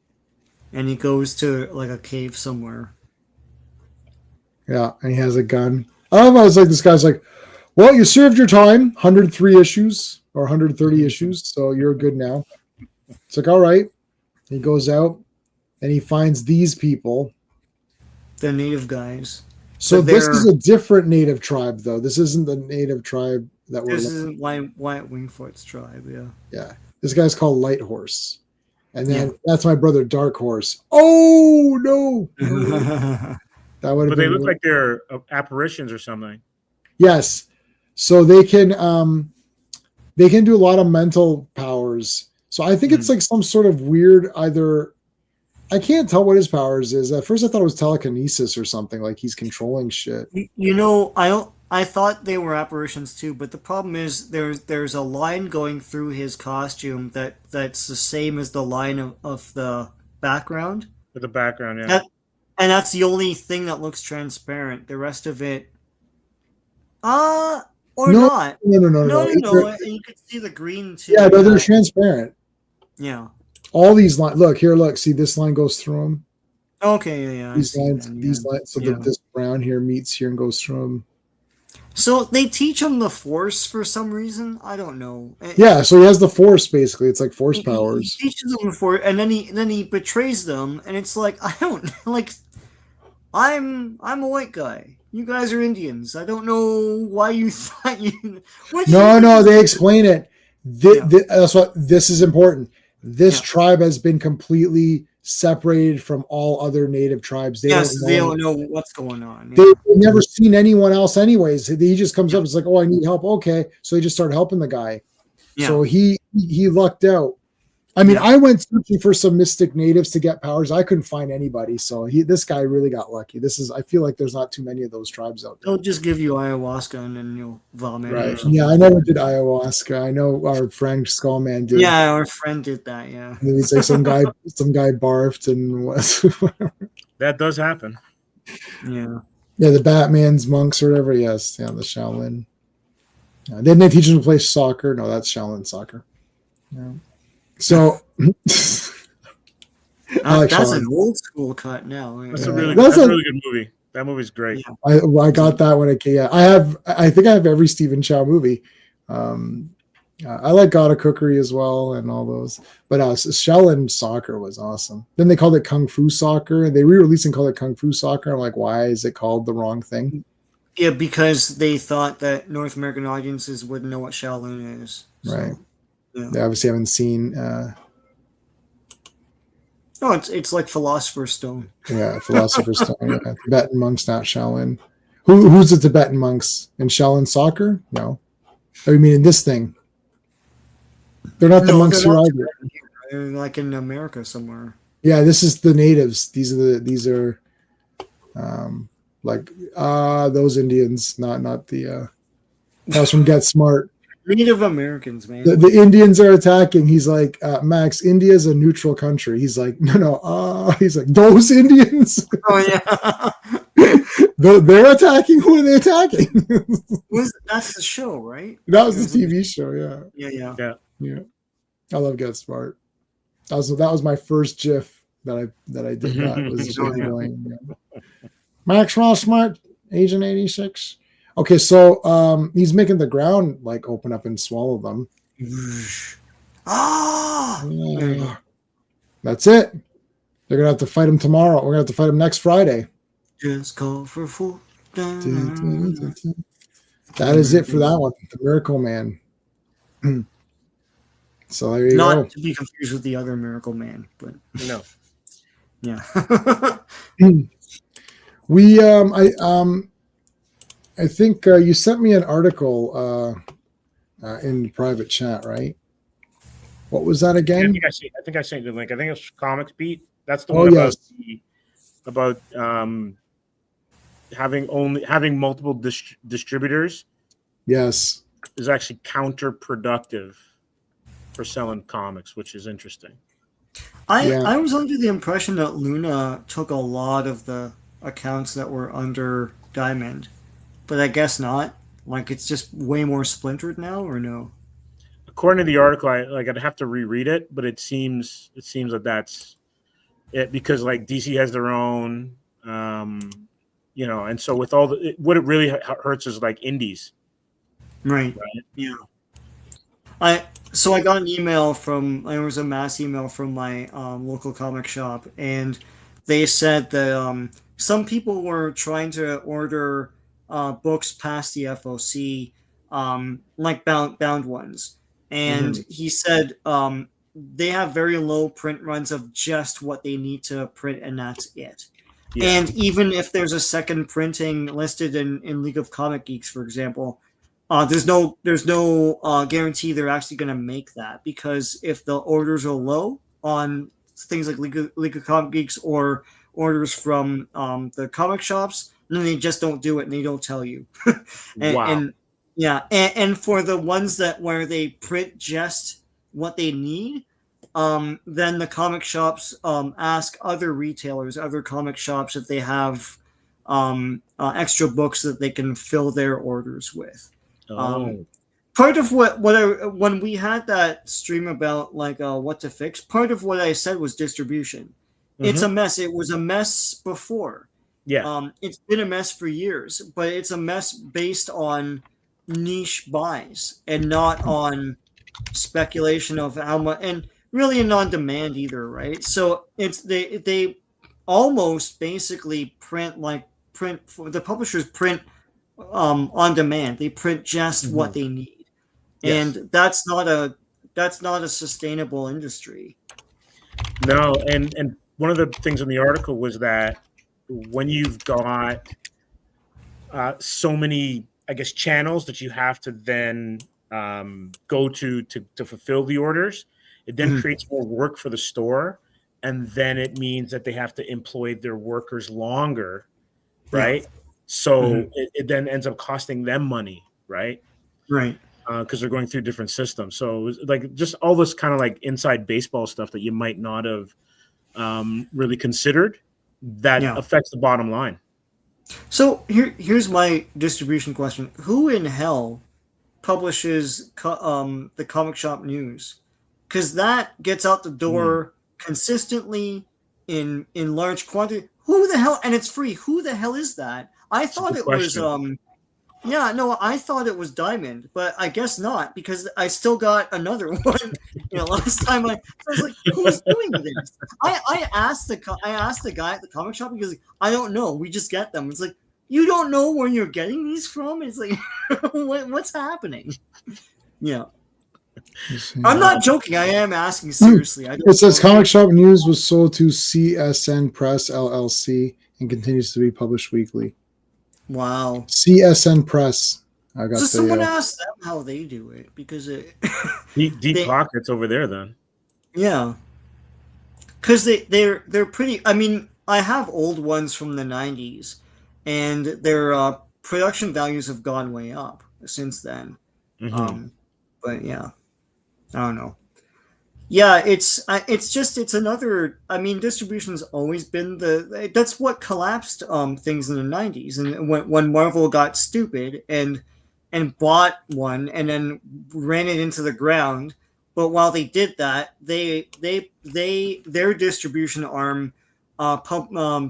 he goes to like a cave somewhere. Yeah, and he has a gun. I was like, this guy's like, well, you served your time, 103 issues or 130 issues, so you're good now. It's like, all right. He goes out and he finds these people. The native guys. So this is a different native tribe, though. This isn't the native tribe that we're. This isn't Wyatt Wingfoot's tribe, yeah. Yeah, this guy's called Light Horse, and then that's my brother Dark Horse. Oh no! That would. But they look like they're apparitions or something. Yes, so they can do a lot of mental powers. So I think it's like some sort of weird either. I can't tell what his powers is. At first, I thought it was telekinesis or something, like he's controlling shit. You know, I thought they were apparitions too, but the problem is there's a line going through his costume that's the same as the line of the background. For the background, yeah. And that's the only thing that looks transparent. The rest of it, or not. No. And you can see the green too. Yeah, no, they're transparent. Yeah. All these lines. Look. See, this line goes through them. Okay, yeah. These lines. So this brown here meets here and goes through them. So they teach him the Force for some reason. I don't know. Yeah, so he has the Force basically. It's like Force powers. He teaches them the Force, and then he betrays them, and it's like I don't like. I'm a white guy. You guys are Indians. I don't know why you thought you. No, they explain it. That's what this is important. This tribe has been completely separated from all other native tribes. They don't know what's going on. Yeah. They've never seen anyone else anyways. He just comes up, it's like, oh, I need help. Okay. So he just started helping the guy. Yeah. So he lucked out. I mean, I went searching for some mystic natives to get powers. I couldn't find anybody. So this guy really got lucky. I feel like there's not too many of those tribes out there. They'll just give you ayahuasca and then you'll vomit. Right. Yeah, I never did ayahuasca. I know our friend Skullman did. Yeah, our friend did that. Yeah. And he's like some guy barfed and was. That does happen. Yeah. Yeah, the Batman's monks or whatever. Yes. Yeah, the Shaolin. Didn't they teach him to play soccer? No, that's Shaolin soccer. Yeah. So that's an old school cut now. That's a really good movie. That movie's great. Yeah. I got that when it came. Yeah, I think I have every Stephen Chow movie. I like God of Cookery as well and all those. But Shaolin Soccer was awesome. Then they called it Kung Fu Soccer, and they re-released and called it Kung Fu Soccer. I'm like, why is it called the wrong thing? Yeah, because they thought that North American audiences wouldn't know what Shaolin is. So. Right. Yeah. They obviously haven't seen. No, it's like Philosopher's Stone. Yeah, Philosopher's Stone. Yeah. Tibetan monks, not Shaolin. Who's the Tibetan monks in Shaolin soccer? No. Oh, you mean in this thing? They're not the monks they're who not are either. They're like in America somewhere. Yeah, this is the natives. These are like those Indians, not the that was from Get Smart. Native Americans, man. The Indians are attacking. He's like, Max, India is a neutral country. He's like, no. He's like, those Indians. Oh yeah. They're attacking. Who are they attacking? That's the show, right? That was the TV show. Yeah. Yeah. I love Get Smart. That was my first GIF that I did. That was really annoying. Yeah. Max Ross Smart, Agent 86. Okay, so he's making the ground like open up and swallow them. Ah, that's it. They're gonna have to fight him tomorrow. We're gonna have to fight him next Friday. just call for full. That is it for that one. The Miracle Man. So there you go. Not to be confused with the other Miracle Man, but No. yeah. We I think you sent me an article in private chat, right? What was that again? I think I sent you the link. I think it's Comics Beat. That's the Oh, one yes. about having multiple distributors Yes. is actually counterproductive for selling comics, which is interesting. I was under the impression that Luna took a lot of the accounts that were under Diamond, but I guess not. Like it's just way more splintered now, or no? According to the article, I'd have to reread it, but it seems that that's it, because like DC has their own, and so with all what it really hurts is like indies, Right. Yeah. I got an email there was a mass email from my local comic shop, and they said that some people were trying to order books past the FOC, like bound ones. And he said they have very low print runs of just what they need to print, and that's it. Yeah. And even if there's a second printing listed in League of Comic Geeks, for example, there's no guarantee they're actually going to make that, because if the orders are low on things like League of Comic Geeks or orders from the comic shops, then they just don't do it and they don't tell you. Wow. And for the ones where they print just what they need, then the comic shops ask other retailers, other comic shops, if they have extra books that they can fill their orders with. Part of when we had that stream about like what to fix, part of what I said was distribution. It's a mess. It was a mess before. Yeah. It's been a mess for years, but it's a mess based on niche buys and not on speculation of how much, and really not on demand either, right? So it's they almost basically the publishers print on demand. They print just what they need, and that's not a sustainable industry. No, and one of the things in the article was that when you've got so many, I guess, channels that you have to then go to fulfill the orders, it then creates more work for the store, and then it means that they have to employ their workers longer, right? Yeah. So it then ends up costing them money, right? Right. Because they're going through different systems. So it was like just all this kind of like inside baseball stuff that you might not have really considered that affects the bottom line. So here's my distribution question: who in hell publishes the comic shop news? Because that gets out the door consistently in large quantity. Who the hell? And it's free. Who the hell is that? I thought it was I thought it was Diamond, but I guess not, because I still got another one. Last time I was like, who's doing this? I asked the guy at the comic shop, because I don't know. We just get them. It's like, you don't know where you're getting these from? It's like, what's happening? Yeah. I'm not joking. I am asking seriously. It says Comic Shop News was sold to CSN Press LLC and continues to be published weekly. Wow. CSN Press. I got so someone asked them how they do it because it deep pockets over there then. Yeah. Because they're pretty. I mean, I have old ones from the 90s, and their production values have gone way up since then. Mm-hmm. But yeah, I don't know. Yeah, it's another. I mean, distribution's always been that's what collapsed things in the 90s, and when Marvel got stupid and bought one and then ran it into the ground. But while they did that, their distribution arm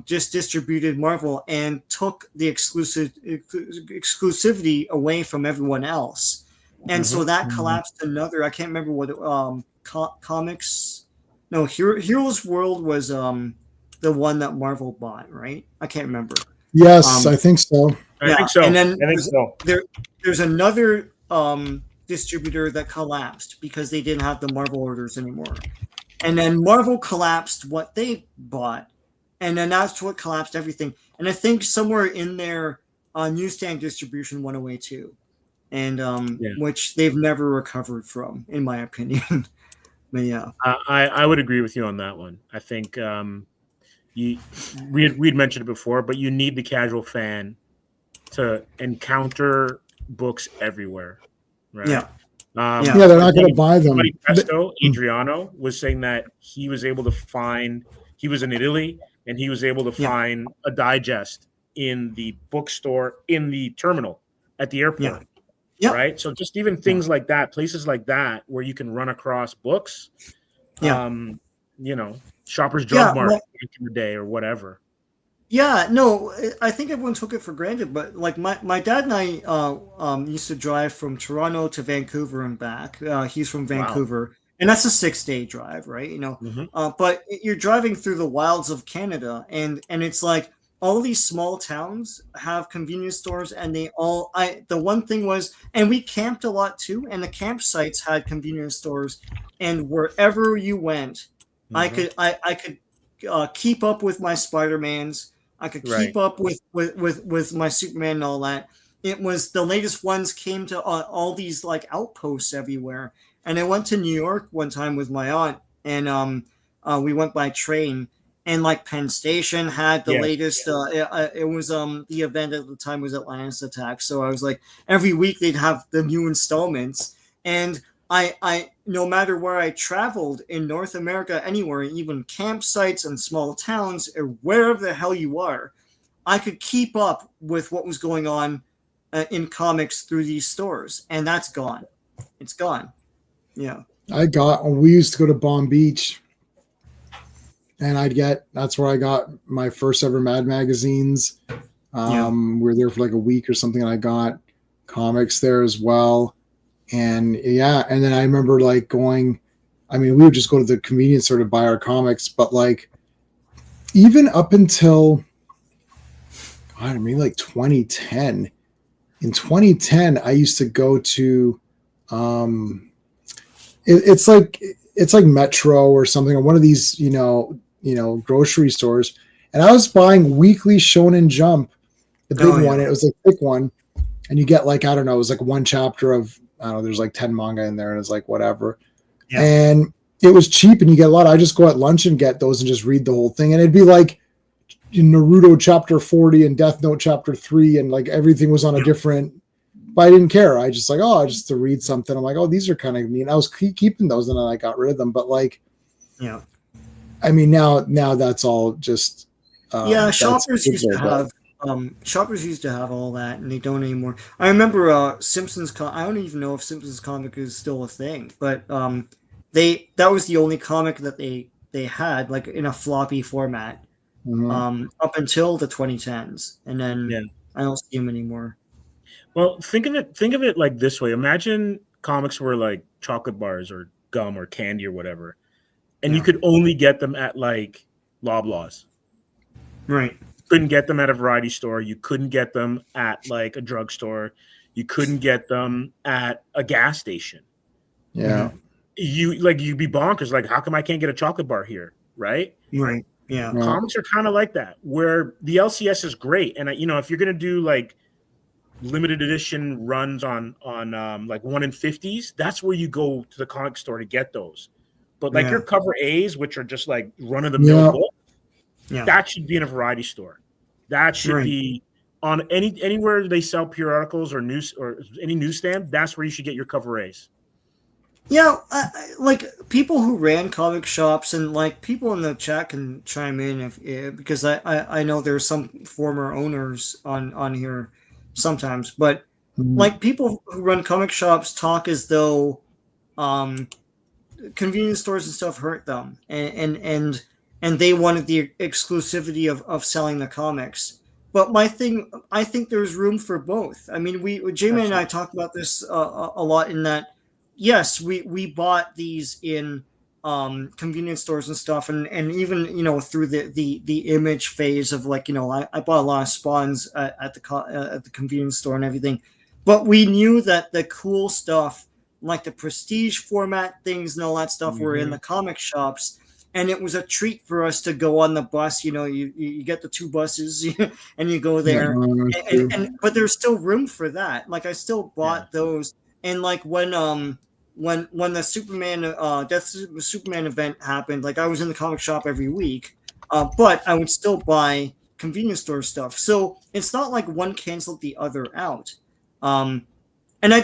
just distributed Marvel and took the exclusivity away from everyone else, and so that collapsed another. I can't remember what comics. No, Heroes World was the one that Marvel bought, right? I can't remember. Yes, I think so. I think so. And then I think so. There's another distributor that collapsed because they didn't have the Marvel orders anymore. And then Marvel collapsed what they bought. And then that's what collapsed everything. And I think somewhere in their newsstand distribution went away too. And which they've never recovered from, in my opinion. But yeah. I would agree with you on that one. I think we'd mentioned it before, but you need the casual fan to encounter books everywhere. Right. Yeah. They're not going to buy them. Pesto, Adriano, was saying that he was able to find. He was in Italy, and he was able to find a digest in the bookstore in the terminal at the airport. Yeah. Right. So just even things like that, places like that, where you can run across books. Shoppers Drug Mart back in the day or whatever. Yeah, no, I think everyone took it for granted, but like my dad and I used to drive from Toronto to Vancouver and back. He's from Vancouver, and that's a 6-day drive, right? But you're driving through the wilds of Canada, and it's like all these small towns have convenience stores, and the one thing was, and we camped a lot too, and the campsites had convenience stores, and wherever you went, I could keep up with my Spider-Mans. I could keep up with my Superman and all that. It was the latest ones came to all these like outposts everywhere. And I went to New York one time with my aunt, and we went by train. And like Penn Station had the latest. It was the event at the time was Atlantis Attack. So I was like, every week they'd have the new installments, and I no matter where I traveled in North America, anywhere, even campsites and small towns, or wherever the hell you are, I could keep up with what was going on in comics through these stores, and that's gone. It's gone. Yeah. We used to go to Palm Beach, and that's where I got my first ever Mad magazines. We were there for like a week or something, and I got comics there as well. And then I remember like going, I mean, we would just go to the convenience store to buy our comics, but like even up until, like 2010. In 2010, I used to go to, it's like Metro or something, or one of these, grocery stores. And I was buying weekly Shonen Jump, the big one. It was a thick one. And you get like, I don't know, it was like one chapter of, I don't know, there's like 10 manga in there, and it's like whatever. Yeah. And it was cheap, and you get a lot. I just go at lunch and get those and just read the whole thing. And it'd be like Naruto chapter 40 and Death Note chapter 3, and like everything was on a different, but I didn't care. I just like, just to read something. I'm like, these are kind of neat. I was keeping those, and then I got rid of them. But like, I mean, now that's all just, shoppers used to have. Shoppers used to have all that, and they don't anymore. I remember Simpsons. I don't even know if Simpsons comic is still a thing, but that was the only comic that they had like in a floppy format up until the 2010s, and then I don't see them anymore. Well, think of it like this way. Imagine comics were like chocolate bars or gum or candy or whatever, and you could only get them at like Loblaws. Right. Couldn't get them at a variety store. You couldn't get them at like a drugstore. You couldn't get them at a gas station. Yeah. You'd be bonkers. Like, how come I can't get a chocolate bar here? Right. Right. Yeah. Yeah. Comics are kind of like that, where the LCS is great. And if you're going to do like limited edition runs on like 1 in 50s, that's where you go to the comic store to get those. But like your cover A's, which are just like run of the mill book, that should be in a variety store. That should be on anywhere they sell periodicals or news or any newsstand. That's where you should get your cover A's. Yeah, like people who ran comic shops, and like people in the chat can chime in because I know there's some former owners on here sometimes, but like people who run comic shops talk as though convenience stores and stuff hurt them, and they wanted the exclusivity of selling the comics. But my thing, I think there's room for both. I mean, J-Man and I talked about this a lot in that. Yes, we bought these in convenience stores and stuff, and even through the image phase of like I bought a lot of spawns at the convenience store and everything, but we knew that the cool stuff like the prestige format things and all that stuff were in the comic shops, and it was a treat for us to go on the bus. You get the 2 buses and you go there, but there's still room for that. Like I still bought those, and like when the Superman Death Superman event happened, like I was in the comic shop every week, but I would still buy convenience store stuff. So it's not like one canceled the other out. And I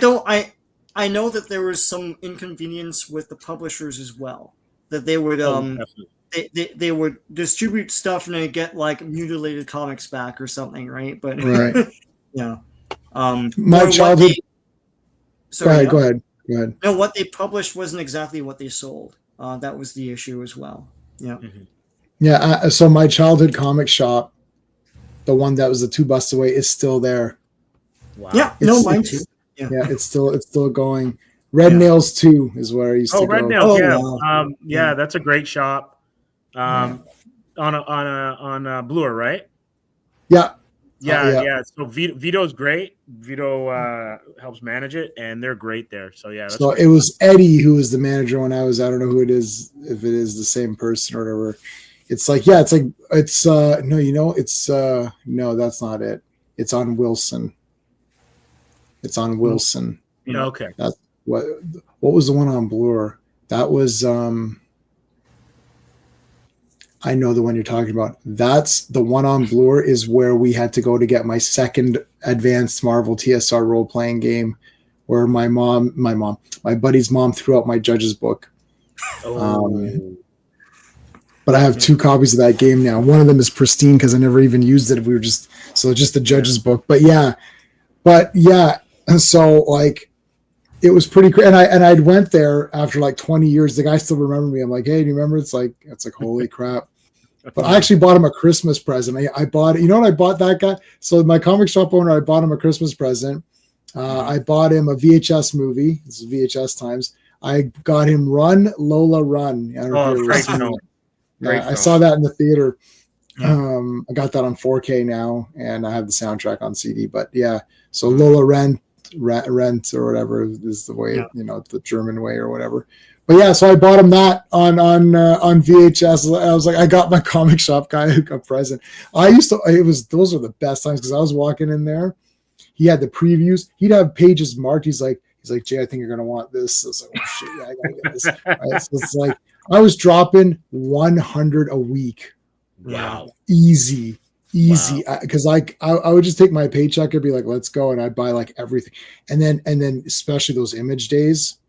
know that there was some inconvenience with the publishers as well, that they would they would distribute stuff and they get like mutilated comics back or something, right? But yeah, my childhood. Go ahead. No, what they published wasn't exactly what they sold. That was the issue as well. Yeah. Yeah. So my childhood comic shop, the one that was the 2 buses away, is still there. Wow. Yeah. No, mine too. Yeah. It's still going. Red Nails 2 is where I used to go. Red Nails. That's a great shop. On Bloor, right? Yeah. Yeah. So Vito's great. Vito helps manage it, and they're great there. So yeah. So it was Eddie who was the manager when I was. I don't know who it is. If it is the same person or whatever. It's like no, that's not it. It's on Wilson. Okay. That's what was the one on Bloor? That was I know the one you're talking about. That's the one on Bloor is where we had to go to get my second advanced Marvel TSR role-playing game, where my buddy's mom threw out my Judge's book. But I have 2 copies of that game now. One of them is pristine because I never even used it. Just the Judge's book. But yeah. So like, it was pretty crazy. And I went there after like 20 years. The guy still remembered me. I'm like, hey, do you remember? It's like holy crap. But I actually bought him a Christmas present. I bought, you know what I bought that guy? So my comic shop owner, I bought him a Christmas present. I bought him a VHS movie. This is VHS times. I got him Run, Lola, Run. I don't know if you ever seen it. I saw that in the theater. I got that on 4K now, and I have the soundtrack on CD. But yeah, so Lola Rent or whatever is the way, the German way or whatever. But yeah, so I bought him that on VHS. I was like, I got my comic shop guy a present. Those are the best times because I was walking in there. He had the previews. He'd have pages marked. He's like, Jay, I think you're gonna want this. I was like, oh shit, yeah, I gotta get this. Right? So it's like I was dropping 100 a week. Wow, easy. Because I would just take my paycheck and be like, let's go, and I'd buy like everything. And then especially those image days.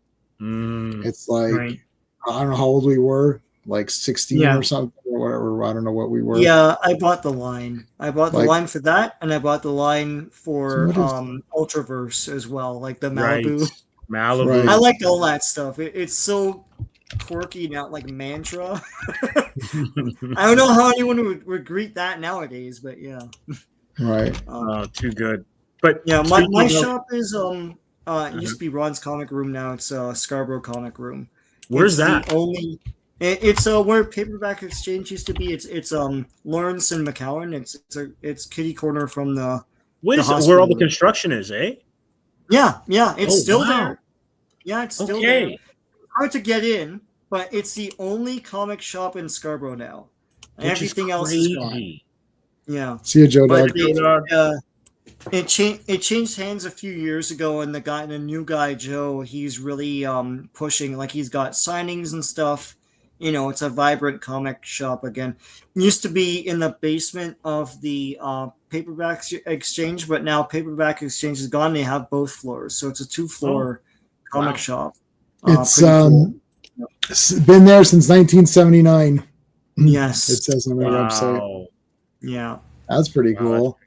It's like I don't know how old we were, like 16 or something or whatever. I don't know what we were. Yeah, I bought the line. I bought the line for that, and I bought the line for Ultraverse as well, like the Malibu. Malibu. I liked all that stuff. It's so quirky now, like Mantra. I don't know how anyone would greet that nowadays, but yeah. Right. Too good. But yeah, my shop is it used to be Ron's Comic Room. Now it's Scarborough Comic Room. Where's that? It's where Paperback Exchange used to be. It's Lawrence and McCowan. It's kitty corner from the. Where all the construction is, eh? Yeah, it's still there. Yeah, it's still there. hard to get in, but it's the only comic shop in Scarborough now. Everything else is gone. Yeah. See you, Joe But Dog. it changed hands a few years ago, and the new guy Joe, he's really pushing, like he's got signings and stuff. It's a vibrant comic shop again. It used to be in the basement of the Paperback Exchange, but now Paperback Exchange is gone. They have both floors, so it's a 2-floor comic shop. It's cool. It's been there since 1979. Yes, it says on their website. Yeah, that's pretty cool.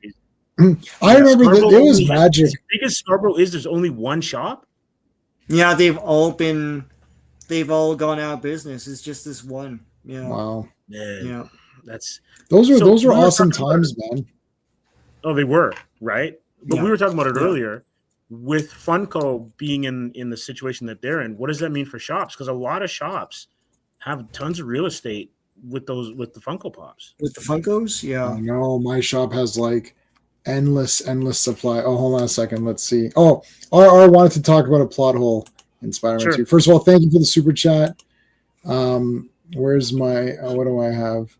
I remember that there was magic. As big as Scarborough is, there's only one shop. Yeah, they've all gone out of business. It's just this one. Yeah. Wow. Yeah. Those were awesome times, man. Oh, they were, right? But we were talking about it earlier with Funko being in the situation that they're in. What does that mean for shops? Because a lot of shops have tons of real estate with the Funko Pops. With the Funkos, yeah. I know my shop has like endless supply. Oh, hold on a second. Let's see. Oh, RR wanted to talk about a plot hole in Spider-Man 2. First of all, thank you for the super chat. Where's my what do I have?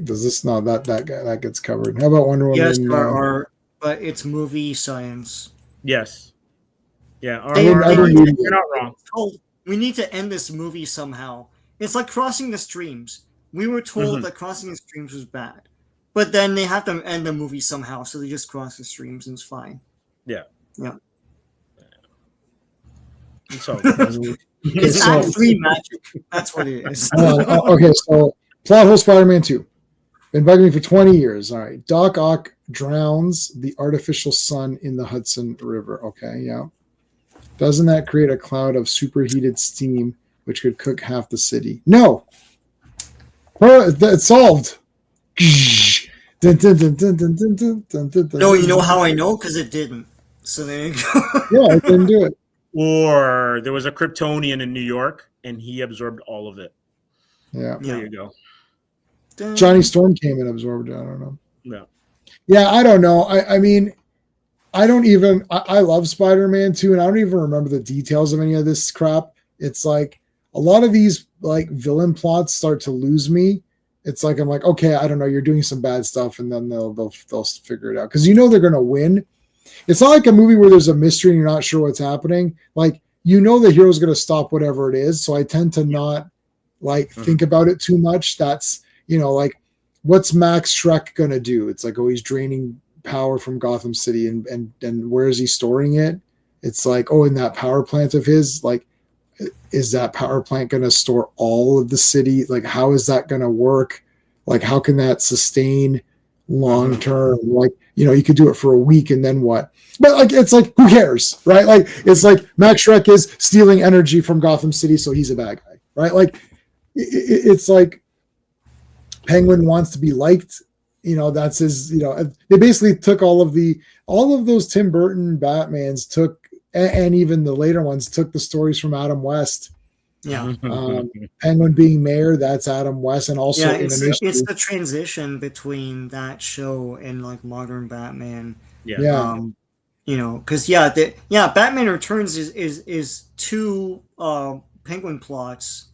Does this not that gets covered? How about Wonder Woman? Yes, but it's movie science. Yes. Yeah. You're not wrong. We need to end this movie somehow. It's like Crossing the Streams. We were told that Crossing the Streams was bad, but then they have to end the movie somehow, so they just cross the streams and it's fine. Yeah. Yeah. So it's Act 3 magic. That's what it is. Okay, so plot hole Spider-Man 2. Been bugging me for 20 years. All right. Doc Ock drowns the artificial sun in the Hudson River. Okay, yeah. Doesn't that create a cloud of superheated steam which could cook half the city? No. It's solved. No, you know how I know? Because it didn't. So there you go. Yeah, it didn't do it. Or there was a Kryptonian in New York and he absorbed all of it. Yeah. There you go. Johnny Storm came and absorbed it. I don't know. No. Yeah, I don't know. I mean, I love Spider-Man 2, and I don't even remember the details of any of this crap. It's like a lot of these like villain plots start to lose me. It's like I'm like, okay, I don't know, you're doing some bad stuff, and then they'll figure it out because they're gonna win. It's not like a movie where there's a mystery and you're not sure what's happening. Like the hero's gonna stop whatever it is. So I tend to not think about it too much. That's like what's Max Schreck gonna do? It's like, oh, he's draining power from Gotham City and where is he storing it? It's like, oh, in that power plant of his, like, is that power plant going to store all of the city? Like, how is that going to work? Like, how can that sustain long term? Like, you could do it for a week and then what? But like, it's like, who cares, right? Like, it's like Max Schreck is stealing energy from Gotham City, so he's a bad guy, right? Like, it's like Penguin wants to be liked. That's his, they basically took all of those Tim Burton Batmans and even the later ones took the stories from Adam West. Yeah. Penguin being mayor, that's Adam West. And also it's the transition between that show and like modern Batman. Yeah. Because Batman Returns is two Penguin plots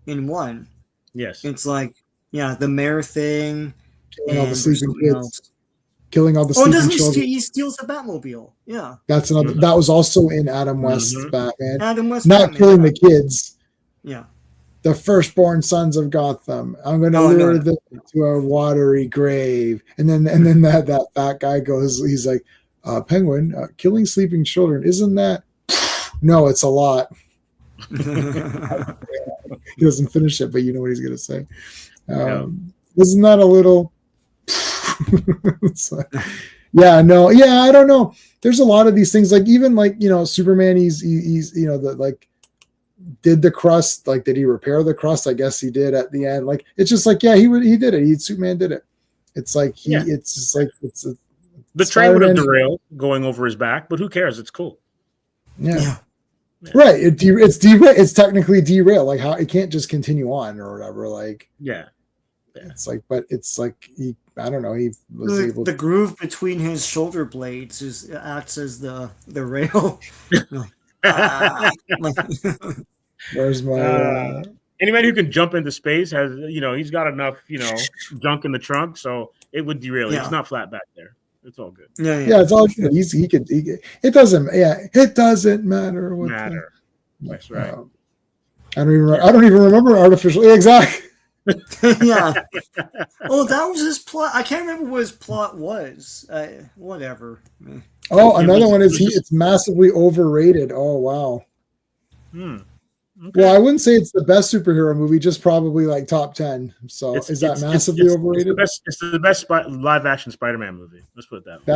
in one. Yes. It's like, the mayor thing. Killing all the sleeping kids. Killing all the sleeping children. He steals the Batmobile. Yeah. That's another. That was also in Adam West's Batman. Adam West Not Batman, killing the kids. Yeah. The firstborn sons of Gotham. I'm going to lure them to a watery grave. And then that fat guy goes, he's like, Penguin, killing sleeping children, isn't that? No, it's a lot. He doesn't finish it, but you know what he's going to say. Isn't that a little? I don't know. There's a lot of these things, like even like Superman. He's did the crust. Like, did he repair the crust? I guess he did at the end. Like, it's just like he did it. Superman did it. It's like it's just like the train would have derailed going over his back, but who cares? It's cool. Yeah. Right. It's technically derailed. Like, how it can't just continue on or whatever. Like, yeah. It's like, but it's like I don't know. He was able. The groove between his shoulder blades acts as the rail. Where's my? Any man who can jump into space has, he's got enough, junk in the trunk, so it would derail it. Yeah. It's not flat back there. It's all good. Yeah, it's all good. He could. It doesn't. Yeah, it doesn't matter. That's right. I don't even remember artificial. Yeah, exactly. Yeah. Oh, that was his plot. I can't remember what his plot was. Whatever. Oh, another one is it's massively overrated. Oh wow. Okay. Well, I wouldn't say it's the best superhero movie, just probably like top 10. So is that massively overrated? It's the best live action Spider-Man movie. Let's put it that way.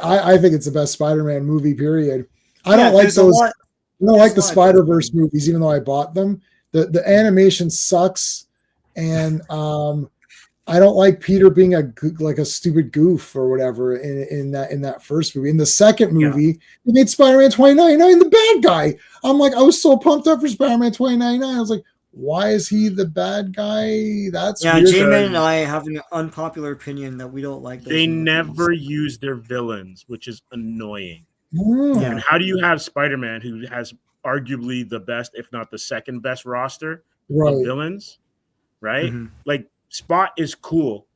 I think it's the best Spider-Man movie, period. I don't like those. I don't like the Spider-Verse movies, even though I bought them. The animation sucks, and I don't like Peter being a stupid goof or whatever in that first movie. In the second movie, they made Spider-Man 2099 the bad guy. I'm like, I was so pumped up for Spider-Man 2099. I was like, why is he the bad guy? That's weird. J-Man and I have an unpopular opinion that we don't like. They never use their villains, which is annoying. Oh. And how do you have Spider-Man, who has arguably the best, if not the second best roster of villains, right? Mm-hmm. Like, Spot is cool,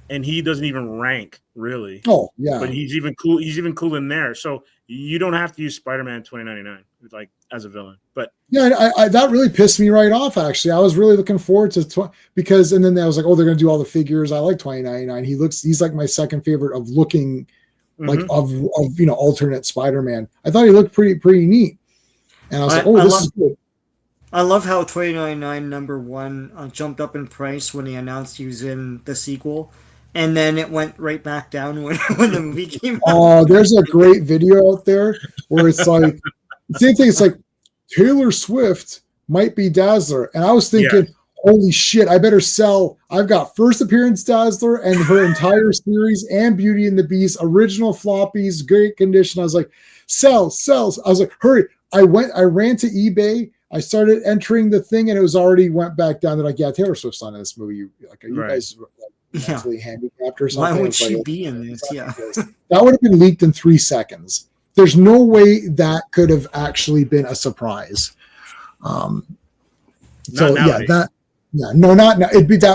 and he doesn't even rank really. Oh yeah, but he's even cool. He's even cool in there. So you don't have to use Spider-Man 2099 like as a villain. But yeah, I that really pissed me right off. Actually, I was really looking forward to because, and then I was like, oh, they're gonna do all the figures. I like 2099. He's like my second favorite of looking, like of alternate Spider-Man. I thought he looked pretty neat, and I was like, oh, this is good. I love how 2099 #1 jumped up in price when he announced he was in the sequel, and then it went right back down when the movie came out. Oh, there's a great video out there where it's like the same thing. It's like Taylor Swift might be Dazzler, and I was thinking, holy shit, I better sell. I've got first appearance Dazzler and her entire series and Beauty and the Beast original floppies, great condition. I was like, sell. I was like, hurry! I ran to eBay. I started entering the thing, and it was already went back down. They're like, yeah, Taylor Swift's on in this movie. Are you guys mentally handicapped or something? Why would she be in this? Yeah. That would have been leaked in 3 seconds. There's no way that could have actually been a surprise. That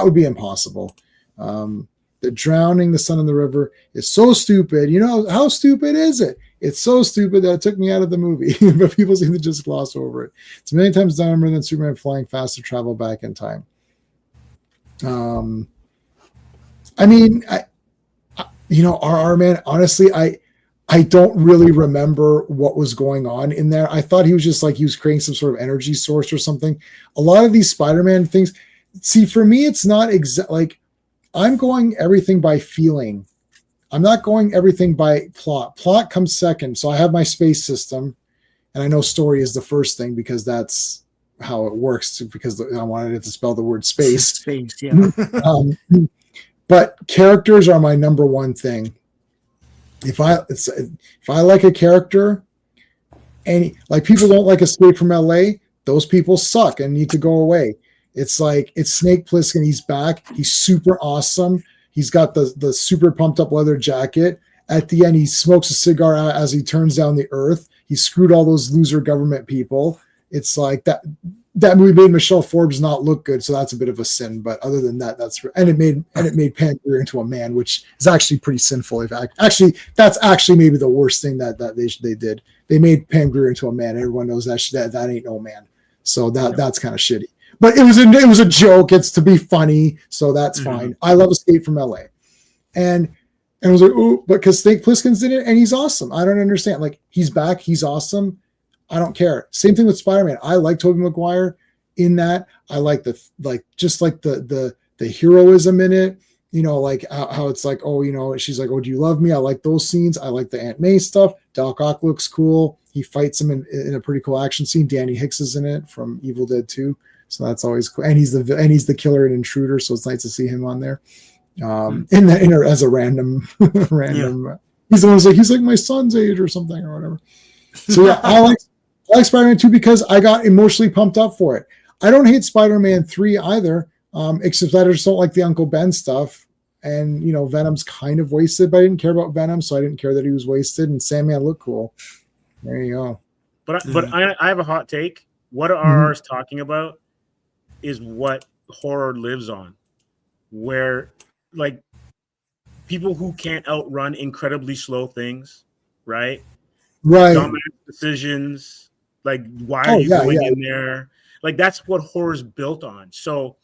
would be impossible. The drowning the son in the river is so stupid. You know, how stupid is it? It's so stupid that it took me out of the movie, but people seem to just gloss over it. It's a million times dumber than Superman flying fast to travel back in time. I mean, RR Man, honestly, I don't really remember what was going on in there. I thought he was just like, he was creating some sort of energy source or something. A lot of these Spider-Man things, see, for me, it's not like, I'm going everything by feeling. I'm not going everything by plot. Plot comes second. So I have my space system, and I know story is the first thing because that's how it works. Because I wanted it to spell the word space. Space, yeah. But characters are my number one thing. If I like a character, and like people don't like Escape from LA, those people suck and need to go away. It's like, it's Snake Plissken. He's back. He's super awesome. He's got the super pumped up leather jacket. At the end, he smokes a cigar as he turns down the earth. He screwed all those loser government people. It's like that movie made Michelle Forbes not look good, so that's a bit of a sin. But other than that, it made Pam Grier into a man, which is actually pretty sinful. Actually, that's actually maybe the worst thing that they did. They made Pam Grier into a man. Everyone knows that ain't no man. So that's kind of shitty. But it was a joke. It's to be funny, so that's fine. I love Escape from LA, and I was like, oh, but because Snake Plissken's in it, and he's awesome. I don't understand. Like, he's back, he's awesome. I don't care. Same thing with Spider-Man. I like Tobey Maguire in that. I like the heroism in it. You know, like how it's like, oh, you know, she's like, oh, do you love me? I like those scenes. I like the Aunt May stuff. Doc Ock looks cool. He fights him in a pretty cool action scene. Danny Hicks is in it from Evil Dead 2. So that's always cool. And he's the killer in Intruder. So it's nice to see him on there. As a random, he's the one who's like, he's like my son's age or something or whatever. So yeah, I like Spider-Man 2 because I got emotionally pumped up for it. I don't hate Spider-Man 3 either, except that I just don't like the Uncle Ben stuff. And, you know, Venom's kind of wasted, but I didn't care about Venom, so I didn't care that he was wasted. And Sandman looked cool. There you go. But I have a hot take. What RR is talking about is what horror lives on, where like people who can't outrun incredibly slow things, right? Right. Dumbass decisions. Like, why are you going in there? Like, that's what horror is built on. So,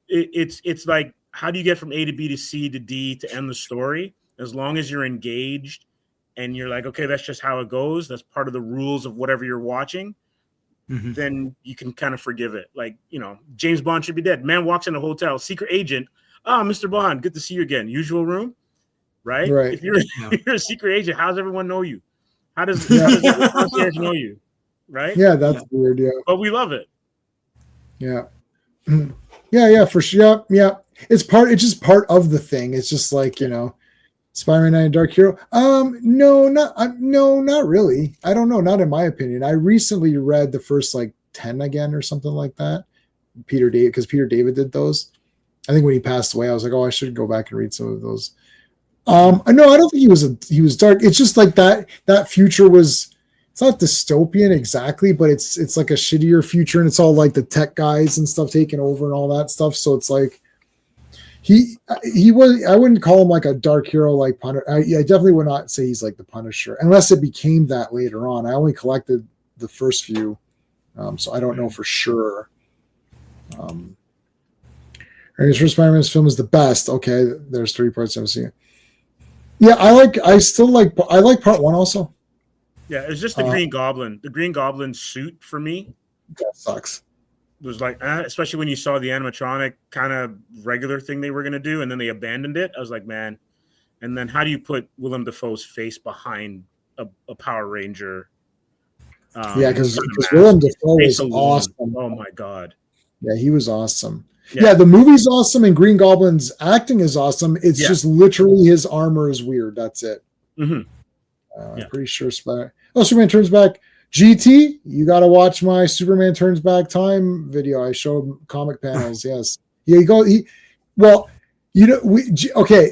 it's like, how do you get from A to B to C to D to end the story? As long as you're engaged and you're like, okay, that's just how it goes. That's part of the rules of whatever you're watching. Then you can kind of forgive it. Like, James Bond should be dead. Man walks in a hotel, secret agent. Mr. Bond, good to see you again. Usual room, right? If you're a secret agent, how does everyone know you? How does the concierge know you? Right? Yeah, that's weird. Yeah, but we love it. Yeah, yeah, for sure. Yeah. It's just part of the thing. It's just like, Spider-Man and Dark Hero. No, not really. I don't know. Not in my opinion. I recently read the first 10 again or something like that. Because Peter David did those. I think when he passed away, I was like, oh, I should go back and read some of those. No, I don't think he was dark. It's just like that future was, it's not dystopian exactly, but it's like a shittier future, and it's all like the tech guys and stuff taking over and all that stuff. So it's like, he was, I wouldn't call him like a dark hero like Punisher. I definitely would not say he's like the Punisher unless it became that later on. I only collected the first few, so I don't know for sure. His first Spider-Man's film is the best. Okay, there's 3 parts I've seen. Yeah, I like part 1 also. Yeah, it's just the Green Goblin. The Green Goblin suit for me. That sucks. Was like, especially when you saw the animatronic kind of regular thing they were going to do, and then they abandoned it. I was like, man. And then how do you put Willem Dafoe's face behind a Power Ranger? Because Willem Dafoe was awesome. Oh my god. Yeah, he was awesome. Yeah, the movie's awesome, and Green Goblin's acting is awesome. It's just literally his armor is weird. That's it. I'm pretty sure Superman Turns Back. GT, you got to watch my Superman Turns Back time video. I showed comic panels. Yes. Yeah,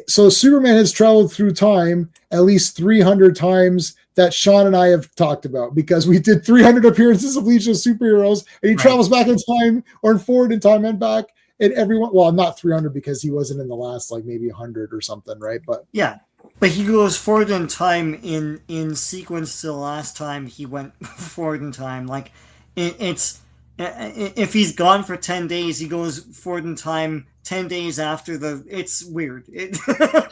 so Superman has traveled through time at least 300 times that Sean and I have talked about, because we did 300 appearances of Legion of Superheroes, and he travels back in time or forward in time and back. And everyone, well, not 300 because he wasn't in the last maybe 100 or something, right? But but he goes forward in time in sequence to the last time he went forward in time. Like it's if he's gone for 10 days, he goes forward in time 10 days after it's weird.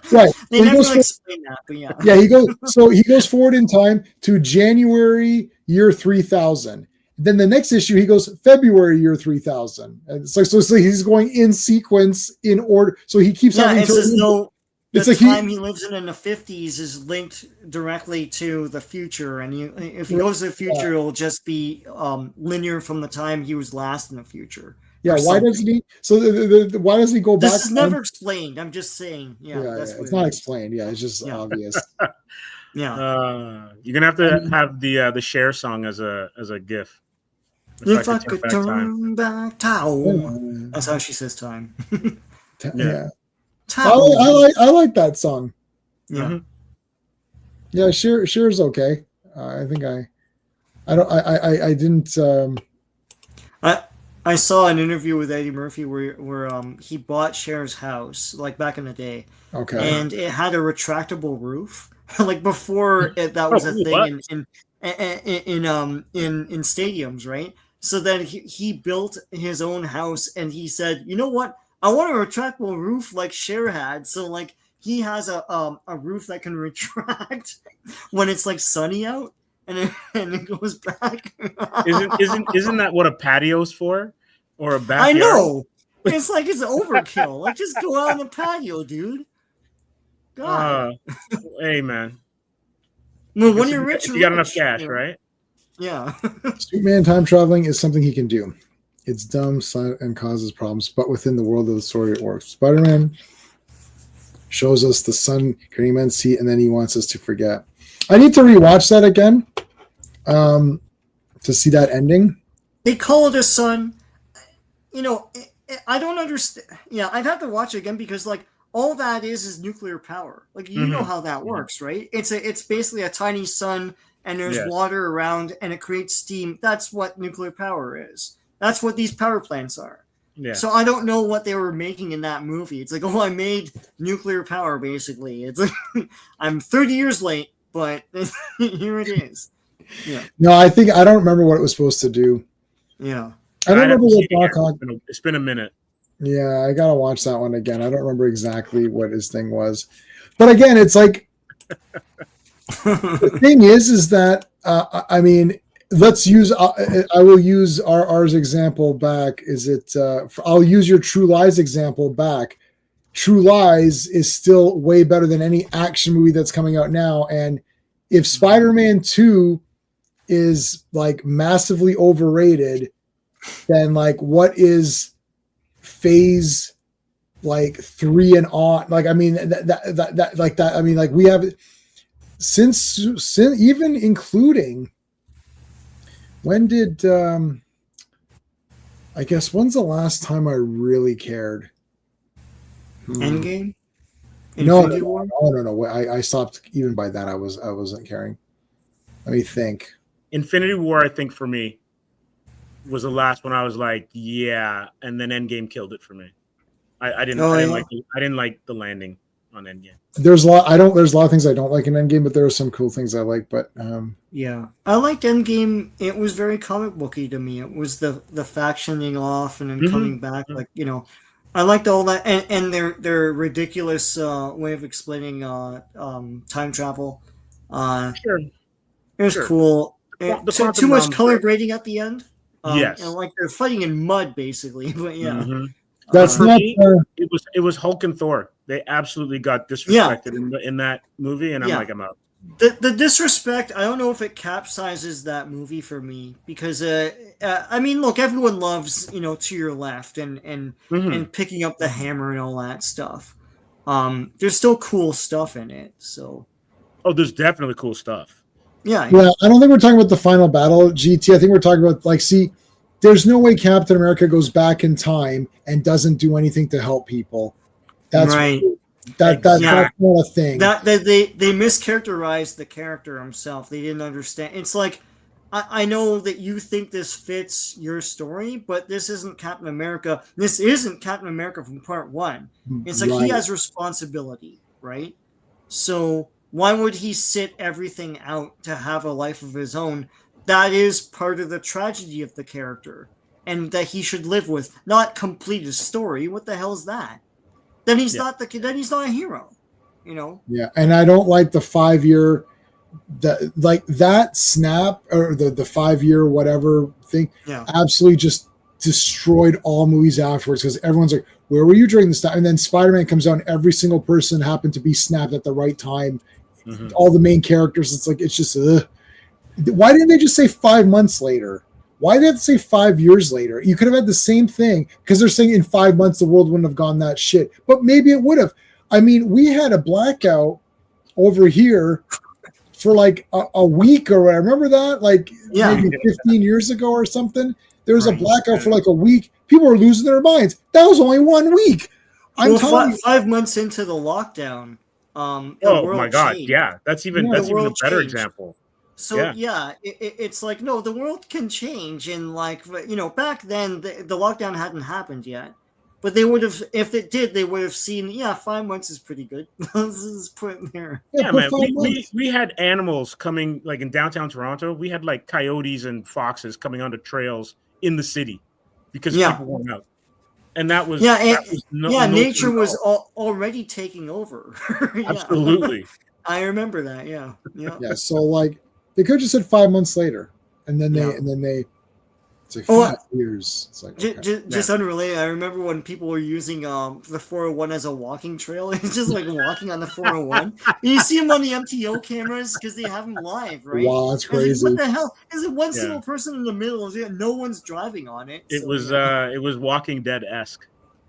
Right. They never explain that, but yeah. Yeah, he goes forward in time to January year 3000. Then the next issue, he goes February year 3000. And it's like he's going in sequence in order. So he keeps having it's as though the like time he lives in the 50s is linked directly to the future. And if he goes to the future, it'll just be linear from the time he was last in the future. Yeah, why doesn't he? So why does he go back? This is never explained. I'm just saying. It's not explained. Yeah, it's just obvious. You're gonna have the Cher song as a GIF. If I could turn back time. That's how she says time. Yeah. I like that song. Yeah. Yeah, Cher's okay. I think I didn't. I saw an interview with Eddie Murphy where he bought Cher's house back in the day. Okay. And it had a retractable roof. Before that was a thing in stadiums, right? So then he built his own house, and he said, you know what? I want a retractable roof like Cher had. So he has a roof that can retract when it's sunny out, and it goes back. Isn't that what a patio's for, or a backyard? I know. It's it's overkill. Just go out on the patio, dude. God. Hey man. No, when you're rich, you got enough cash, right? Yeah. Superman time traveling is something he can do. It's dumb, silent, and causes problems, but within the world of the story, it works. Spider-Man shows us the sun can immense see, and then he wants us to forget. I need to rewatch that again to see that ending. They call it a sun. I don't understand. Yeah, I'd have to watch it again because all that is nuclear power. You know how that works, right? It's basically a tiny sun and there's Yes. water around and it creates steam. That's what nuclear power is. That's what these power plants are. Yeah. So I don't know what they were making in that movie. It's like, oh, I made nuclear power, basically. It's like, I'm 30 years late, but here it is. Yeah. No, I don't remember what it was supposed to do. Yeah. I don't remember what Black Doc Ock. It's been a minute. Yeah, I gotta watch that one again. I don't remember exactly what his thing was, but again, it's like the thing is that I mean, let's use. I will use ours example back. Is it? I'll use your True Lies example back. True Lies is still way better than any action movie that's coming out now. And if Spider-Man 2 is like massively overrated, then like what is Phase like 3 and on? Like, I mean, that I mean, like we have since even including when did I guess when's the last time I really cared? Endgame? No, Infinity War? no. I stopped even by that. I wasn't caring. Let me think. Infinity War, I think for me, was the last one I was like, yeah, and then Endgame killed it for me. I didn't like the landing on Endgame. There's a lot of things I don't like in Endgame, but there are some cool things I like. But yeah, I liked Endgame. It was very comic booky to me. It was the factioning off and then coming back. Like, you know, I liked all that, and their ridiculous way of explaining time travel. Sure. It was cool. Too much color grading at the end. Yes, and like they're fighting in mud basically. But yeah, that's not. It was Hulk and Thor. They absolutely got disrespected in that movie, and I'm out. The disrespect, I don't know if it capsizes that movie for me because I mean, look, everyone loves, you know, To Your Left and picking up the hammer and all that stuff. There's still cool stuff in it. So, there's definitely cool stuff. Yeah. I don't think we're talking about the final battle, GT. I think we're talking about there's no way Captain America goes back in time and doesn't do anything to help people. That's right. That's not a thing. That they mischaracterized the character himself. They didn't understand. It's like, I know that you think this fits your story, but this isn't Captain America. This isn't Captain America from part 1. It's like he has responsibility, right? So why would he sit everything out to have a life of his own? That is part of the tragedy of the character, and that he should live with, not complete his story. What the hell is that? Then he's not a hero, you know? Yeah, and I don't like the 5-year, that snap or the 5-year whatever thing. Yeah, absolutely just destroyed all movies afterwards because everyone's like, "Where were you during this time?" And then Spider-Man comes out, and every single person happened to be snapped at the right time. All the main characters, it's like it's just. Why didn't they just say 5 months later? Why did they have to say 5 years later? You could have had the same thing because they're saying in 5 months the world wouldn't have gone that shit. But maybe it would have. I mean, we had a blackout over here for like a week or whatever. Remember that? Like maybe 15 years ago or something. There was a blackout for like a week. People were losing their minds. That was only 1 week. I'm telling you, 5 months into the lockdown, the world my God, changed. yeah, that's even a better example. So it's like, no, the world can change, and like, you know, back then the lockdown hadn't happened yet, but they would have, if it did, they would have seen, 5 months is pretty good. This is put in there. Yeah, man, we had animals coming, like in downtown Toronto, we had like coyotes and foxes coming onto trails in the city because people weren't out. And that was nature was already taking over. Absolutely. I remember that. Yeah. So like they could have just said 5 months later, and then they it's like 5 years. It's like just unrelated. I remember when people were using the 401 as a walking trail. It's just like walking on the 401. You see them on the MTO cameras because they have them live, right? Wow, that's crazy. Like, what the hell? Is it one single person in the middle? No one's driving on it. It was Walking Dead-esque.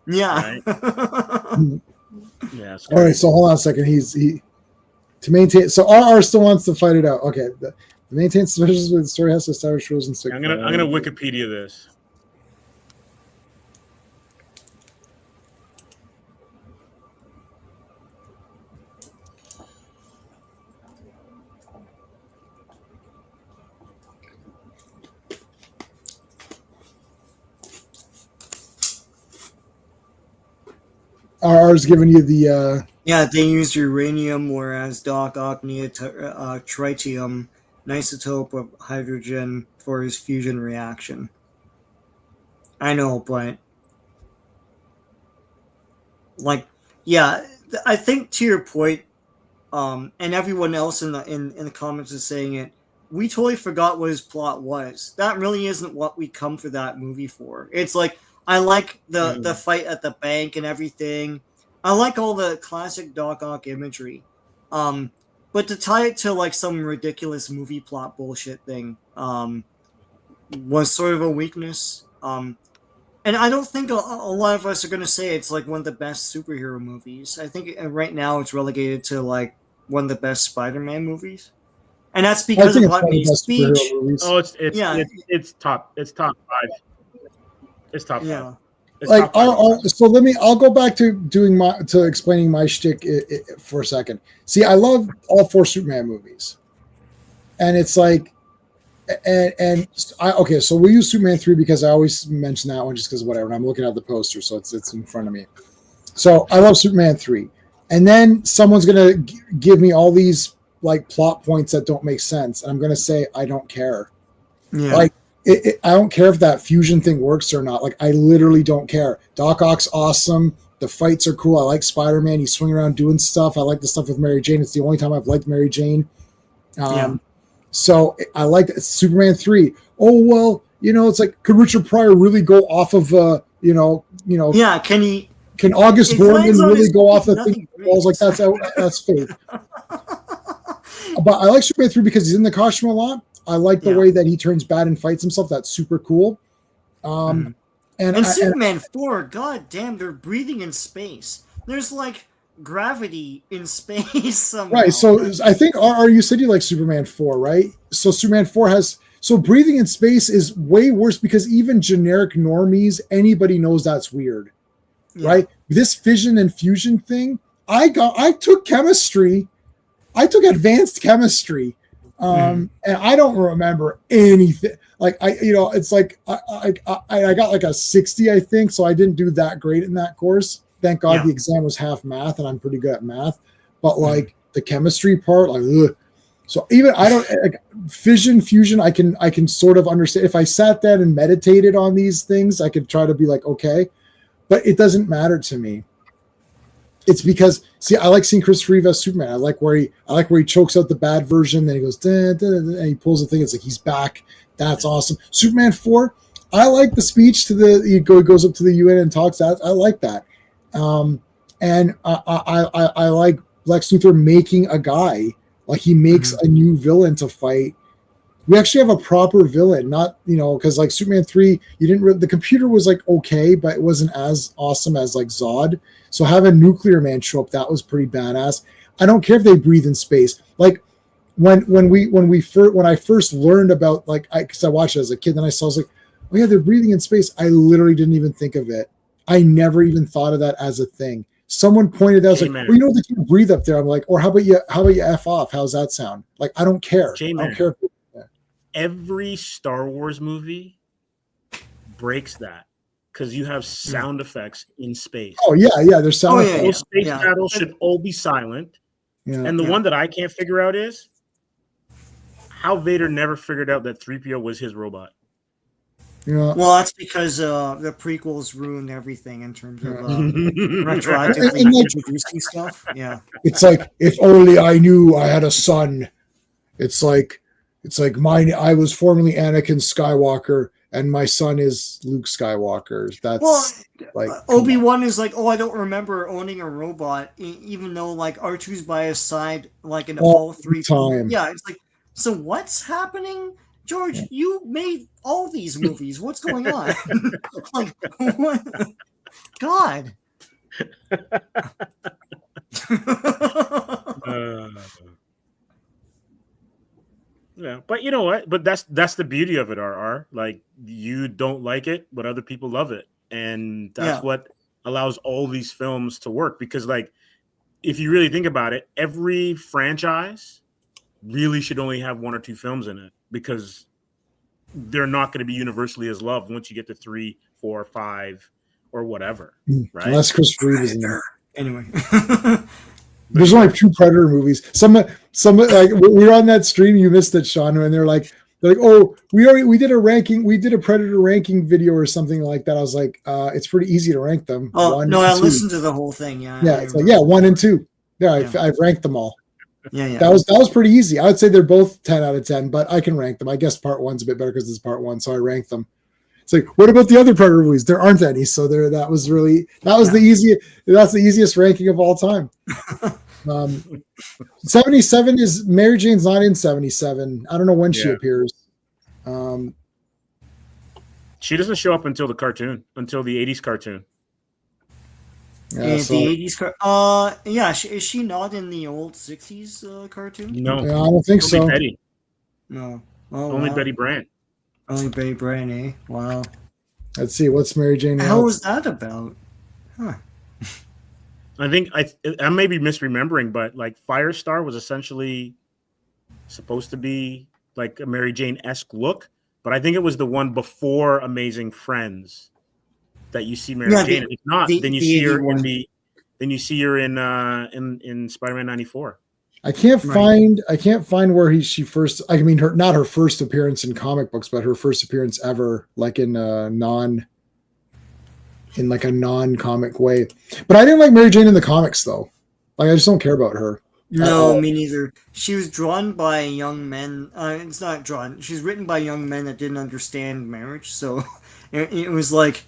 Yeah. Right? All right. So hold on a second. He to maintain. So RR still wants to fight it out. Okay. The maintain suspicions with the story has to establish rules and stick. I'm gonna Wikipedia this. RR's giving you the. Yeah, they used uranium, whereas Doc Ock needed tritium, an isotope of hydrogen, for his fusion reaction. I know, but like, yeah, I think to your point, and everyone else in the comments is saying it. We totally forgot what his plot was. That really isn't what we come for that movie for. It's like I like the fight at the bank and everything. I like all the classic Doc Ock imagery. But to tie it to like some ridiculous movie plot bullshit thing was sort of a weakness. And I don't think a lot of us are going to say it's like one of the best superhero movies. I think right now it's relegated to like one of the best Spider-Man movies. And that's because of Watney's speech. Oh, it's top 5. It's top 5. It's like, top 5. so I'll go back to explaining my shtick for a second. See, I love all 4 Superman movies, and it's like, okay, so we use Superman 3 because I always mention that one just because whatever. And I'm looking at the poster, so it's in front of me. So I love Superman 3, and then someone's gonna give me all these like plot points that don't make sense, and I'm gonna say I don't care. Yeah. Like I don't care if that fusion thing works or not. Like I literally don't care. Doc Ock's awesome. The fights are cool. I like Spider-Man. He's swinging around doing stuff. I like the stuff with Mary Jane. It's the only time I've liked Mary Jane. So I like Superman 3. Oh well, it's like, could Richard Pryor really go off of Yeah, can August Gordon really go off the thing? Balls like that's fake. But I like Superman 3 because he's in the costume a lot. I like the way that he turns bad and fights himself. That's super cool. And Superman 4, god damn, they're breathing in space. There's like gravity in space somehow. Right. So I think you said you like Superman 4, right? So Superman 4 breathing in space is way worse because even generic normies, anybody knows that's weird. Right? This fission and fusion thing, I took chemistry. I took advanced chemistry, and I don't remember anything. Like it's like I got like a 60, I think, so I didn't do that great in that course. Thank God the exam was half math, and I'm pretty good at math. But like the chemistry part, like, ugh. So even I don't like fission, fusion. I can sort of understand if I sat down and meditated on these things. I could try to be like okay, but it doesn't matter to me. It's because I like seeing Christopher Reeve as Superman. I like where he chokes out the bad version, then he goes da, da, da, and he pulls the thing. It's like he's back. That's awesome. Superman 4, I like the speech he goes up to the UN and talks. I like that, and I like Lex Luthor making a guy, like he makes a new villain to fight. We actually have a proper villain, not because like Superman 3, the computer was like okay, but it wasn't as awesome as like Zod. So having Nuclear Man show up, that was pretty badass. I don't care if they breathe in space. Like when I first learned about because I watched it as a kid, then I was like, oh yeah, they're breathing in space. I literally didn't even think of it. I never even thought of that as a thing. Someone pointed out, I was like, well, they can breathe up there. I'm like, or how about you F off? How's that sound? Like I don't care. I don't care. Every Star Wars movie breaks that because you have sound effects in space. Oh yeah, there's sound effects. Those space battles should all be silent. Yeah. And the one that I can't figure out is how Vader never figured out that 3PO was his robot. Yeah. Well, that's because the prequels ruined everything in terms of retroactively introducing stuff. Yeah, it's like if only I knew I had a son. It's like I was formerly Anakin Skywalker, and my son is Luke Skywalker. That's like Obi-Wan is like, I don't remember owning a robot, even though like R2's by his side, like in all 3 times. Yeah, it's like, so what's happening, George? You made all these movies. What's going on? Like, what? God. Yeah, but you know what? But that's the beauty of it, RR. Like you don't like it, but other people love it, and that's what allows all these films to work. Because, like, if you really think about it, every franchise really should only have 1 or 2 films in it because they're not going to be universally as loved once you get to 3, 4, 5, or whatever. Right? Unless Chris Reeve is in there. Anyway. There's only 2 Predator movies. Some like we were on that stream. You missed it, Sean, and they're like, oh, we did a ranking. We did a Predator ranking video or something like that. I was like, it's pretty easy to rank them. Oh, 1 no, and I 2. listened to the whole thing. Yeah. Yeah, it's like 1 and 2. Yeah, I've ranked them all. Yeah. That was pretty easy. I would say they're both 10 out of 10, but I can rank them. I guess part 1's a bit better because it's part 1, so I ranked them. It's like, what about the other Predator movies? There aren't any, so that was the easiest ranking of all time. 77 is Mary Jane's not in 77. I don't know when she appears. She doesn't show up until the 80s cartoon. Yeah, the 80s is she not in the old 60s cartoon? No, I don't think so. Betty. No. Only Betty Brant. Only Betty Brant, eh? Wow. Let's see, what's Mary Jane? How was that about? Huh. I think I may be misremembering, but like Firestar was essentially supposed to be like a Mary Jane-esque look, but I think it was the one before Amazing Friends that you see Mary Jane. If not, then you see her in Spider-Man 94. I can't find where she first. I mean, not her first appearance in comic books, but her first appearance ever, like in a non-comic way. But I didn't like Mary Jane in the comics, though. Like, I just don't care about her. No, me neither. She was drawn by young men. It's not drawn. She's written by young men that didn't understand marriage, so it was like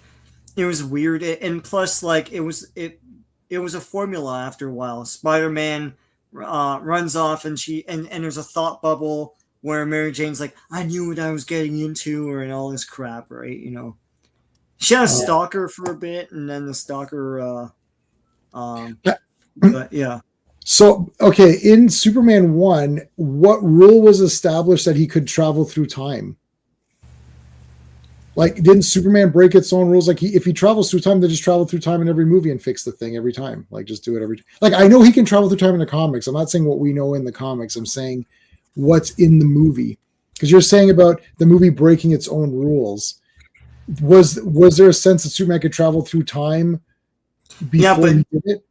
it was weird. And plus, like it was a formula after a while. Spider-Man runs off, and there's a thought bubble where Mary Jane's like, "I knew what I was getting into," and all this crap, right? You know. She had a stalker for a bit, and then the stalker, but yeah. So, okay, in Superman 1, what rule was established that he could travel through time? Like, didn't Superman break its own rules? Like, if he travels through time, they just travel through time in every movie and fix the thing every time. Like, just do it every time. Like, I know he can travel through time in the comics. I'm not saying what we know in the comics. I'm saying what's in the movie. Because you're saying about the movie breaking its own rules. Was there a sense that Superman could travel through time before he did it?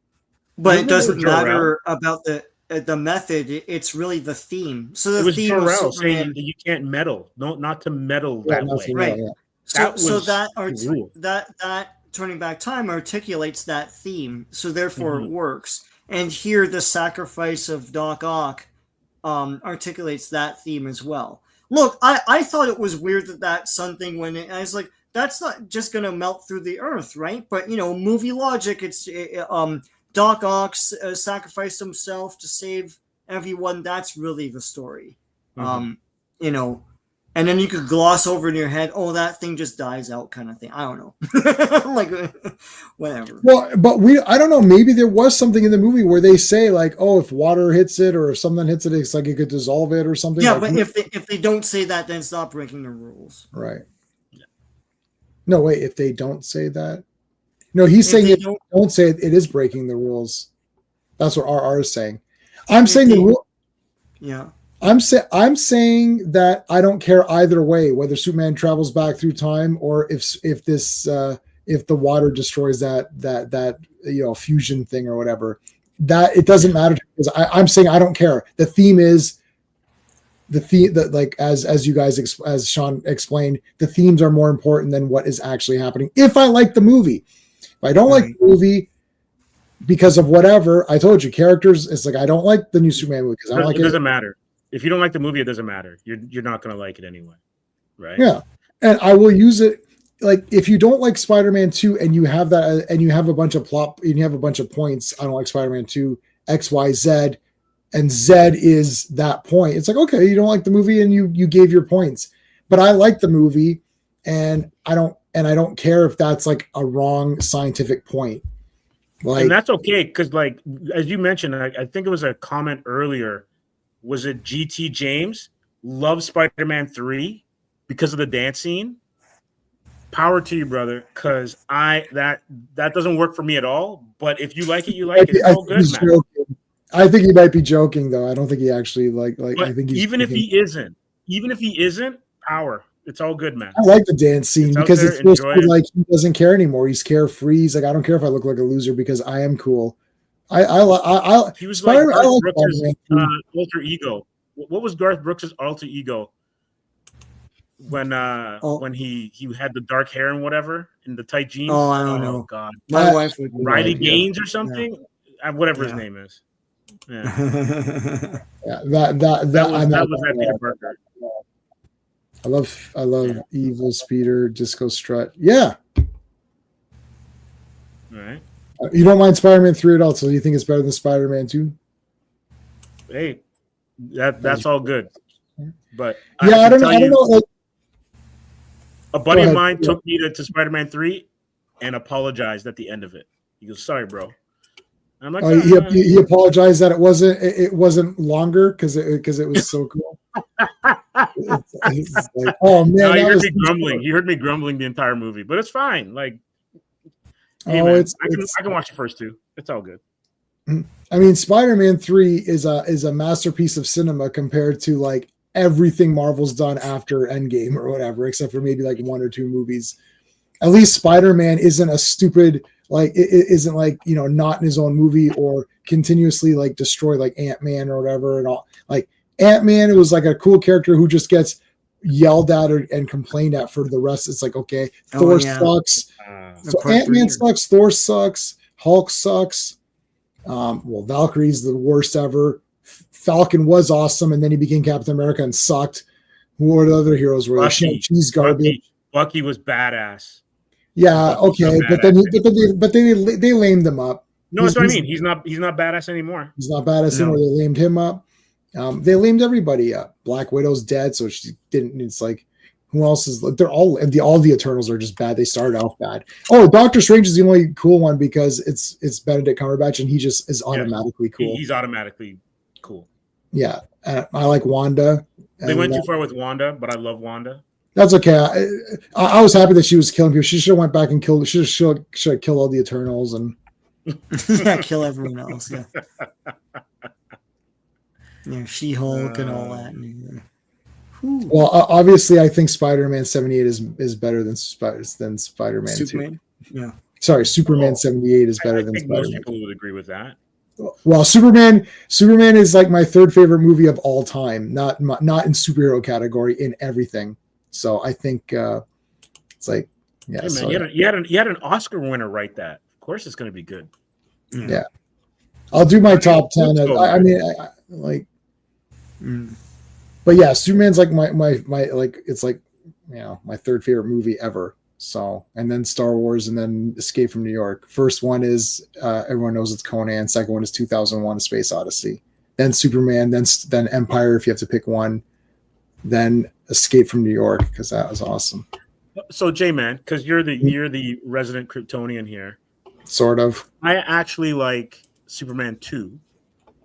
But it doesn't matter about the method. It's really the theme. So the theme of Superman saying you can't meddle. No, not to meddle that way. Right. So that turning back time articulates that theme. So therefore it works. And here the sacrifice of Doc Ock articulates that theme as well. Look, I thought it was weird that sun thing went in. I was like, that's not just going to melt through the earth, right? But, movie logic, it's Doc Ock sacrificed himself to save everyone. That's really the story. And then you could gloss over in your head, oh, that thing just dies out kind of thing. I don't know. Like, whatever. Well, but I don't know. Maybe there was something in the movie where they say, like, oh, if water hits it or if something hits it, it's like it could dissolve it or something. Yeah, like, but if they don't say that, then it's not breaking the rules. Right. No, wait, if they don't say that? No, he's saying if they don't say it, it is breaking the rules. That's what RR is saying. I'm saying the rule. Yeah. I'm saying that I don't care either way, whether Superman travels back through time or if the water destroys that fusion thing or whatever. That it doesn't matter because I'm saying I don't care. The theme is like as you guys as Sean explained, the themes are more important than what is actually happening. If I like the movie, if I don't like the movie because of whatever, I told you characters. It's like I don't like the new Superman movie because I don't like it. It doesn't matter. If you don't like the movie, it doesn't matter. You're not going to like it anyway, right? Yeah, and I will use it. Like if you don't like Spider-Man 2 and you have that and you have a bunch of plot and you have a bunch of points, I don't like Spider-Man 2, X, Y, Z. And Z is that point. It's like, okay, you don't like the movie and you gave your points, but I like the movie and I don't care if that's like a wrong scientific point. Like, and that's okay. Cause like, as you mentioned, I think it was a comment earlier. Was it GT James loves Spider-Man 3 because of the dance scene? Power to you, brother. Cause that doesn't work for me at all. But if you like it, you like it. It's all good, man. Joking. I think he might be joking, though. I don't think he actually like. But I think he's even if he isn't, power. It's all good, man. I like the dance scene because it's supposed to be like he doesn't care anymore. He's carefree. He's like, I don't care if I look like a loser because I am cool. He was like Spider-Man. I Garth like Brooks' Spider-Man. alter ego. What was Garth Brooks' alter ego when he had the dark hair and whatever and the tight jeans? Oh, I don't know. God, My wife would be Riley like, Gaines or something, whatever his Yeah. name is. Yeah, Yeah, that was that Peter Parker. I love Evil Speeder, Disco Strut. Yeah. All right. You don't mind Spider-Man 3 at all, so you think it's better than Spider-Man 2? Hey, that's all good. But Yeah, I don't know. Like, a buddy Go of ahead. mine Yeah. took me to Spider-Man 3 and apologized at the end of it. He goes, "Sorry, bro." I'm like, he apologized that it wasn't longer because it was so cool. It's like, oh man, no, he that heard was me grumbling. He heard me grumbling the entire movie, but it's fine. Like, hey, Oh, man, it's- I can watch the first two. It's all good. I mean, Spider-Man 3 is a masterpiece of cinema compared to like everything Marvel's done after Endgame or whatever, except for maybe like one or two movies. At least Spider-Man isn't a stupid, like it isn't like, you know, not in his own movie or continuously like destroy like Ant-Man or whatever and all. Like Ant-Man, it was like a cool character who just gets yelled at and complained at for the rest. It's like, okay, Thor sucks. So Part Ant-Man 3. sucks, Thor sucks, Hulk sucks. Well, Valkyrie's the worst ever. Falcon was awesome, and then he became Captain America and sucked. What other heroes were there? Cheese garbage. Bucky was badass. Yeah, Bucky's okay, so but they lamed him up. No, that's what I mean. He's not badass anymore. He's not badass No. anymore. They lamed him up. They lamed everybody up. Black Widow's dead, so she didn't. It's like, who else is? They're all the Eternals are just bad. They started off bad. Oh, Doctor Strange is the only cool one because it's Benedict Cumberbatch and he just is automatically cool. He's automatically cool. Yeah, I like Wanda. They went too far with Wanda, but I love Wanda. That's okay. I was happy that she was killing people. She should have went back and killed. She should have killed all the Eternals and Yeah, kill everyone else. Yeah. Yeah, She-Hulk and all that. well, obviously, I think Spider-Man 78 is better than Spider-Man 2. Superman. Yeah. Sorry, Superman 78 is better I than think most Spider-Man. people would agree with that. Well, Superman is like my third favorite movie of all time. Not in superhero category, in everything. So I think it's like, yeah. Hey, man, so, you had an Oscar winner write that. Of course, it's going to be good. yeah. I'll do my top 10. I mean, like, but yeah, Superman's like my like, it's like, you know, my third favorite movie ever. So, and then Star Wars, and then Escape from New York. First one is everyone knows it's Conan. Second one is 2001: A Space Odyssey. Then Superman. Then Empire, if you have to pick one. Then Escape from New York, because that was awesome. So, J-Man, because you're the resident Kryptonian here. Sort of. I actually like Superman 2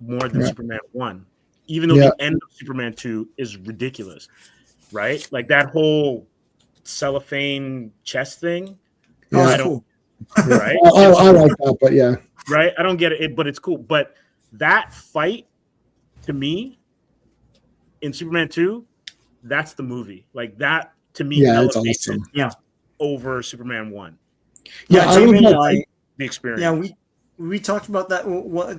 more than Yeah. Superman 1, even though the end of Superman 2 is ridiculous, right? Like that whole cellophane chest thing. Yeah. I don't, right? I like that, but yeah. Right? I don't get it, but it's cool. But that fight, to me, in Superman 2, that's the movie. Like that, to me, Yeah, it's elevates awesome. it over Superman 1. Yeah, I Jamie don't and know. I- The experience. Yeah, we talked about that.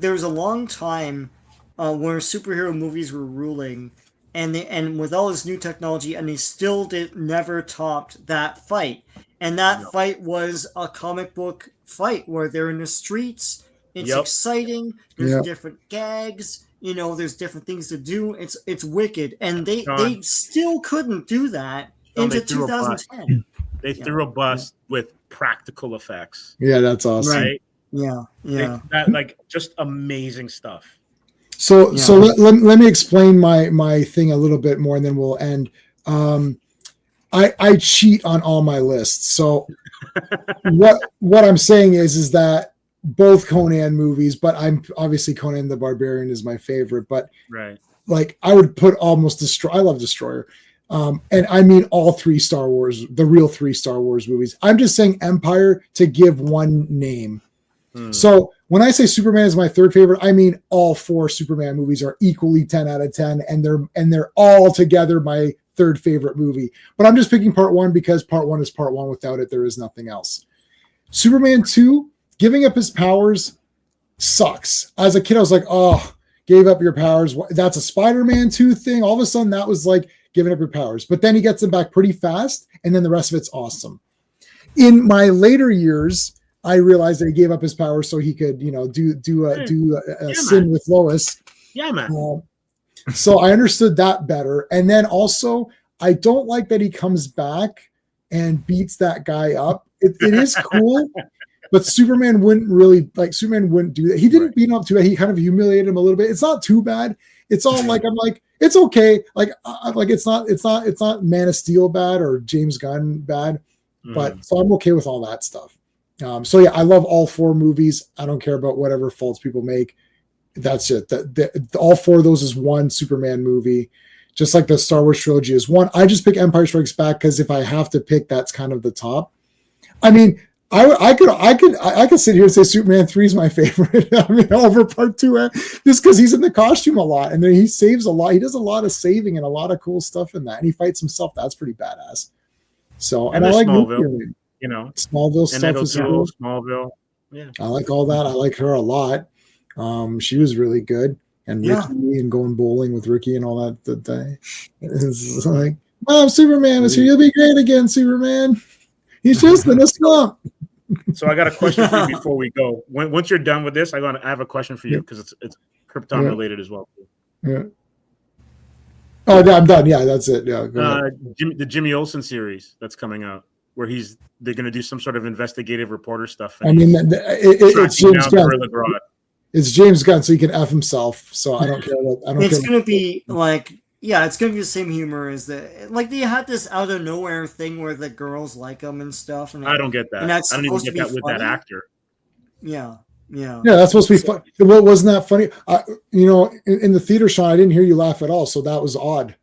There was a long time where superhero movies were ruling, and with all this new technology, and they still never topped that fight. And that fight was a comic book fight where they're in the streets. It's exciting. There's different gags. You know, there's different things to do. It's wicked, and they still couldn't do that into 2010. They threw a bus with practical effects. Yeah, that's awesome. Right? Yeah. That like just amazing stuff. So let me explain my thing a little bit more, and then we'll end. I cheat on all my lists. So what I'm saying is that both Conan movies, but I'm obviously Conan the Barbarian is my favorite, but right, like I would put almost I love Destroyer. And I mean all three Star Wars, the real three Star Wars movies. I'm just saying Empire to give one name. So when I say Superman is my third favorite, I mean all four Superman movies are equally 10 out of 10, and they're all together my third favorite movie. But I'm just picking part one because part one is part one. Without it, there is nothing else. Superman 2, giving up his powers, sucks. As a kid, I was like, oh, gave up your powers. That's a Spider-Man 2 thing. All of a sudden, that was like giving up your powers. But then he gets them back pretty fast, and then the rest of it's awesome. In my later years, I realized that he gave up his powers so he could, do a sin with Lois. Yeah, man. So I understood that better. And then also, I don't like that he comes back and beats that guy up. It is cool. But Superman wouldn't do that. He didn't beat him up too bad. He kind of humiliated him a little bit. It's not too bad. It's all like, I'm like, it's okay. Like it's not Man of Steel bad or James Gunn bad, but so I'm okay with all that stuff. So yeah, I love all 4 movies. I don't care about whatever faults people make. That's it. All 4 of those is one Superman movie, just like the Star Wars trilogy is one. I just pick Empire Strikes Back because if I have to pick, that's kind of the top. I mean, I could sit here and say Superman 3 is my favorite. I mean, over Part 2, just because he's in the costume a lot and then he saves a lot. He does a lot of saving and a lot of cool stuff in that, and he fights himself. That's pretty badass. So, and I like Smallville, Smallville stuff is cool. Smallville, yeah, I like all that. I like her a lot. She was really good, and Ricky and going bowling with Ricky and all that. The day, it's like, Mom, Superman is here. You'll be great again, Superman. He's just in a slump. So I got a question for you before we go. Once you're done with this, I have a question for you because it's Krypton related as well. Yeah. Oh, I'm done. Yeah, that's it. Yeah. The Jimmy Olsen series that's coming out, where they're going to do some sort of investigative reporter stuff. I mean, it's James Gunn. It's James Gunn, so he can F himself. So I don't care. It's going to be like. Yeah, it's gonna be the same humor as they had this out of nowhere thing where the girls like him and stuff. And I don't get that. I don't even get that with that actor. Yeah. That's supposed to be fun. Well, wasn't that funny? In the theater, Sean, I didn't hear you laugh at all, so that was odd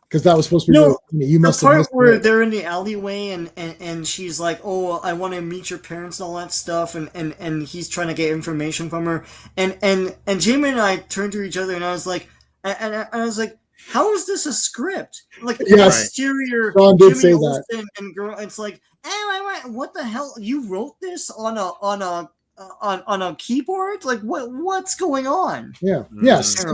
because that was supposed to be. No, really you must the have part where they're in the alleyway and she's like, "Oh, I want to meet your parents and all that stuff," and he's trying to get information from her, and Jamie and I turned to each other and I was like, how is this a script? Like exterior Jimmy Olsen and girl. It's like, what the hell? You wrote this on a keyboard? Like what's going on? Yeah. Yes.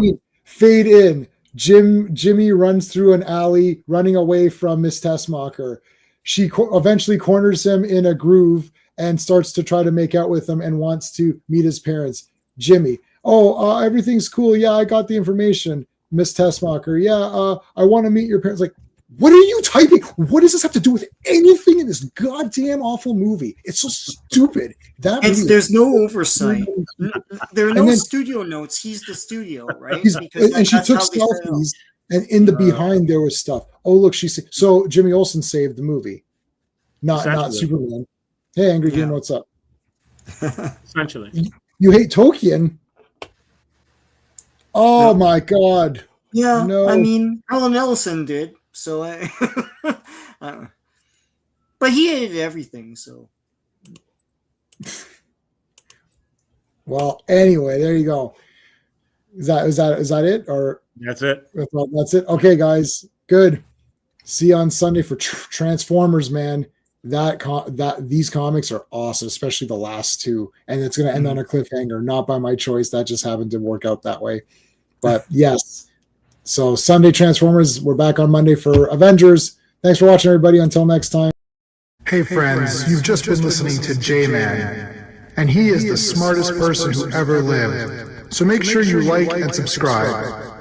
Fade in. Jimmy runs through an alley, running away from Miss Tessmacher. She eventually corners him in a groove and starts to try to make out with him and wants to meet his parents. Jimmy, everything's cool. Yeah, I got the information. Miss Tessmacher, I want to meet your parents. Like, what are you typing? What does this have to do with anything in this goddamn awful movie? It's so stupid. There's no oversight. There are no studio notes. He's the studio, right? And she took selfies, and in the behind there was stuff. Oh, look, so Jimmy Olsen saved the movie, not Superman. Hey, Angry Jim, what's up? Essentially, you hate Tolkien. Oh my God! Yeah, no. I mean, Alan Ellison did so. But he hated everything. So, well, anyway, there you go. Is that it or that's it? That's it. Okay, guys, good. See you on Sunday for Transformers, man. These comics are awesome, especially the last 2, and it's going to end on a cliffhanger. Not by my choice. That just happened to work out that way. But yes, so Sunday Transformers. We're back on Monday for Avengers. Thanks for watching, everybody. Until next time. Hey friends, you've just been listening to J-Man, and he is the smartest person who ever lived. So make sure you like and subscribe.